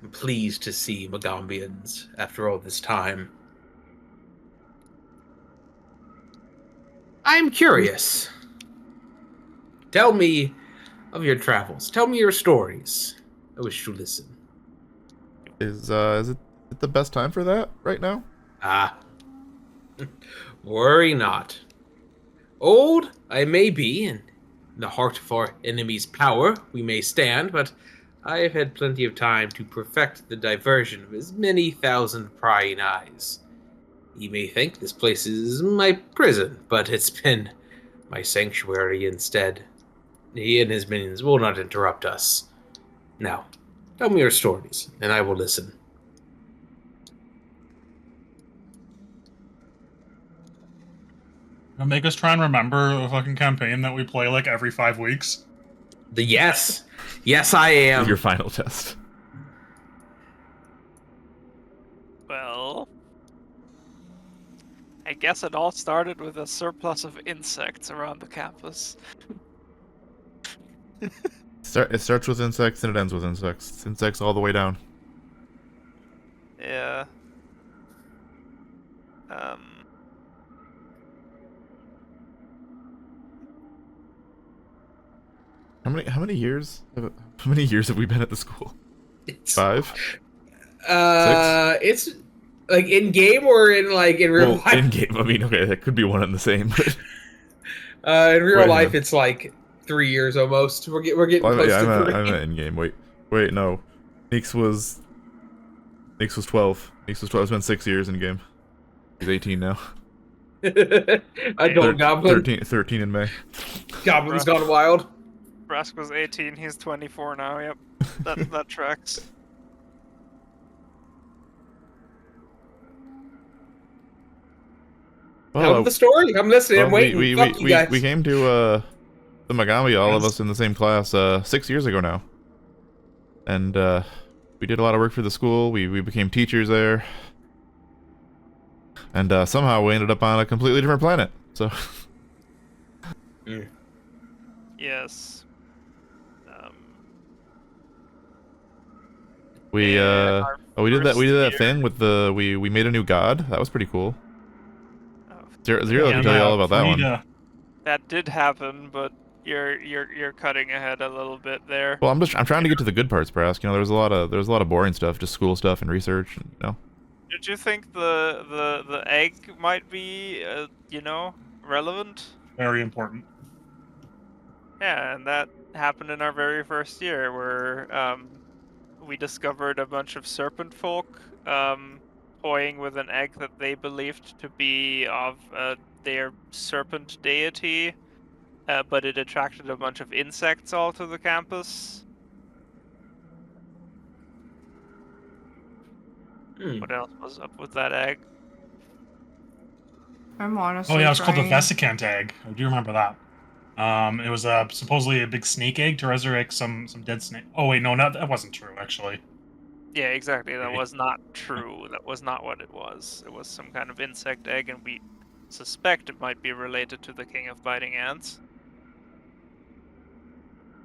am pleased to see Magambians after all this time. I'm curious. Tell me of your travels. Tell me your stories. I wish to listen. Is it the best time for that right now? Ah. Worry not. Old I may be, and in the heart of our enemy's power we may stand, but I have had plenty of time to perfect the diversion of his many thousand prying eyes. You may think this place is my prison, but it's been my sanctuary instead. He and his minions will not interrupt us. Now, tell me your stories, and I will listen. Make us try and remember a fucking campaign that we play like every 5 weeks. Yes, I am. Your final test. Well, I guess it all started with a surplus of insects around the campus. It starts with insects and it ends with insects. It's insects all the way down. Yeah. How many years? How many years have we been at the school? It's, 5? It's like in game or in real life. In game. I mean, okay, that could be one and the same. But in real Wait, life, no. it's like 3 years almost. We're getting close to 3. I'm at in game. Wait, no. Gneakz was 12. Gneakz was 12. It's been 6 years in game. He's 18 now. Adult goblin. 13 in May. Goblin's gone wild. Brask was 18, he's 24 now, yep. That tracks. Tell me the story. I'm listening. I'm waiting. Fuck you guys. We came to the Magami, all of us in the same class, 6 years ago now. And we did a lot of work for the school. We became teachers there. And somehow we ended up on a completely different planet. So Yes. we Yeah, we did first that year. thing with we made a new god. That was pretty cool. Oh, Zero can tell you all about that one. that did happen, but you're cutting ahead a little bit there. Well, I'm trying to get to the good parts, Brask. There's a lot of boring stuff, just school stuff and research, Did you think the egg might be relevant? Very important. Yeah, and that happened in our very first year, where we discovered a bunch of serpent folk toying with an egg that they believed to be of their serpent deity, but it attracted a bunch of insects all to the campus. What else was up with that egg? I'm honestly Oh yeah, it was called the trying- vesicant egg. I do remember that. It was supposedly a big snake egg to resurrect some dead snake. Oh wait, no, that wasn't true actually. Yeah, exactly. That Okay. was not true. That was not what it was. It was some kind of insect egg, and we suspect it might be related to the king of biting ants.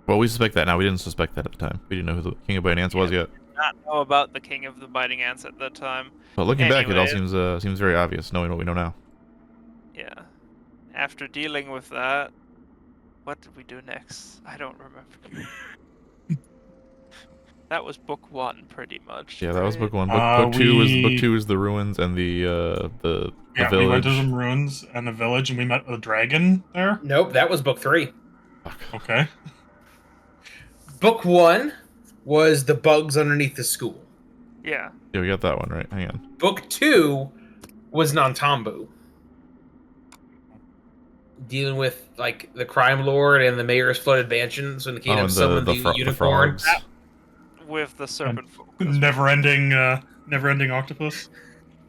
Well, we suspect that now. We didn't suspect that at the time. We didn't know who the King of Biting Ants was yet. Not know about the king of the biting ants at that time. But looking back, it all Anyways. seems very obvious, knowing what we know now. Yeah. After dealing with that, what did we do next? I don't remember. That was book 1, pretty much. Yeah, that was right? book 1. Book We- two is the ruins and the Yeah, village. we went to some ruins and the village, and we met a dragon there. Nope, that was book 3. Fuck. Okay. Book 1 was the bugs underneath the school. Yeah. Yeah, we got that one right. Hang on. Book 2 was Nantambu. Dealing with like the crime lord and the mayor's flooded mansions when the Oh, kingdom and summoned the the unicorn. frogs. With the serpent folk. Never-ending octopus.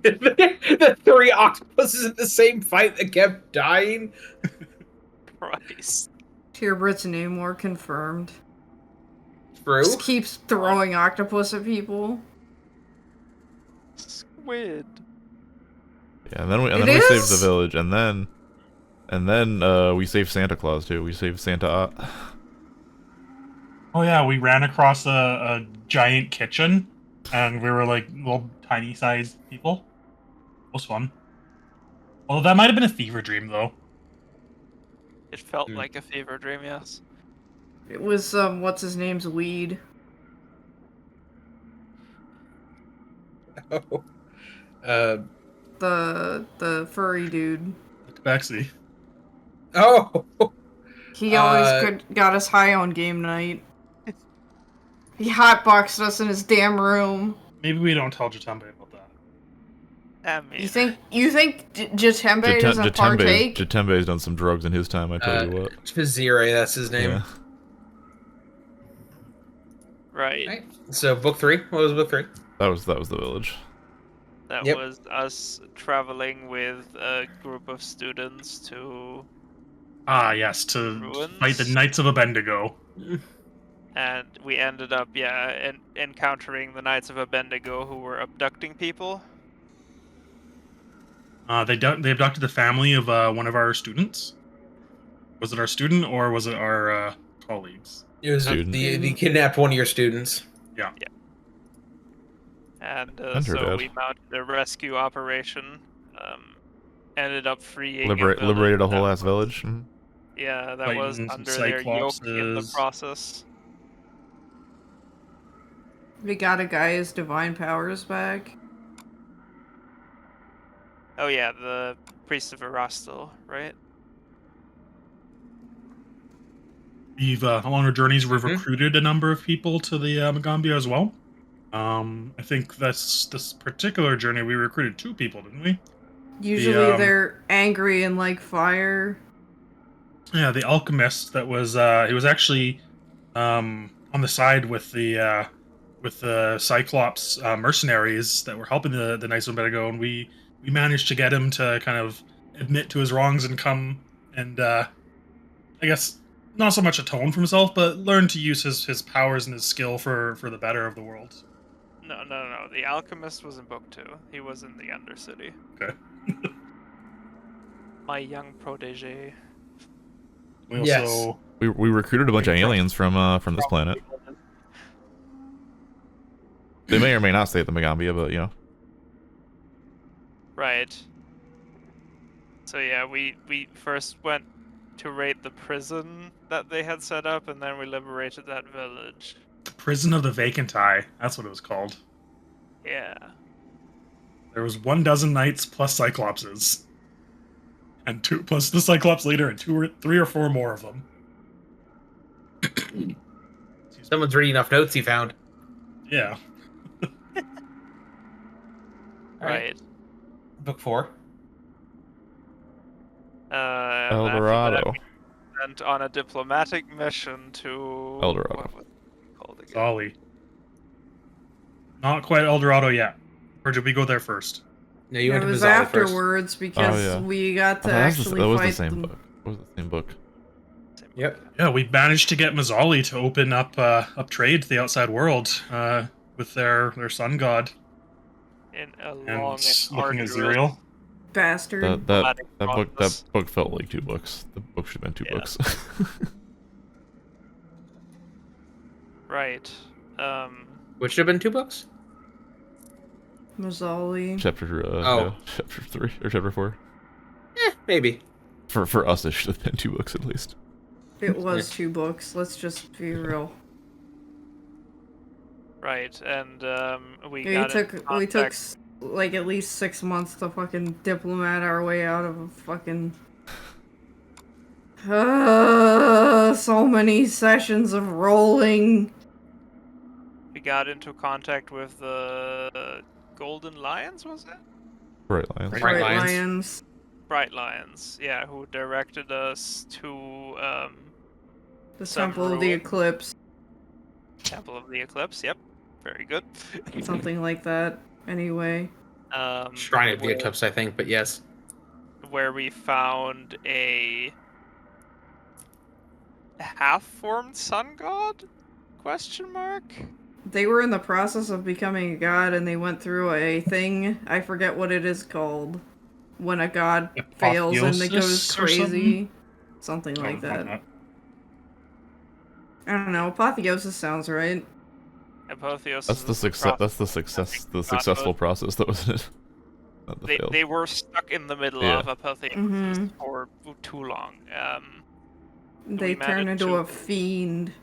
The 3 octopuses in the same fight that kept dying. Christ. Tyrbrit's Namor confirmed. True. Just keeps throwing octopus at people. Squid. Yeah, and then we It saved is? the village, and then we saved Santa Claus too. We saved Santa. Oh yeah, we ran across a giant kitchen, and we were like little tiny sized people. It was fun. Although that might have been a fever dream though. It felt like a fever dream, yes. It was, what's his name's weed. Oh. The furry dude. Tabaxi. Oh. He always Uh, got us high on game night. He hotboxed us in his damn room. Maybe we don't tell Jatambe about that. I mean, You think Jatembe doesn't partake? Jatembe's done some drugs in his time. I tell you what. Zireael, that's his name. Yeah. right. Right. So book 3. What was book 3? That was the village. That Yep. was us traveling with a group of students to, Ah yes, to Ruins? fight the Knights of Abendigo. and we ended up, encountering the Knights of Abendigo who were abducting people. They abducted the family of one of our students. Was it our student or was it our colleagues? It was Student. the kidnapped one of your students. And And her so dad. we mounted a rescue operation. Ended up freeing Liberated a whole that ass village. Mhm. Yeah, that was Fighting some under their yoke in the Cyclopses. process. We got a guy his divine powers back. Oh yeah, the priest of Erastil, right? We've along our journeys, we've Mhm. recruited a number of people to the Magambia as well. I think this particular journey we recruited 2 people, didn't we? Usually they're angry and like fire. Yeah, the alchemist that was he was actually on the side with the Cyclops mercenaries that were helping the Knights of Abendigo, and we managed to get him to kind of admit to his wrongs and come and I guess not so much atone for himself, but learn to use his powers and his skill for the better of the world. No. The alchemist was in book 2. He was in the Undercity. Okay. My young protege. We Yes. also We recruited a bunch of aliens from this planet. They may or may not stay at the Magambia, but you know. Right. So yeah, we first went to raid the prison that they had set up, and then we liberated that village. Prison of the Vacant Eye. That's what it was called. Yeah. There was 12 knights plus Cyclopses. And 2 plus the Cyclops leader and 2 or 3 or 4 more of them. Someone's reading enough notes he found. Yeah. Right. Book 4. El After that, Dorado. we went on a diplomatic mission to El Dorado. what was it called again? Zolly. Not quite El Dorado yet. Or did we go there first? No, you It went to was Mazzali first. afterwards because yeah. we got to Oh, that actually was the fight same them. book. It was the same book. Yep. Yeah, we managed to get Mazzali to open up trade to the outside world with their sun god In a and long and looking at arduous Zireael. Bastard. That diplomatic book process. felt like 2 books. The book should have been 2 Yeah. books. Right. Which should have been 2 books? Mazzali. chapter Oh. chapter 3 or chapter 4. Maybe. For us, it should have been 2 books at least. It was 2 books. Let's just be real. Right, and we We got in took contact- like at least 6 months to fucking diplomat our way out of a fucking so many sessions of rolling. We got into contact with the Golden Lions, was it? Bright Lions. Bright Bright Lions. Lions. Bright Lions, yeah, who directed us to The Some Temple of the rule. Eclipse. Temple of the Eclipse. Yep, very good. Something like that. Anyway. Shrine of the where- Eclipse, I think, but yes. where we found a half-formed sun god? Question mark? They were in the process of becoming a god and they went through a thing. I forget what it is called. When a god fails and it goes Apotheosis or crazy. Something like Oh, that. I don't know. Apotheosis sounds right. Apotheosis. That's the is success. process. The successful process, though, isn't it? Not the failed. They were stuck in the middle Yeah. of apotheosis Mhm. for too long. They We turn managed into to- a fiend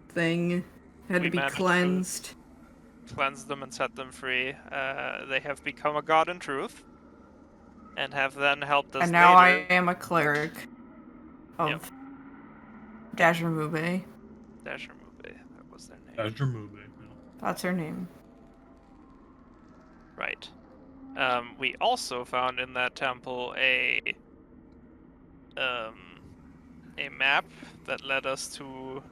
thing. Had We to be managed to- cleansed. Cleanse them and set them free. They have become a god in truth, and have then helped us And now I later. am a cleric of Yep. Dajramube. Dashramube, that was their name. That's your movie. That's her name. Right. We also found in that temple a map that led us to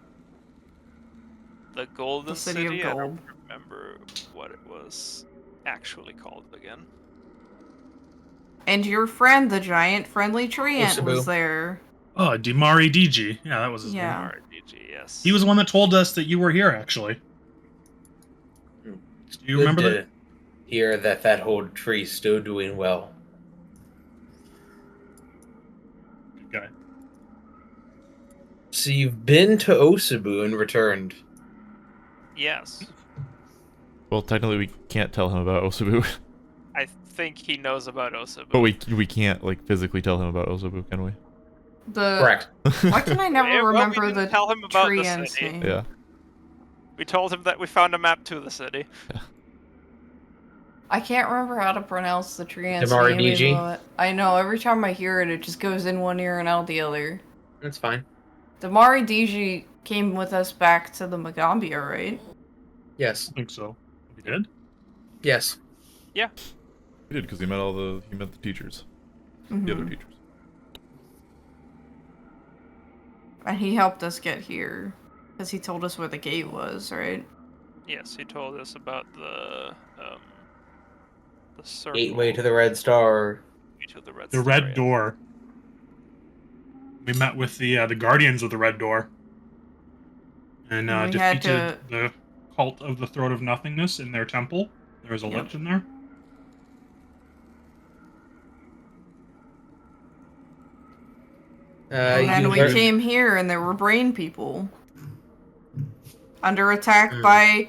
the Golden The City of I Gold. don't remember what it was actually called again. And your friend, the giant friendly tree ant, was Osabu. there. Oh, Dimari DG. Yeah, that was his Yeah. name. RDG, yes. He was the one that told us that you were here, actually. Do you remember that? Hear that whole tree's still doing well. Good guy. So you've been to Osabu and returned. Yes. Well, technically, we can't tell him about Osabu, I think he knows about Osabu. but we can't like physically tell him about Osabu, can we? Correct. Why can I never Yeah, well, we remember didn't the tell him about tree the ant's city. name? Yeah. We told him that we found a map to the city. I can't remember how to pronounce the tree ant's Damari name. DG? even though I know, every time I hear it, it just goes in one ear and out the other. That's fine. Damari DG came with us back to the Magambia, right? Yes. I think so. You did? Yes. He did because he met the teachers, the other Mhm. teachers. And he helped us get here. Because he told us where the gate was, right? Yes, he told us about the circle. Gateway to the Red Star. To the red The Star, Red yeah. Door. We met with the Guardians of the Red Door. And We had defeated the Cult of the Throat of Nothingness in their temple. There was a Yep. lich in there. And then you we learn- came here and there were brain people. Under attack Mm. by...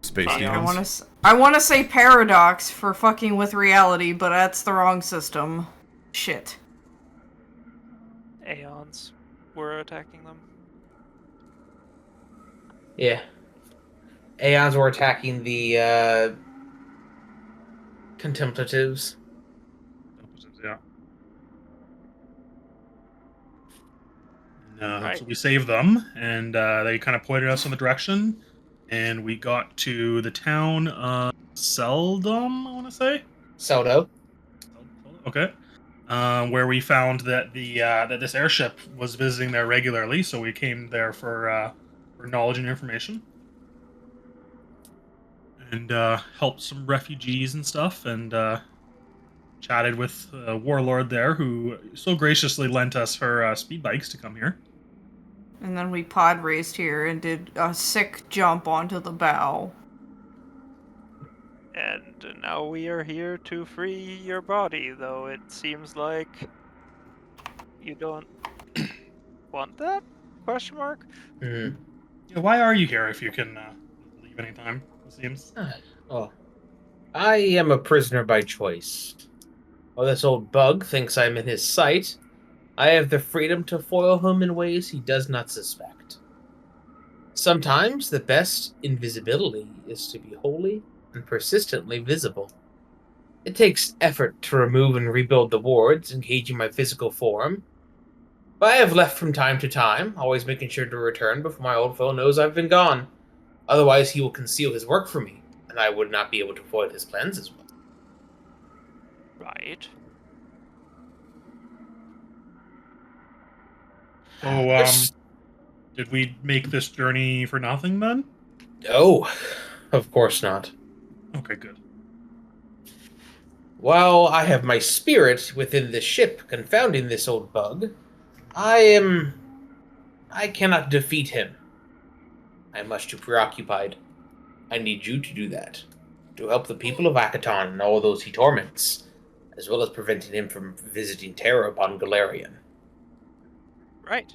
Space Fuck, demons. I wanna say Paradox for fucking with reality, but that's the wrong system. Shit. Aeons were attacking them. Yeah. Aeons were attacking the contemplatives. Yeah. And, Right. So we saved them, and they kind of pointed us in the direction, and we got to the town of Seldom, I want to say. Soto. Okay. Where we found that that this airship was visiting there regularly, so we came there for knowledge and information, and helped some refugees and stuff, and chatted with a warlord there who so graciously lent us her speed bikes to come here. And then we pod raced here and did a sick jump onto the bow. And now we are here to free your body, though it seems like you don't want that? Question mark? Hmm. Yeah, why are you here if you can leave anytime? It seems. Oh, I am a prisoner by choice. While this old bug thinks I'm in his sight, I have the freedom to foil him in ways he does not suspect. Sometimes the best invisibility is to be wholly and persistently visible. It takes effort to remove and rebuild the wards, engaging my physical form. But I have left from time to time, always making sure to return before my old foe knows I've been gone. Otherwise, he will conceal his work from me, and I would not be able to foil his plans as well. Right. So, There's- did we make this journey for nothing then? Oh, of course not. Okay, good. While I have my spirit within the ship confounding this old bug, I cannot defeat him. I am much too preoccupied. I need you to do that. To help the people of Akaton and all those he torments, as well as preventing him from visiting terror upon Galarian. Right.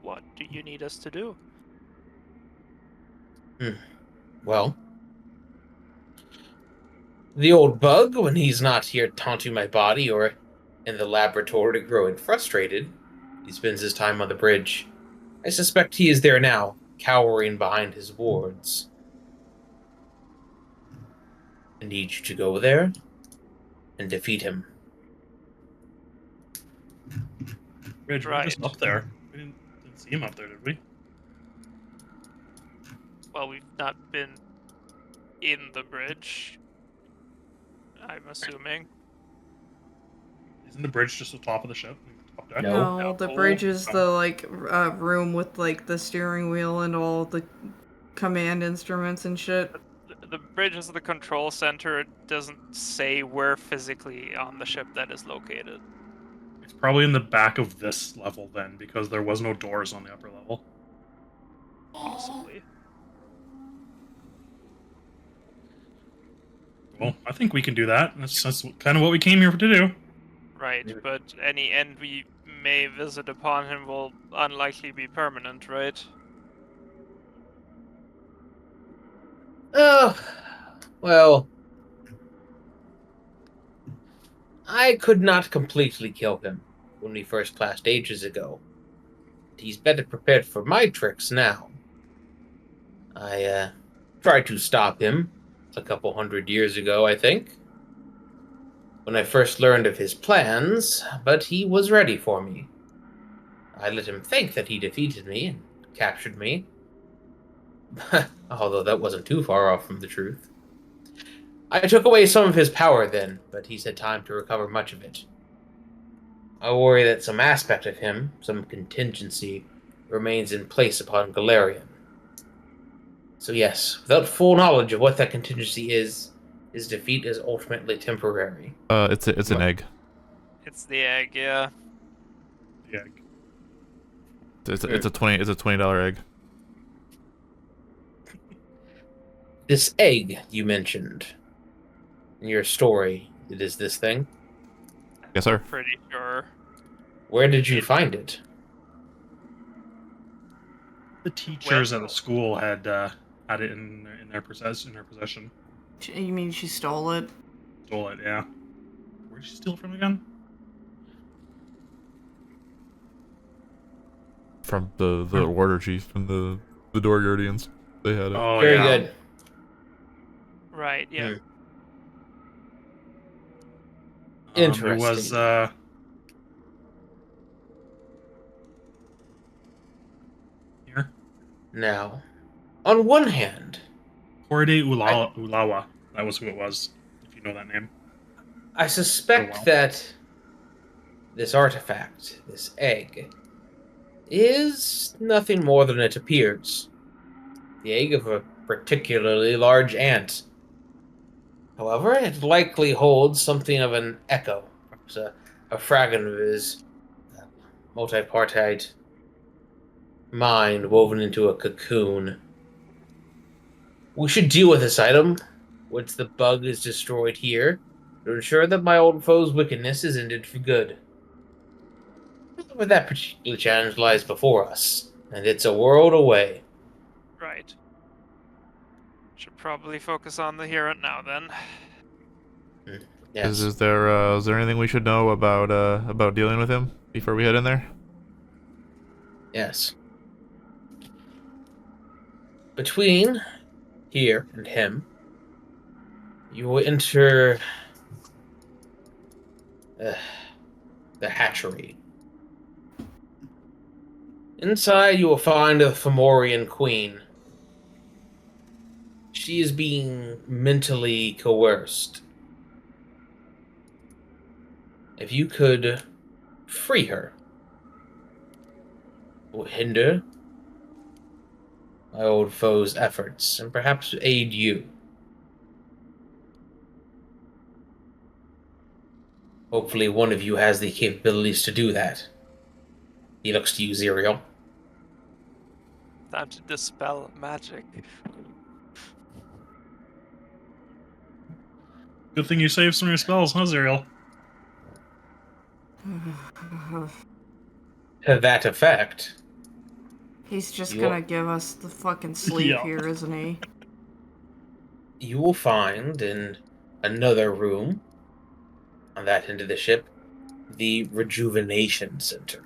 What do you need us to do? Well, the old bug, when he's not here taunting my body or in the laboratory growing frustrated, he spends his time on the bridge. I suspect he is there now, cowering behind his wards. I need you to go there and defeat him. Ridge, we're just Right. up there. We didn't see him up there, did we? Well, we've not been in the bridge, I'm assuming. Isn't the bridge just the top of the ship? Top deck? No. No, the No. bridge is the room with like the steering wheel and all the command instruments and shit. The bridge is the control center. It doesn't say where physically on the ship that is located. It's probably in the back of this level then, because there was no doors on the upper level. Possibly. Well, I think we can do that. That's kind of what we came here to do. Right, but any end we may visit upon him will unlikely be permanent, right? Well, I could not completely kill him when we first clashed ages ago. He's better prepared for my tricks now. I tried to stop him a couple 100 years ago, I think, when I first learned of his plans, but he was ready for me. I let him think that he defeated me and captured me, although that wasn't too far off from the truth. I took away some of his power then, but he's had time to recover much of it. I worry that some aspect of him, some contingency, remains in place upon Galarian. So yes, without full knowledge of what that contingency is, his defeat is ultimately temporary. It's an egg. It's the egg, yeah. Yeah. It's a $20 egg. This egg you mentioned in your story, it is this thing? Yes, sir. Pretty sure. Where did you find it? The teachers at the school had it in their possession. You mean she stole it? Stole it, yeah. Where did she steal it from again? From the warder chief, from the door guardians. They had it. Oh, Very yeah. good. Right, yeah. Interesting. It was here. Now, on one hand, Horde Ulawa. That was who it was, if you know that name. I suspect Oh, well. that this artifact, this egg, is nothing more than it appears. The egg of a particularly large ant. However, it likely holds something of an echo, perhaps a fragment of his multipartite mind woven into a cocoon. We should deal with this item once the bug is destroyed here to ensure that my old foe's wickedness is ended for good. But that particular challenge lies before us, and it's a world away. Right. Should probably focus on the here and now then. Is, Yes. is there anything we should know about dealing with him before we head in there? Yes. Between here and him, you will enter the hatchery. Inside, you will find the Fomorian queen. She is being mentally coerced. If you could free her, it will hinder my old foe's efforts and perhaps aid you. Hopefully, one of you has the capabilities to do that. He looks to you, Zireael. Time to dispel magic. Good thing you saved some of your spells, huh, Zireael? To that effect, He's just You- gonna give us the fucking sleep Yeah. here, isn't he? you will find in another room on that end of the ship the Rejuvenation Center.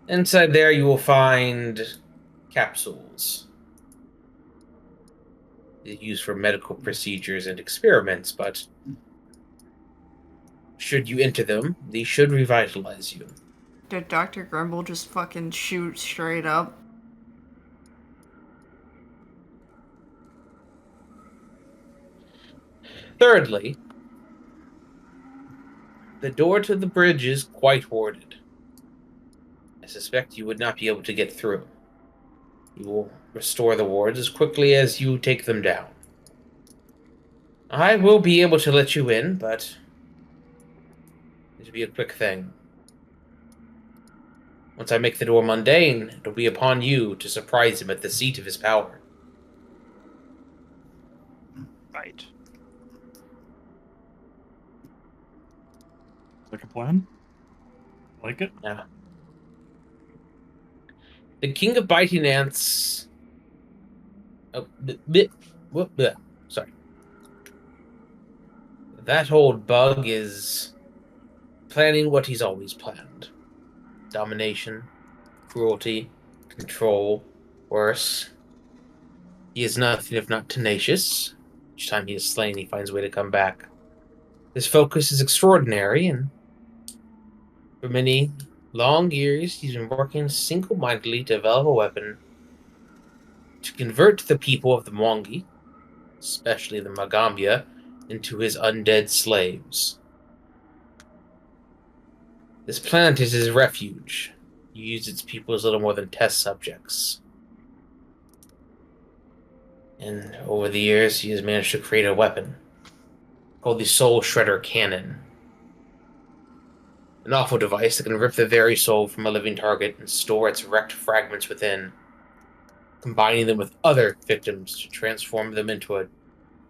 Inside there, you will find capsules used for medical procedures and experiments, but should you enter them, these should revitalize you. Did Dr. Grumble just fucking shoot straight up? Thirdly, the door to the bridge is quite warded. I suspect you would not be able to get through. You will restore the wards as quickly as you take them down. I will be able to let you in, but it'll be a quick thing. Once I make the door mundane, it'll be upon you to surprise him at the seat of his power. Right. Like a plan? Like it? Yeah. The King of Biting Ants. Oh, sorry. That old bug is planning what he's always planned: domination, cruelty, control, worse. He is nothing if not tenacious. Each time he is slain, he finds a way to come back. His focus is extraordinary, and for many long years, he's been working single-mindedly to develop a weapon to convert the people of the Mwangi, especially the Magambia, into his undead slaves. This planet is his refuge. He used its people as little more than test subjects. And over the years, he has managed to create a weapon called the Soul Shredder Cannon. An awful device that can rip the very soul from a living target and store its wrecked fragments within, combining them with other victims to transform them into a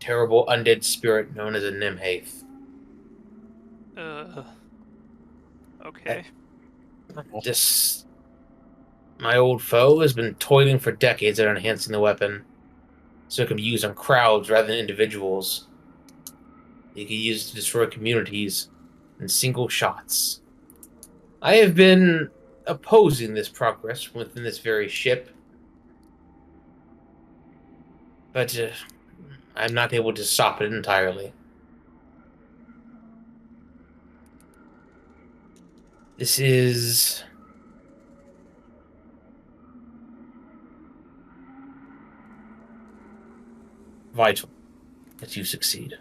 terrible undead spirit known as a Nimhaith. Okay. My old foe has been toiling for decades at enhancing the weapon, so it can be used on crowds rather than individuals. It can be used to destroy communities in single shots. I have been opposing this progress within this very ship, but I'm not able to stop it entirely. This is vital that you succeed.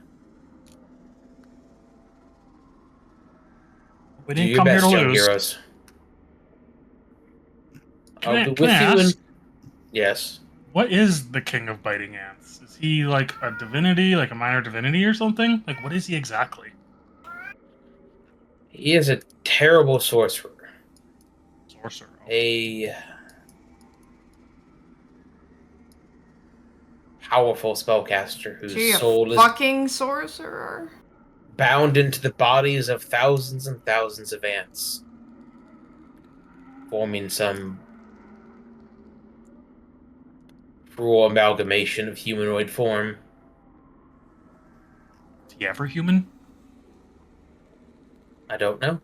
We Do didn't your come here best, to young lose. heroes. Can I'll I be with you ask, in... Yes. what is the king of biting ants? Is he like a divinity, like a minor divinity or something? Like, what is he exactly? He is a terrible sorcerer. Sorcerer. A powerful spellcaster whose Gee, a soul is fucking sorcerer? bound into the bodies of thousands and thousands of ants, forming some cruel amalgamation of humanoid form. Is he ever human? I don't know.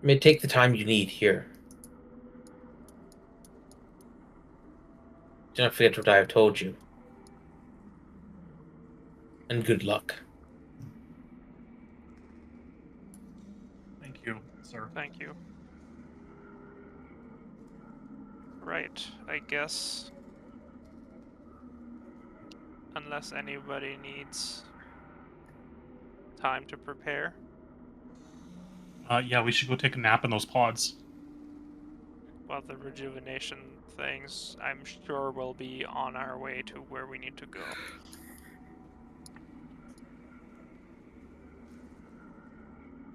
You may take the time you need here. Do not forget what I have told you. And good luck. Thank you, sir. Thank you. Right, I guess. Unless anybody needs time to prepare. Yeah, we should go take a nap in those pods. Well, the rejuvenation things, I'm sure will be on our way to where we need to go.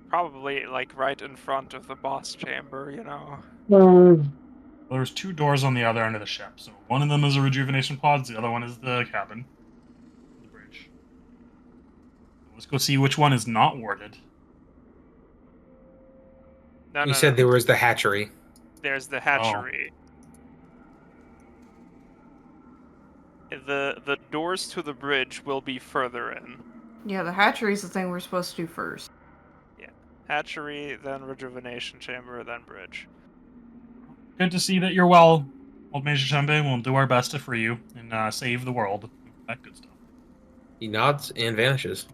Probably, like, right in front of the boss chamber, you know? Well, there's 2 doors on the other end of the ship. So one of them is a rejuvenation pods, the other one is the cabin. The bridge. Let's go see which one is not warded. No, You said there was the hatchery. There's the hatchery. The doors to the bridge will be further in. Yeah, the hatchery's the thing we're supposed to do first. Yeah. Hatchery, then rejuvenation chamber, then bridge. Good to see that you're well, old Major Chembe. We'll do our best to free you and save the world. That good stuff. He nods and vanishes.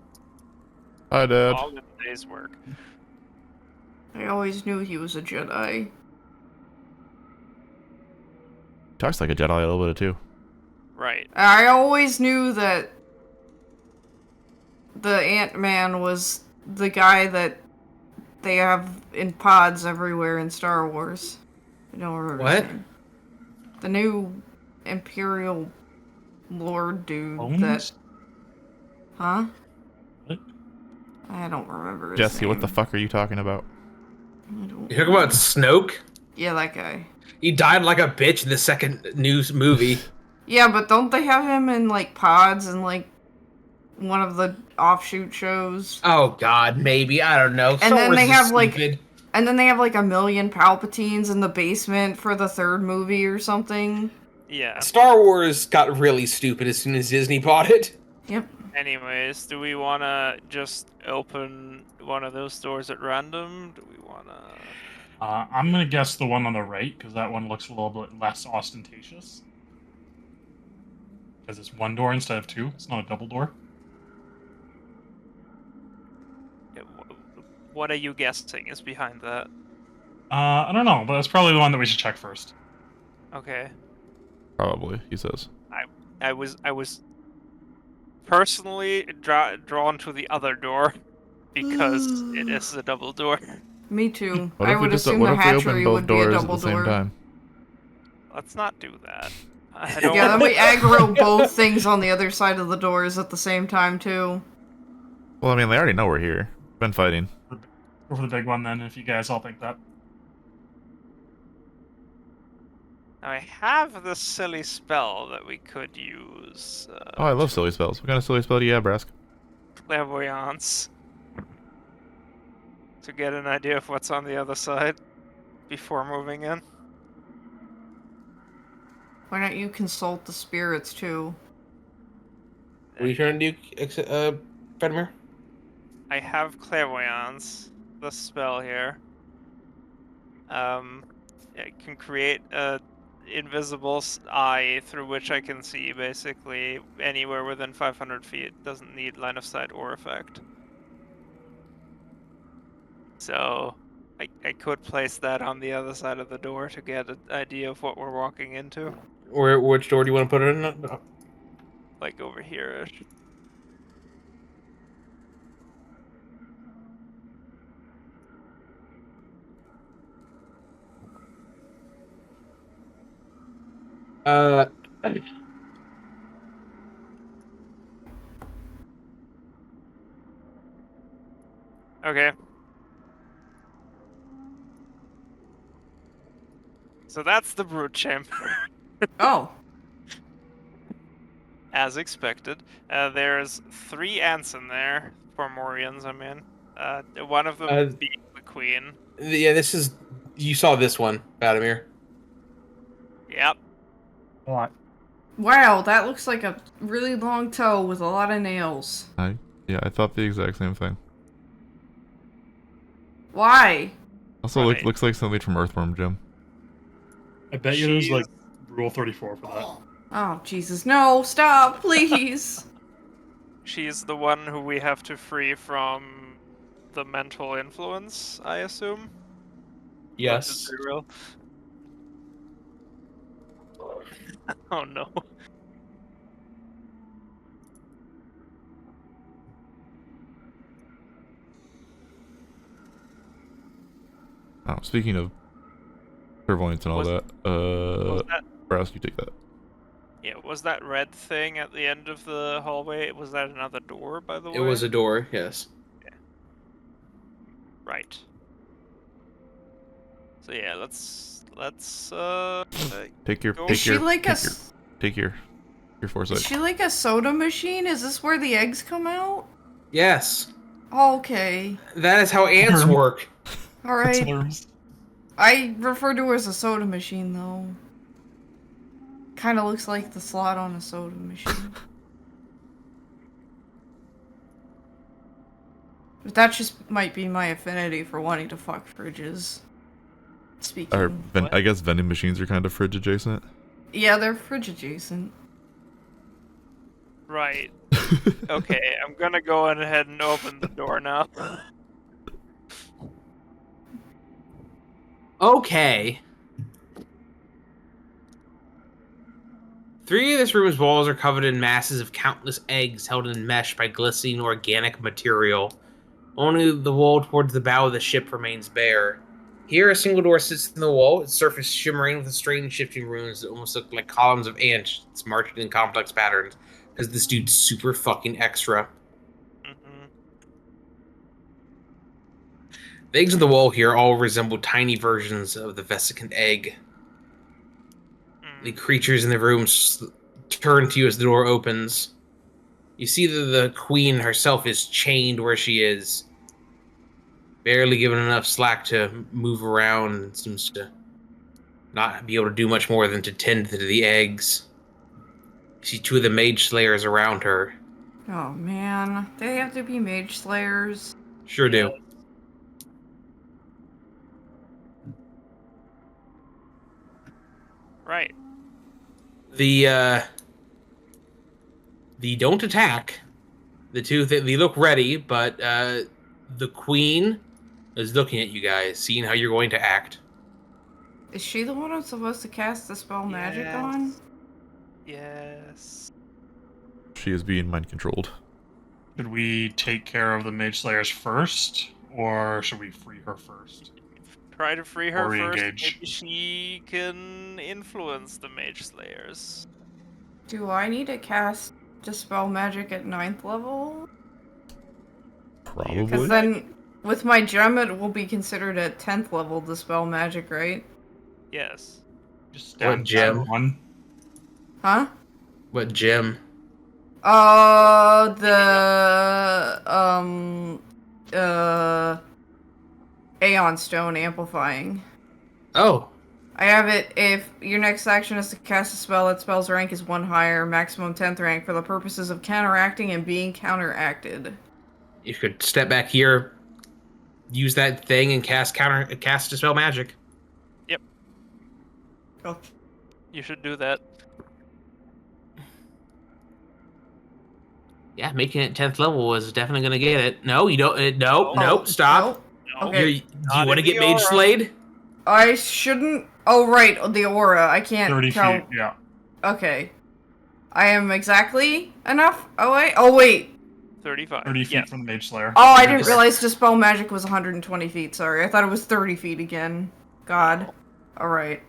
Hi, Dad. All in a day's work. I always knew he was a Jedi. Talks like a Jedi a little bit too. Right. I always knew that the Ant-Man was the guy that they have in pods everywhere in Star Wars. I don't remember his What? name. The new Imperial Lord dude Bones? that... Huh? What? I don't remember his Jesse, name. what the fuck are you talking about? I don't... You talking about Snoke? Yeah, that guy. He died like a bitch in the second news movie. Yeah, but don't they have him in, like, pods and, like, one of the offshoot shows? Oh God, maybe, I don't know. And then they have like, stupid. and then they have like 1,000,000 Palpatines in the basement for the 3rd movie or something. Yeah. Star Wars got really stupid as soon as Disney bought it. Yep. Anyways, do we want to just open one of those doors at random? Do we want to... I'm gonna guess the one on the right, because that one looks a little bit less ostentatious. Because it's 1 door instead of 2. It's not a double door. What are you guessing is behind that? I don't know, but that's probably the one that we should check first. Okay. Probably, he says. I was personally drawn to the other door because it is a double door. Me too. What I if we would just assume what the if we open hatchery both would be a doors at double the same door. time? Let's not do that. I don't Yeah, then want we aggro both things on the other side of the doors at the same time too. Well, I mean, they already know we're here. Been fighting. Go for the big one then, if you guys all think that. I have this silly spell that we could use. Oh, I love silly spells. What kind of silly spell do you have, Brask? Clairvoyance. To get an idea of what's on the other side before moving in. Why don't you consult the spirits too? What are you trying to do, Fatomir? I have clairvoyance, the spell here. It can create a invisible eye through which I can see basically anywhere within 500 feet. Doesn't need line of sight or effect. So I could place that on the other side of the door to get an idea of what we're walking into. Which door do you want to put it in? Like over here. Uh, Okay. So that's the brood chamber, Oh. as expected. There's 3 ants in there, Formorians, I mean. One of them being the queen. yeah, this is. You saw this one, Fatomir. Yep. A lot. Wow, that looks like a really long toe with a lot of nails. Yeah, I thought the exact same thing. Why? Also, Right. looks like something from Earthworm Jim. I bet you there's like Rule 34 for that. Oh, Jesus, no, stop, please. She's the one who we have to free from the mental influence, I assume? Yes. Zireael. Oh no. Oh, speaking of clairvoyance and all Was- that, Was that, Brask, you take that. yeah, was that red thing at the end of the hallway? Was that another door, by the way? It was a door. Yes. Right. So yeah, let's Take your Is take Is your she like a... take your Is foresight. she like a soda machine? Is this where the eggs come out? Yes. Oh, okay. That is how ants Herm. work. Alright. Slurms. I refer to her as a soda machine, though. Kinda looks like the slot on a soda machine. But that just might be my affinity for wanting to fuck fridges. Speaking. I guess vending machines are kind of fridge adjacent. Yeah, they're fridge adjacent. right. Okay, I'm gonna go on ahead and open the door now. Okay. 3 of this room's walls are covered in masses of countless eggs held in mesh by glistening organic material. Only the wall towards the bow of the ship remains bare. Here, a single door sits in the wall, its surface shimmering with strange shifting runes that almost look like columns of ants marched in complex patterns, because this dude's super fucking extra. Mhm. The eggs on the wall here all resemble tiny versions of the vesicant egg. The creatures in the room turn to you as the door opens. You see that the queen herself is chained where she is, barely given enough slack to move around, and seems to not be able to do much more than to tend to the eggs. You see 2 of the mage slayers around her. Oh man, they have to be mage slayers. Sure do. Right. The don't attack. The 2 they look ready, but the queen is looking at you guys, seeing how you're going to act. Is she the one I'm supposed to cast the spell magic on? Yes. She is being mind controlled. Should we take care of the Mage Slayers first, or should we free her first? Try to free her Or first. re-engage. Maybe she can influence the mage slayers. Do I need to cast dispel magic at 9th level? Probably. Because then, with my gem, it will be considered at 10th level dispel magic, right? Yes. Just What down gem? one. Huh? What gem? Aeon Stone amplifying. Oh, I have it if your next action is to cast a spell that spell's rank is 1 higher, maximum 10th rank, for the purposes of counteracting and being counteracted. you could step back here, use that thing, and cast dispel magic. Oh. You should do that. Yeah, making it 10th level was definitely gonna get it. No, you don't. No, Oh, nope. Stop. Nope. Okay. Do you Not want to in get the Mage aura. Slayed? I shouldn't. Oh right, the aura. I can't 30 tell. feet, yeah. Okay. I am exactly enough away. Oh wait. 35. 30 feet Yes. from the Mage Slayer. Oh, I You're didn't correct. realize Dispel Magic was 120 feet. Sorry, I thought it was 30 feet again. God. No. All right.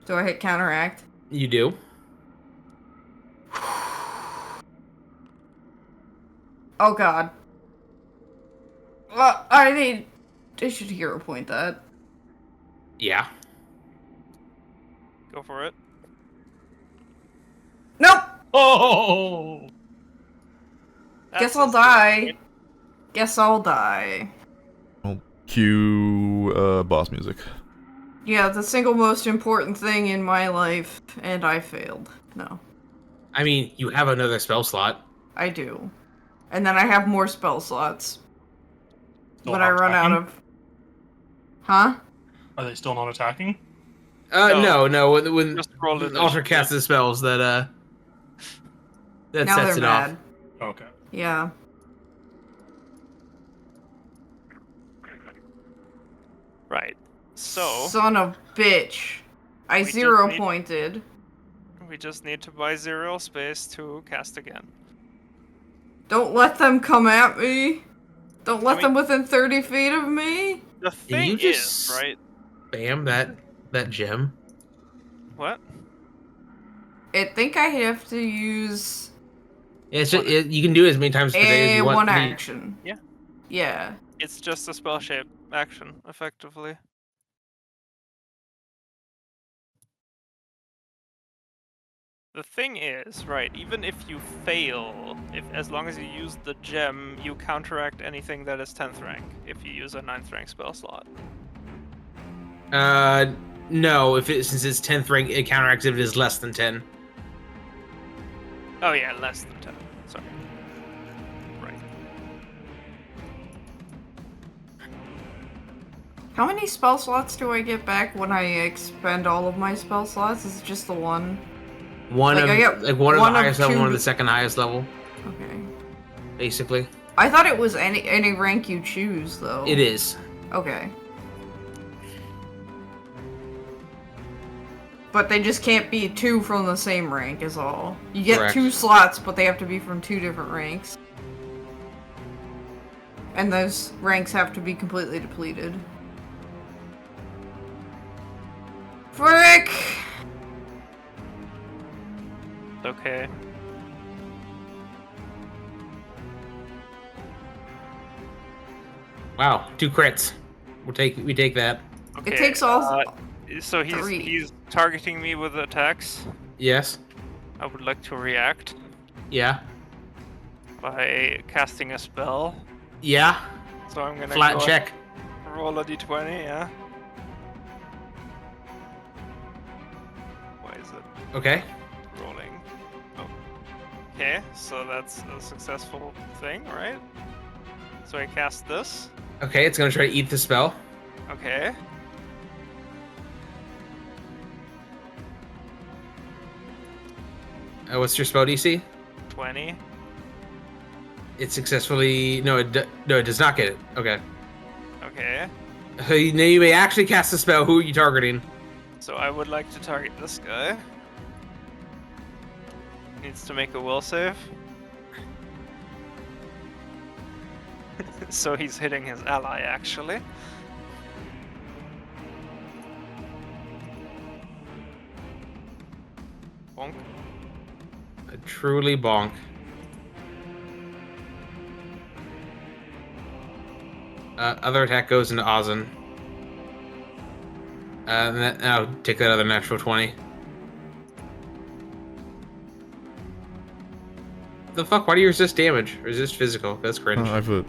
Do I hit counteract? You do. Oh God. Well, I should hero point that. Yeah. Go for it. Nope. Oh! Guess That's I'll a zero die. point. Guess I'll die. Cue boss music. Yeah, the single most important thing in my life, and I failed. No, I mean, you have another spell slot. I do. And then I have more spell slots. Still But not I run out attacking? of... Huh? Are they still not attacking? No. When Just roll Alter initiative. casts the spells, that Now sets they're it mad. off. Okay. Yeah. Right. So, Son of bitch. I We just zero need- pointed. we just need to buy Zireael space to cast again. Don't let them come at me. Don't let mean- them within 30 feet of me. The Can thing you is, just right? spam that gem? What? I think I have to use Yeah, it's just, you can do it as many times per day as a you want. one action. Yeah. Yeah. It's just a spell shape action, effectively. The thing is, right, even if you fail, as long as you use the gem, you counteract anything that is 10th rank, if you use a 9th rank spell slot. No. Since it's 10th rank, it counteracts if it is less than 10. Oh yeah, less than 10. Sorry. Right. How many spell slots do I get back when I expend all of my spell slots? Is it just the one? One Like, of I get one of one the of highest level, two one of to- the second highest level, Okay. basically. I thought it was any rank you choose, though. It is. Okay. But they just can't be two from the same rank, is all. You get Correct. 2 slots, but they have to be from 2 different ranks. And those ranks have to be completely depleted. Frick! Okay. Wow, 2 crits. We take that. Okay. It takes all... So three. he's targeting me with attacks. Yes. I would like to react Yeah. by casting a spell. Yeah. So I'm gonna Flat go check. roll a d20, yeah. Why is it Okay. rolling? Oh. Okay, so that's a successful thing, right? So I cast this. Okay, it's gonna try to eat the spell. Okay. What's your spell DC? 20. It successfully. No, it does not get it. Okay. Okay. Now you may actually cast the spell. Who are you targeting? So I would like to target this guy. Needs to make a will save. So he's hitting his ally, actually. Bonk. A truly bonk. Other attack goes into Ozin. And then I'll take that other natural 20. The fuck? Why do you resist damage? Resist physical? That's cringe. I put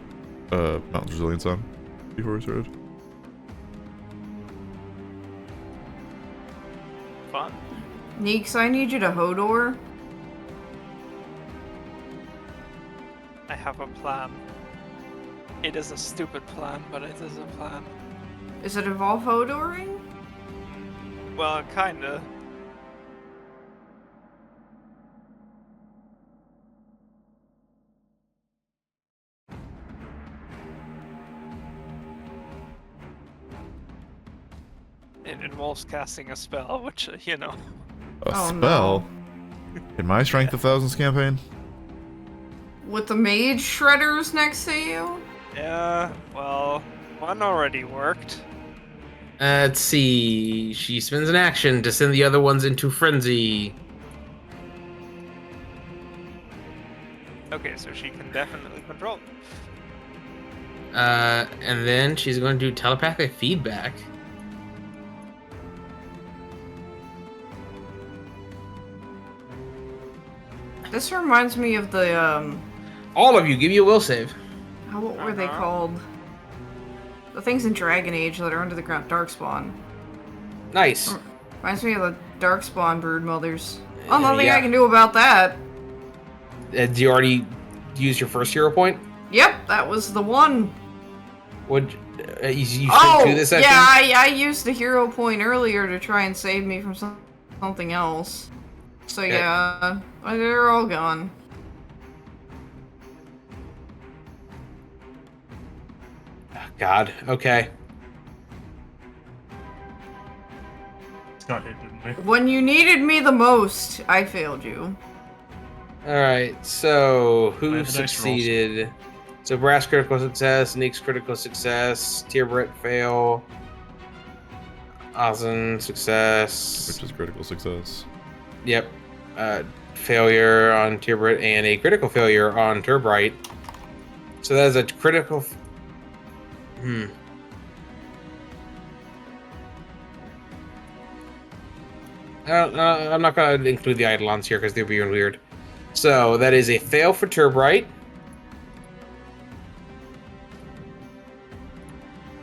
Mountain's Resilience on before we started. Fun. Gneakz, I need you to Hodor. I have a plan. It is a stupid plan, but it is a plan. Is it involve Hodoring? Well, kinda. It involves casting a spell, which, you know. A Oh, spell? no. In my Strength of Thousands campaign? With the mage shredders next to you? Yeah, well, one already worked. Let's see. She spends an action to send the other ones into frenzy. Okay, so she can definitely control. And then she's going to do telepathic feedback. This reminds me of the, All of you, give me a will save. what were they Uh-huh. called? The things in Dragon Age that are under the ground, Darkspawn. Nice. Reminds me of the Darkspawn broodmothers. Oh, nothing yeah. I can do about that. Did you already use your first hero point? Yep, that was the one. Would you should Oh, do this? I yeah, think? I used the hero point earlier to try and save me from something else. So yeah, they're all gone. God. Okay. Got hit, didn't they? When you needed me the most, I failed you. All right. So I who have the dice rolls. succeeded? So Brask critical success, Gneakz critical success, Tyrbrit fail, Ozen success. Which is critical success. Yep. Failure on Tyrbrit and a critical failure on Tyrbrit. So that is a critical. I'm not going to include the Eidolons here because they're being weird. So that is a fail for Tyrbrit.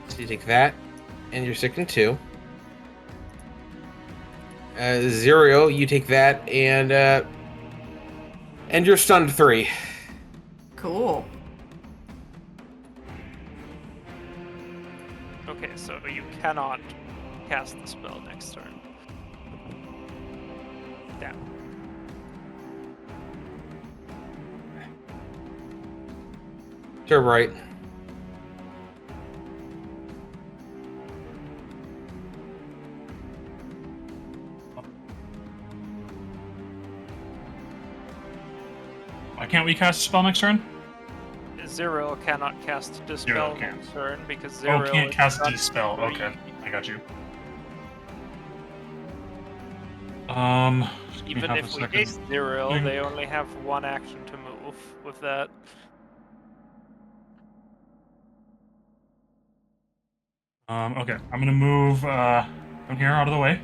So you take that, and you're sick in 2. Zireael, you take that, and you're stunned 3. Cool. Okay, so you cannot cast the spell next turn. Damn. Tyrbrit. Why can't we cast a spell next turn? Zireael cannot cast Dispel Zireael can't. next turn because Oh, Zireael can't is cast not Dispel. free. Okay, I got you. Give me Even half if a we second. haste Zireael, Mm. they only have 1 action to move with that. Okay, I'm gonna move from here out of the way.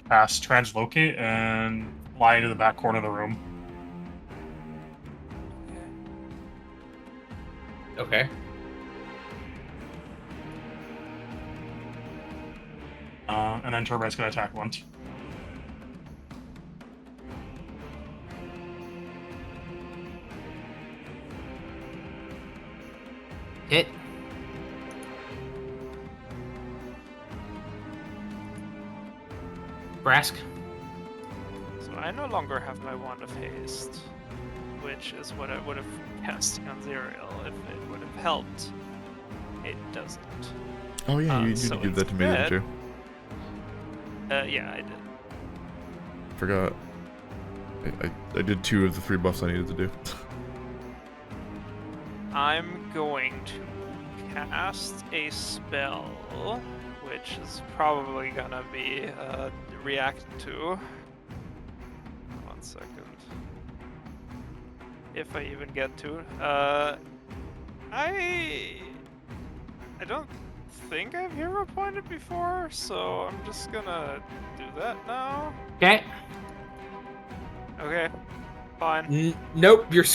Cast Translocate and fly to the back corner of the room. Okay. And then Tyrbrit's gonna attack once. Hit. Brask. So I no longer have my Wand of Haste, which is what I would have cast on Zireael if it would have helped. It doesn't. Oh yeah, you so did give that to me, didn't you? Yeah, I did. Forgot. I did 2 of the 3 buffs I needed to do. I'm going to cast a spell, which is probably gonna be react to. 1 second. If I even get to. I don't think I've hero pointed before, so I'm just gonna do that now. Okay. Okay, fine. Nope. You're.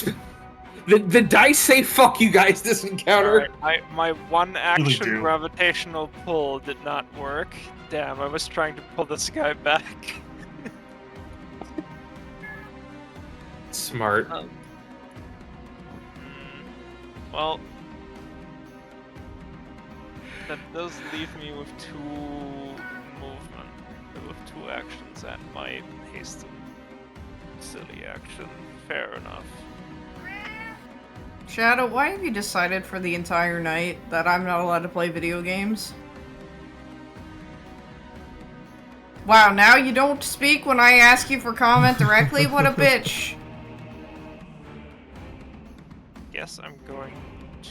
The dice say "fuck you guys" this encounter. Alright, my 1 action do. gravitational pull did not work. Damn, I was trying to pull this guy back. Smart. Well, that does leave me with 2 movement, with 2 actions and my haste and silly action. Fair enough. Shadow, why have you decided for the entire night that I'm not allowed to play video games? Wow, now you don't speak when I ask you for comment directly? What a bitch! Guess I'm going to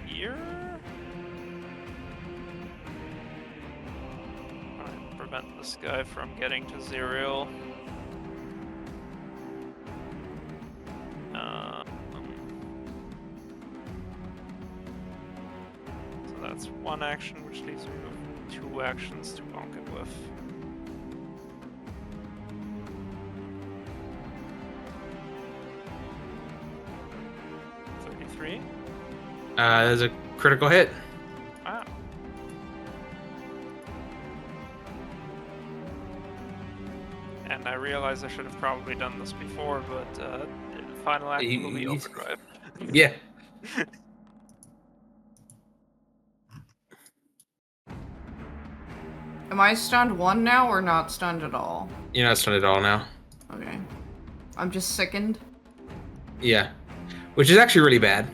here. Try to prevent this guy from getting to Zireael. So that's one action, which leaves me with 2 actions to bonk it with. There's a critical hit. Wow. And I realize I should have probably done this before, but the final action will be overdrive. Yeah. Am I stunned 1 now or not stunned at all? You're not stunned at all now. Okay. I'm just sickened. Yeah. Which is actually really bad.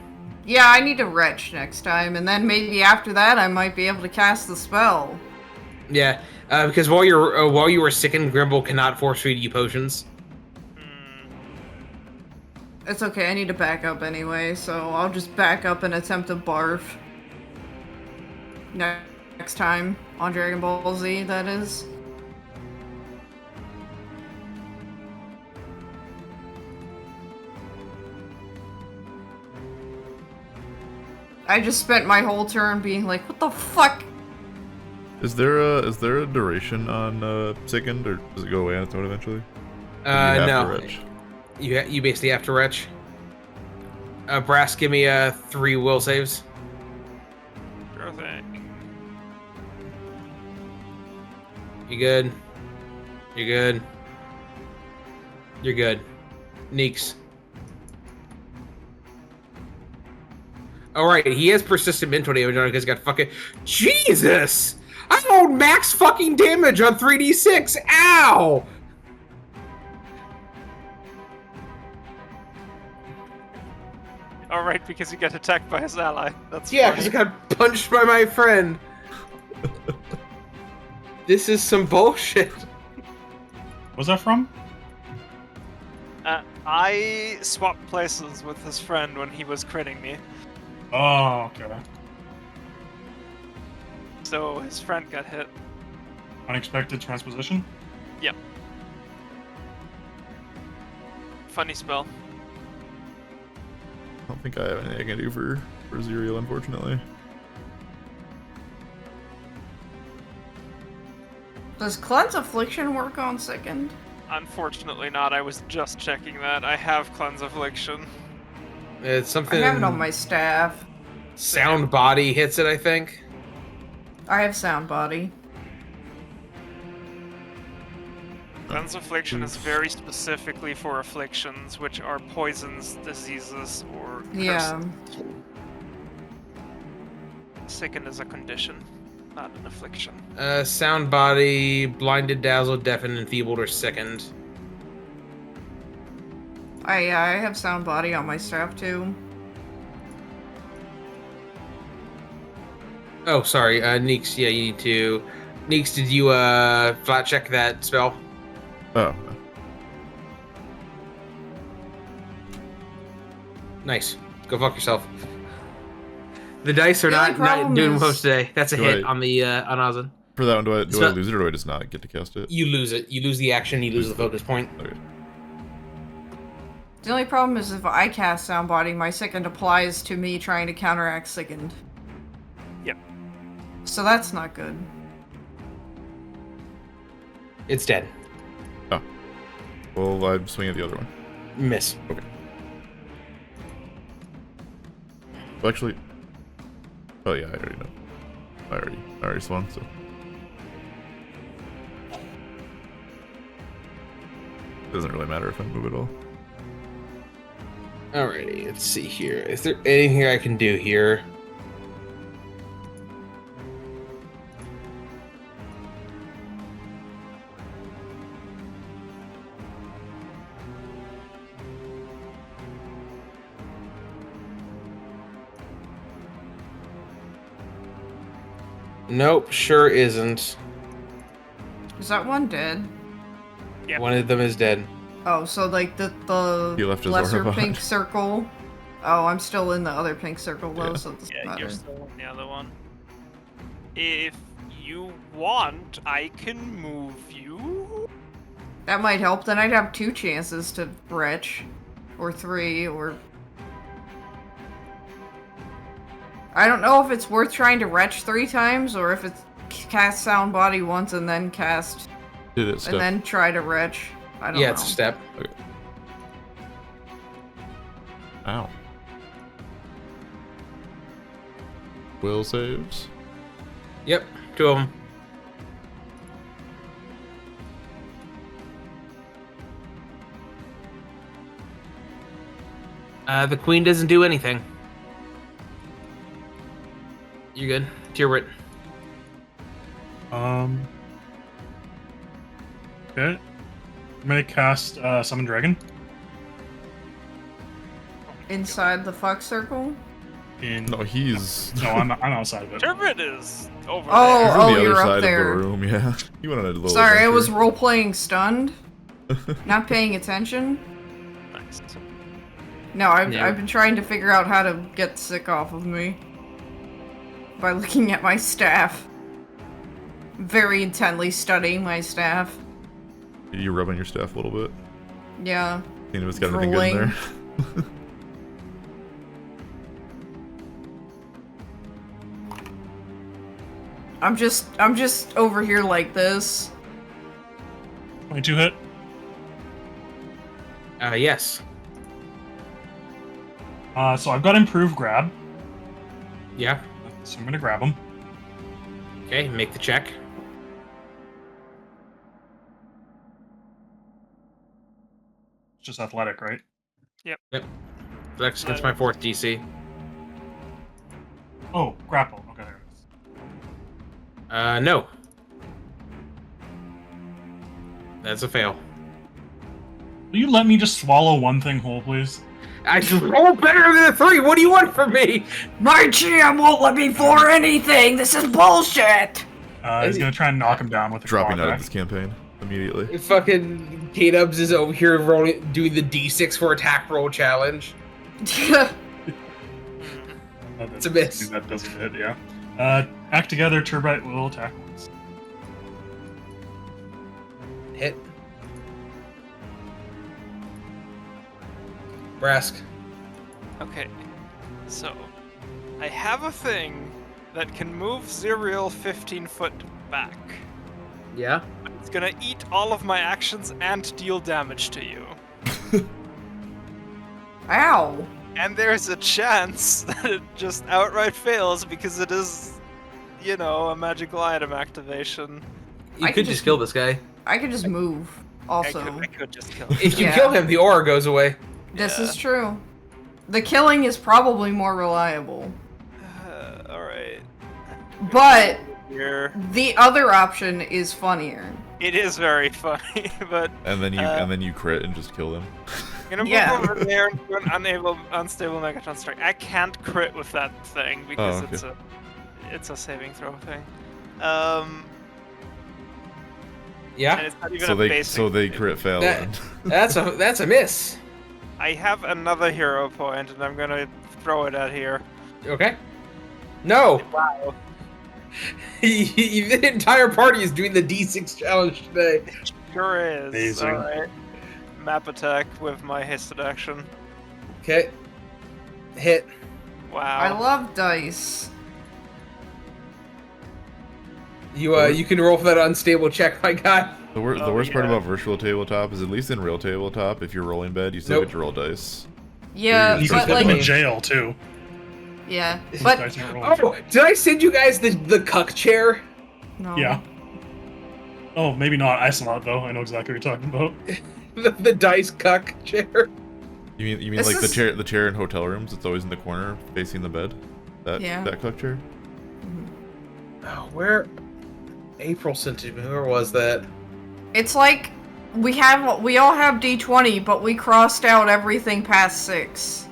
Yeah, I need to retch next time, and then maybe after that I might be able to cast the spell. Yeah, because while you were sickened, Grimble cannot force feed you potions. It's okay, I need to back up anyway, so I'll just back up and attempt to barf. Next time, on Dragon Ball Z, that is. I just spent my whole turn being like, what the fuck? Is there a duration on Sickened, or does it go away on its own eventually? Or do you have No. to retch? You basically have to retch. Brask, give me 3 will saves. Sure thing. You good? You're good. You're good. Gneakz. Alright, he has persistent mental damage on it because he's got fucking... Jesus! I rolled max fucking damage on 3d6! Ow! Alright, because he got attacked by his ally. That's Yeah, funny. because I got punched by my friend. This is some bullshit. What's that from? I swapped places with his friend when he was critting me. Oh, okay. So his friend got hit. Unexpected transposition? Yep. Funny spell. I don't think I have anything I can do for Zireael, unfortunately. Does Cleanse Affliction work on Sickened? Unfortunately not, I was just checking that. I have Cleanse Affliction. It's something... I have it on my staff. Sound body hits it, I think. I have Sound Body. Cleanse Affliction is very specifically for afflictions, which are poisons, diseases, or Yeah. curses. Sickened is a condition, not an affliction. Sound body, blinded, dazzled, deafened, enfeebled, or sickened. I have Sound Body on my staff too. Oh, sorry, Gneakz, yeah, you need to... Gneakz, did you, flat check that spell? Oh, Nice. Go fuck yourself. The dice are The only not problem doing is- most today. That's a Do hit I- on the, on Ozin. for that one, do I not- lose it, or do I just not get to cast it? You lose it. You lose the action, you lose the focus point. Okay. The only problem is if I cast Sound Body, my Sickened applies to me trying to counteract Sickened. Yep. So that's not good. It's dead. Well, I'm swinging at the other one. Miss. Okay. Well, actually... Oh yeah, I already know. I already swung, so... Doesn't really matter if I move at all. Alrighty, let's see here. Is there anything I can do here? Nope, sure isn't. Is that one dead? Yep. One of them is dead. Oh, so like the You left his lesser aura pink behind. circle. Oh, I'm still in the other pink circle though, Yeah. so it doesn't Yeah, matter. you're still in the other one. If you want, I can move you. That might help. Then I'd have 2 chances to retch, or 3, or I don't know if it's worth trying to retch 3 times, or if it's cast sound body once and then cast Did it and step? then try to retch. I don't know. Yeah, it's a step. Ow. Will saves. Yep, 2 of them. The queen doesn't do anything. You good? Tyrbrit. Okay. I'm gonna cast Summon Dragon. Inside the fuck circle. No, he's. No, I'm outside of it. Tyrbrit is over Oh, there. He's on the you're other up side there. of the room. Yeah. You went on a little. Sorry, I was adventure. role playing stunned, not paying attention. Nice. No, I've Yeah. been trying to figure out how to get sick off of me by looking at my staff. Very intently studying my staff. You rubbing your staff a little bit. Yeah. Seeing if it's got anything good in Drooling. there. I'm just over here like this. 22 hit. Yes. So I've got improved grab, Yeah. so I'm gonna grab him. Okay, make the check. It's just athletic, right? That's against my 4th DC. Oh, grapple. Okay, there it is. No. That's a fail. Will you let me just swallow one thing whole, please? I roll better than a 3. What do you want from me? My GM won't let me for anything. This is bullshit. He's gonna try and knock him down with a Dropping claw out of attack. this campaign immediately. Fucking Kdubs is over here doing the D6 for attack roll challenge. Oh, It's a miss. That doesn't hit, yeah. Act together, Tyrbrit will attack once. Hit. Brask. Okay, so I have a thing that can move Zireael 15 foot back. Yeah. It's gonna eat all of my actions and deal damage to you. Ow. And there's a chance that it just outright fails because it is, you know, a magical item activation. You I could can just kill this guy. I could just move. Also, I could just kill him. If you Yeah. kill him, the aura goes away. this Yeah. is true. The killing is probably more reliable, Alright. but Here. the other option is funnier. It is very funny, but And then you crit and just kill them. I'm gonna move Yeah. over there and do an unstable Megatron strike. I can't crit with that thing because okay. it's a saving throw thing. Yeah. And it's not even So a they basic. they crit fail. That- and- That's a miss. I have another hero point, and I'm gonna throw it at here. Okay. No. Wow. The entire party is doing the D6 challenge today. Sure is. Amazing. Alright. Map attack with my hasted action. Okay. Hit. Wow. I love dice. You can roll for that unstable check, my guy. The worst part about virtual tabletop is, at least in real tabletop, if you're rolling bad, you still Nope. get to roll dice. Yeah, You can can but put them in like, jail too. yeah, but Dice aren't rolling. Oh, did I send you guys the cuck chair? no. Yeah. Oh, maybe not Isolot though. I know exactly what you're talking about. The dice cuck chair. You mean This like is- the chair in hotel rooms? It's always in the corner facing the bed. That Yeah. that cook chair. Oh, where? April sent it to me. Where was that? It's like we all have D20, but we crossed out everything past 6.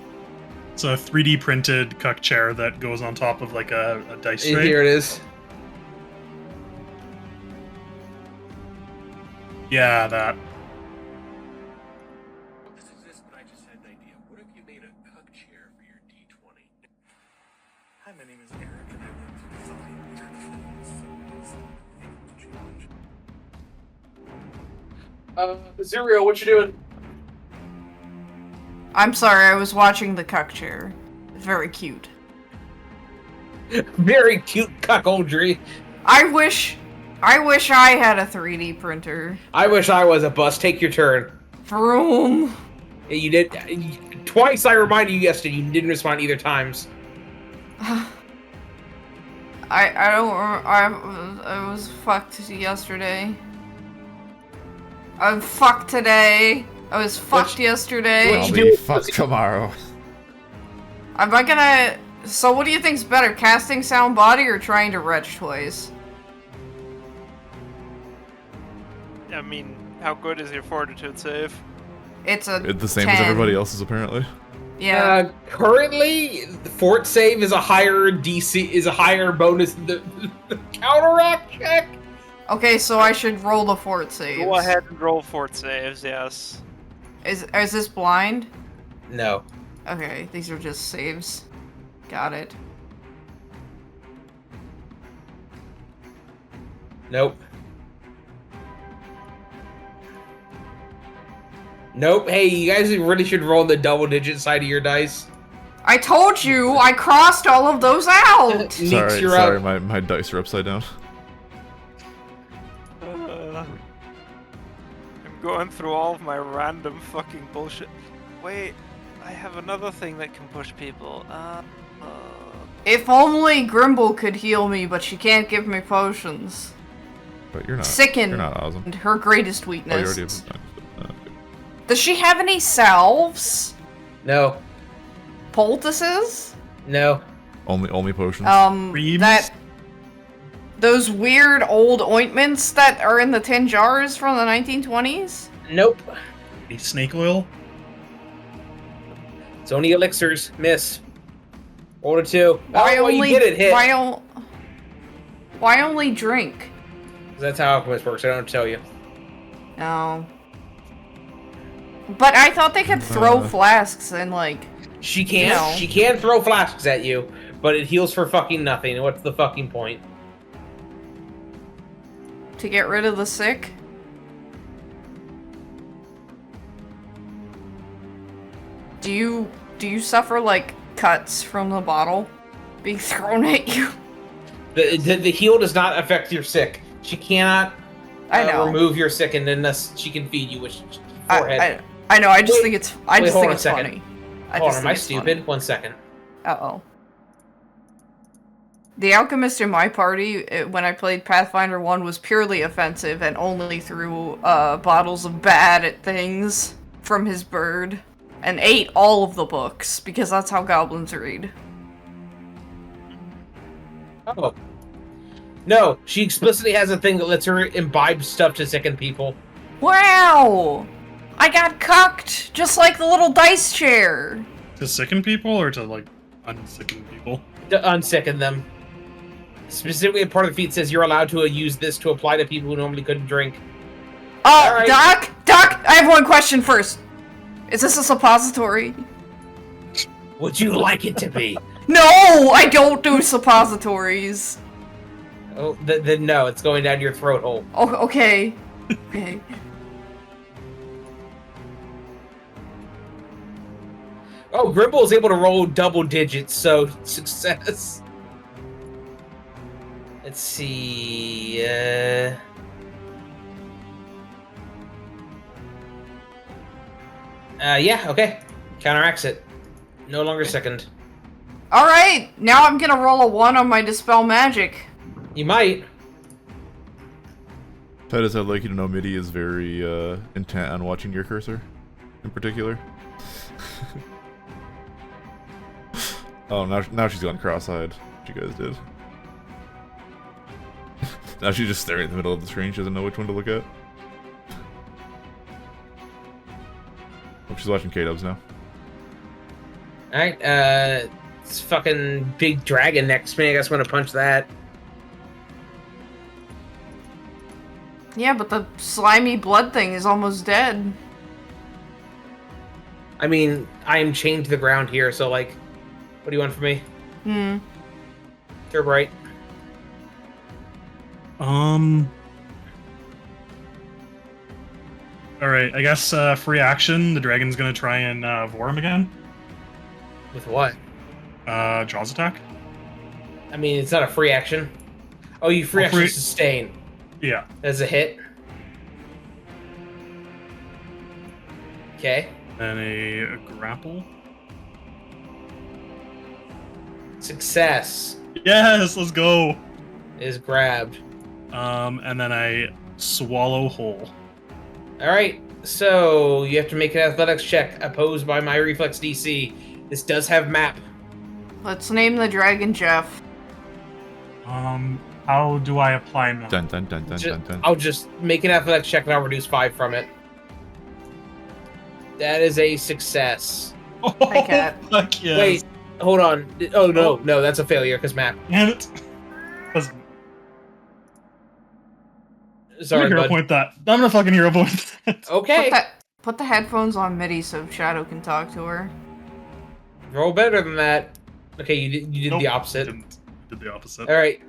It's a 3D printed cuck chair that goes on top of like a dice tray. Here it is. Yeah, that. This exists, but I just had an idea. What if you made a cuck chair for your D20? Hi, my name is Eric, and I work for something weird. Zireael, what you doing? I'm sorry, I was watching the cuck chair. Very cute. Very cute cuckoldry. I wish I had a 3D printer. I wish I was a bus. Take your turn. Vroom. You did twice. I reminded you yesterday. You didn't respond either times. I was fucked yesterday. I'm fucked today. I was fucked yesterday. I'll you be do- fucked tomorrow. Am I gonna... So what do you think's better, casting sound body or trying to retch toys? I mean, how good is your fortitude save? It's a It's the same 10. as everybody else's, apparently. Yeah. Currently, the fort save is a higher DC, is a higher bonus than the counteract check. Okay, so I should roll the fort saves. Go ahead and roll fort saves, yes. Is this blind? No. Okay, these are just saves. Got it. Nope. Nope. Hey, you guys really should roll the double-digit side of your dice. I told you! I crossed all of those out! Gneakz, you're Sorry, up. my dice are upside down. I'm going through all of my random fucking bullshit. Wait, I have another thing that can push people. If only Grimble could heal me, but she can't give me potions. But you're not. Sicken. You're not awesome. Her greatest Oh, you weakness. already have. Does she have any salves? No. Poultices? No. Only potions. Creams? Those weird old ointments that are in the tin jars from the 1920s? Nope. Snake oil? It's only elixirs. Miss. Roll a 2. Why well, only? you did it. Hit. Why only drink? That's how alchemist works. I don't tell you. No. But I thought they could throw flasks and like. She can. No. She can throw flasks at you, but it heals for fucking nothing. What's the fucking point? To get rid of the sick? Do you suffer like cuts from the bottle being thrown at you? The heal does not affect your sick. She cannot I know. remove your sick unless she can feed you with forehead. I know. I just Wait, think it's. wait, just hold think on a it's second. funny. Hold on, am I stupid? 1 second. Uh-oh. The alchemist in my party, when I played Pathfinder 1, was purely offensive and only threw bottles of bad at things from his bird. And ate all of the books, because that's how goblins read. Oh. No, she explicitly has a thing that lets her imbibe stuff to sicken people. Wow! I got cucked, just like the little dice chair. To sicken people or to, like, unsicken people? To unsicken them. Specifically, a part of the feat says you're allowed to use this to apply to people who normally couldn't drink. Alright. Doc, I have one question first. Is this a suppository? Would you like it to be? No, I don't do suppositories. Oh, then no, it's going down your throat hole. Oh, okay. Okay. Oh, Grimble is able to roll double digits, so success. Let's see. Yeah, okay. Counteracts it. No longer second. Alright, now I'm gonna roll a 1 on my Dispel Magic. You might. Titus, I'd like you to know Midi is very intent on watching your cursor, in particular. Oh, now she's gone cross-eyed. You guys did. Now she's just staring in the middle of the screen. She doesn't know which one to look at. Oh, she's watching Kdubs now. Alright, it's fucking big dragon next to me. I guess I'm gonna punch that. Yeah, but the slimy blood thing is almost dead. I mean, I am chained to the ground here, so like, what do you want from me? Hmm. Tyrbrit. Alright, I guess free action, the dragon's gonna try and vor him again. With what? Jaws attack? I mean, it's not a free action. Oh, you free Oh, action free- sustain. Yeah. As a hit. Okay. Then a grapple. Success Yes, let's go! is grabbed. And then I swallow whole. Alright, so you have to make an athletics check opposed by my reflex DC. This does have map. Let's name the dragon Jeff. How do I apply map? Dun dun dun dun dun dun. I'll just make an athletics check and I'll reduce 5 from it. That is a success. Oh, Hi, Cat. fuck yes. Wait, hold on. Oh no, no, that's a failure because map. Damn it. I'm Sorry, gonna hero bud. point that. I'm gonna fucking hero point that. Okay, Put the headphones on MIDI so Shadow can talk to her. roll better than that. Okay, you did Nope, the opposite. Didn't. Did the opposite. All right.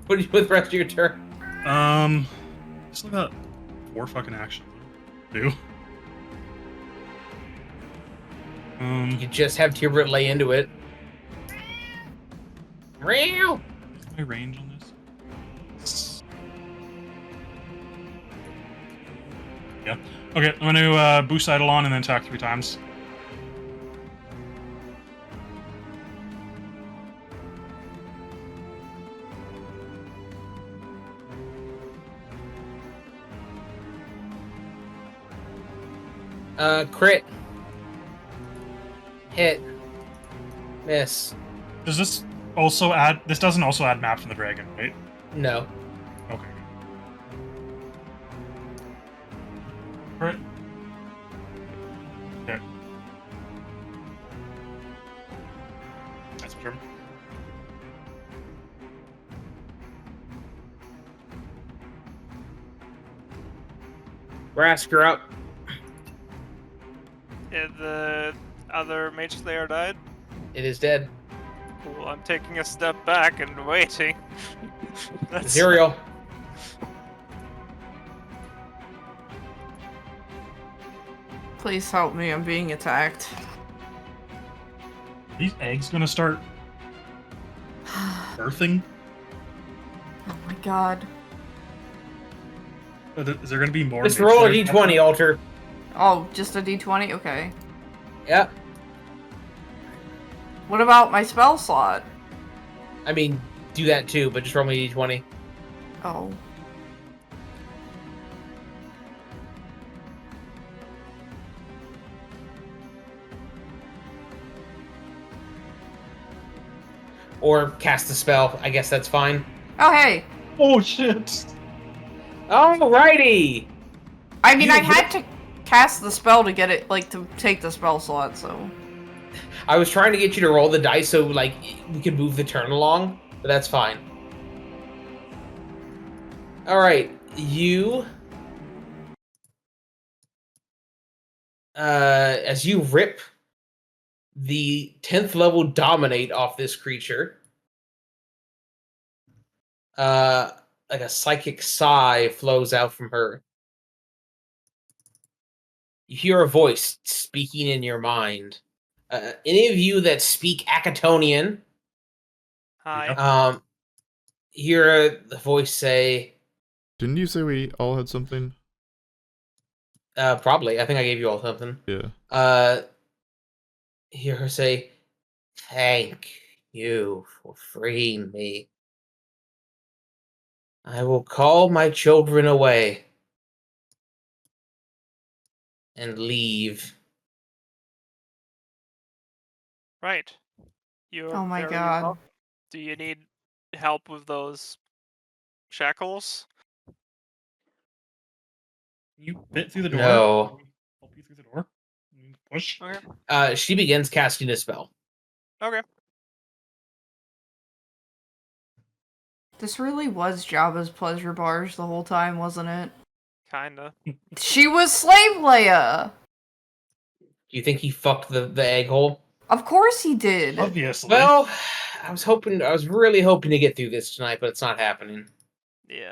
What do you with the rest of your turn? Still got 4 fucking actions. Do. You just have Tyrbrit lay into it. Real. What's my range on this? Yeah. Okay, I'm gonna boost Eidolon and then attack 3 times. Crit. Hit. Miss. Does this also add? This doesn't also add map from the dragon, right? No. Okay. Right. Okay. That's my turn. Brask, you're up. The other Mage Slayer died. It is dead. Cool, I'm taking a step back and waiting. That's- Zireael. Please help me, I'm being attacked. Are these eggs gonna start birthing? Oh my god. Is there gonna be more? Just Mage roll a Slayers? d20, Alter. Oh, just a d20? Okay. Yeah. What about my spell slot? I mean, do that too, but just roll me a d20. Oh. Or cast the spell. I guess that's fine. Oh, hey! Oh shit! Alrighty! I mean, You- I had to cast the spell to get it, like, to take the spell slot, so... I was trying to get you to roll the dice so, like, we could move the turn along, but that's fine. Alright, you... as you rip the 10th level Dominate off this creature, like a psychic sigh flows out from her. You hear a voice speaking in your mind. Any of you that speak Acatonian, Hi. hear the voice say, Didn't you say we all had something? probably, I think I gave you all something. Yeah. Hear her say, "Thank you for freeing me. I will call my children away and leave." Right. You're Oh my very god. welcome. Do you need help with those shackles? Can you fit through the door? No. Can we help you through the door? Can you push? Okay. She begins casting a spell. Okay. This really was Jabba's pleasure barge the whole time, wasn't it? Kinda. She was Slave Leia! Do you think he fucked the egg hole? Of course he did! Obviously. Well, I was really hoping to get through this tonight, but it's not happening. Yeah.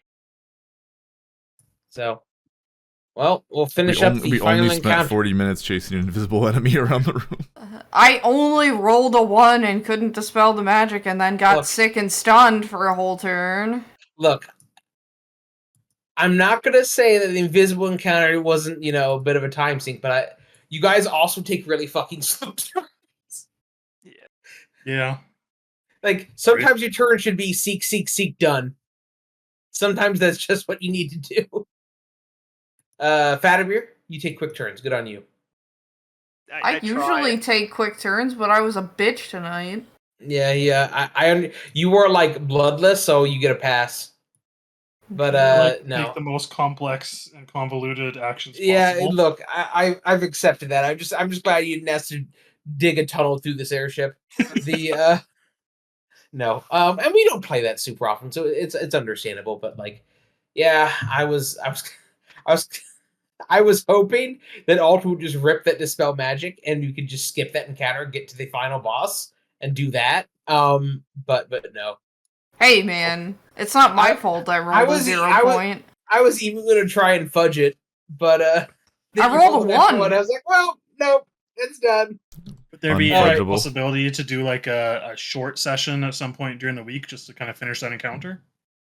So, well, we'll finish up the we final only spent encounter. 40 minutes chasing an invisible enemy around the room. I only rolled a 1 and couldn't dispel the magic and then got Look. sick and stunned for a whole turn. Look, I'm not gonna say that the invisible encounter wasn't, a bit of a time sink, but you guys also take really fucking slow turns. Yeah. Like, sometimes your turn should be seek, done. Sometimes that's just what you need to do. Fatomir, you take quick turns. Good on you. I usually take quick turns, but I was a bitch tonight. Yeah. You were like bloodless, so you get a pass. But no. Take the most complex and convoluted actions possible. Yeah, look, I've accepted that. I'm just glad you didn't have to dig a tunnel through this airship. No. And we don't play that super often, so it's understandable. But like, yeah, I was hoping that Alter would just rip that dispel magic, and you could just skip that encounter, get to the final boss, and do that. But no. Hey man, it's not my fault I rolled a 0 point. I was even gonna try and fudge it, but then I rolled a an extra 1. I was like, well, nope, it's done. Would there be a Unfudgeable. possibility to do like a short session at some point during the week just to kind of finish that encounter?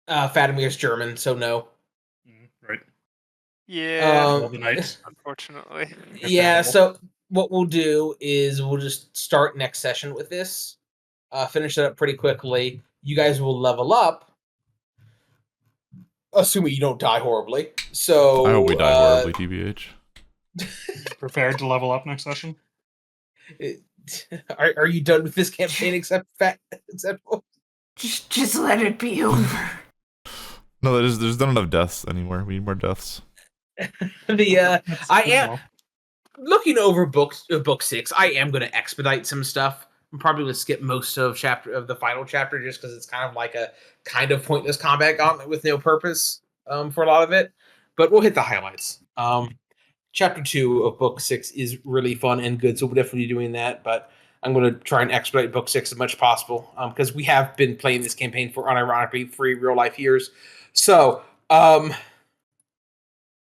Fatomir's German, so no. Right. Yeah. All the night. Unfortunately. Yeah, Understandable. so what we'll do is we'll just start next session with this. Finish it up pretty quickly. You guys will level up, assuming you don't die horribly. So I hope we die horribly, TBH. Prepared to level up next session? Are you done with this campaign? Except Just let it be over. No, there's not enough deaths anymore. We need more deaths. I am looking over book 6. I am going to expedite some stuff. I'm probably going to skip most of the final chapter just because it's kind of like a kind of pointless combat gauntlet with no purpose for a lot of it. But we'll hit the highlights. Chapter 2 of book 6 is really fun and good, so we'll definitely be doing that. But I'm going to try and expedite book 6 as much as possible because we have been playing this campaign for unironically 3 real life years. So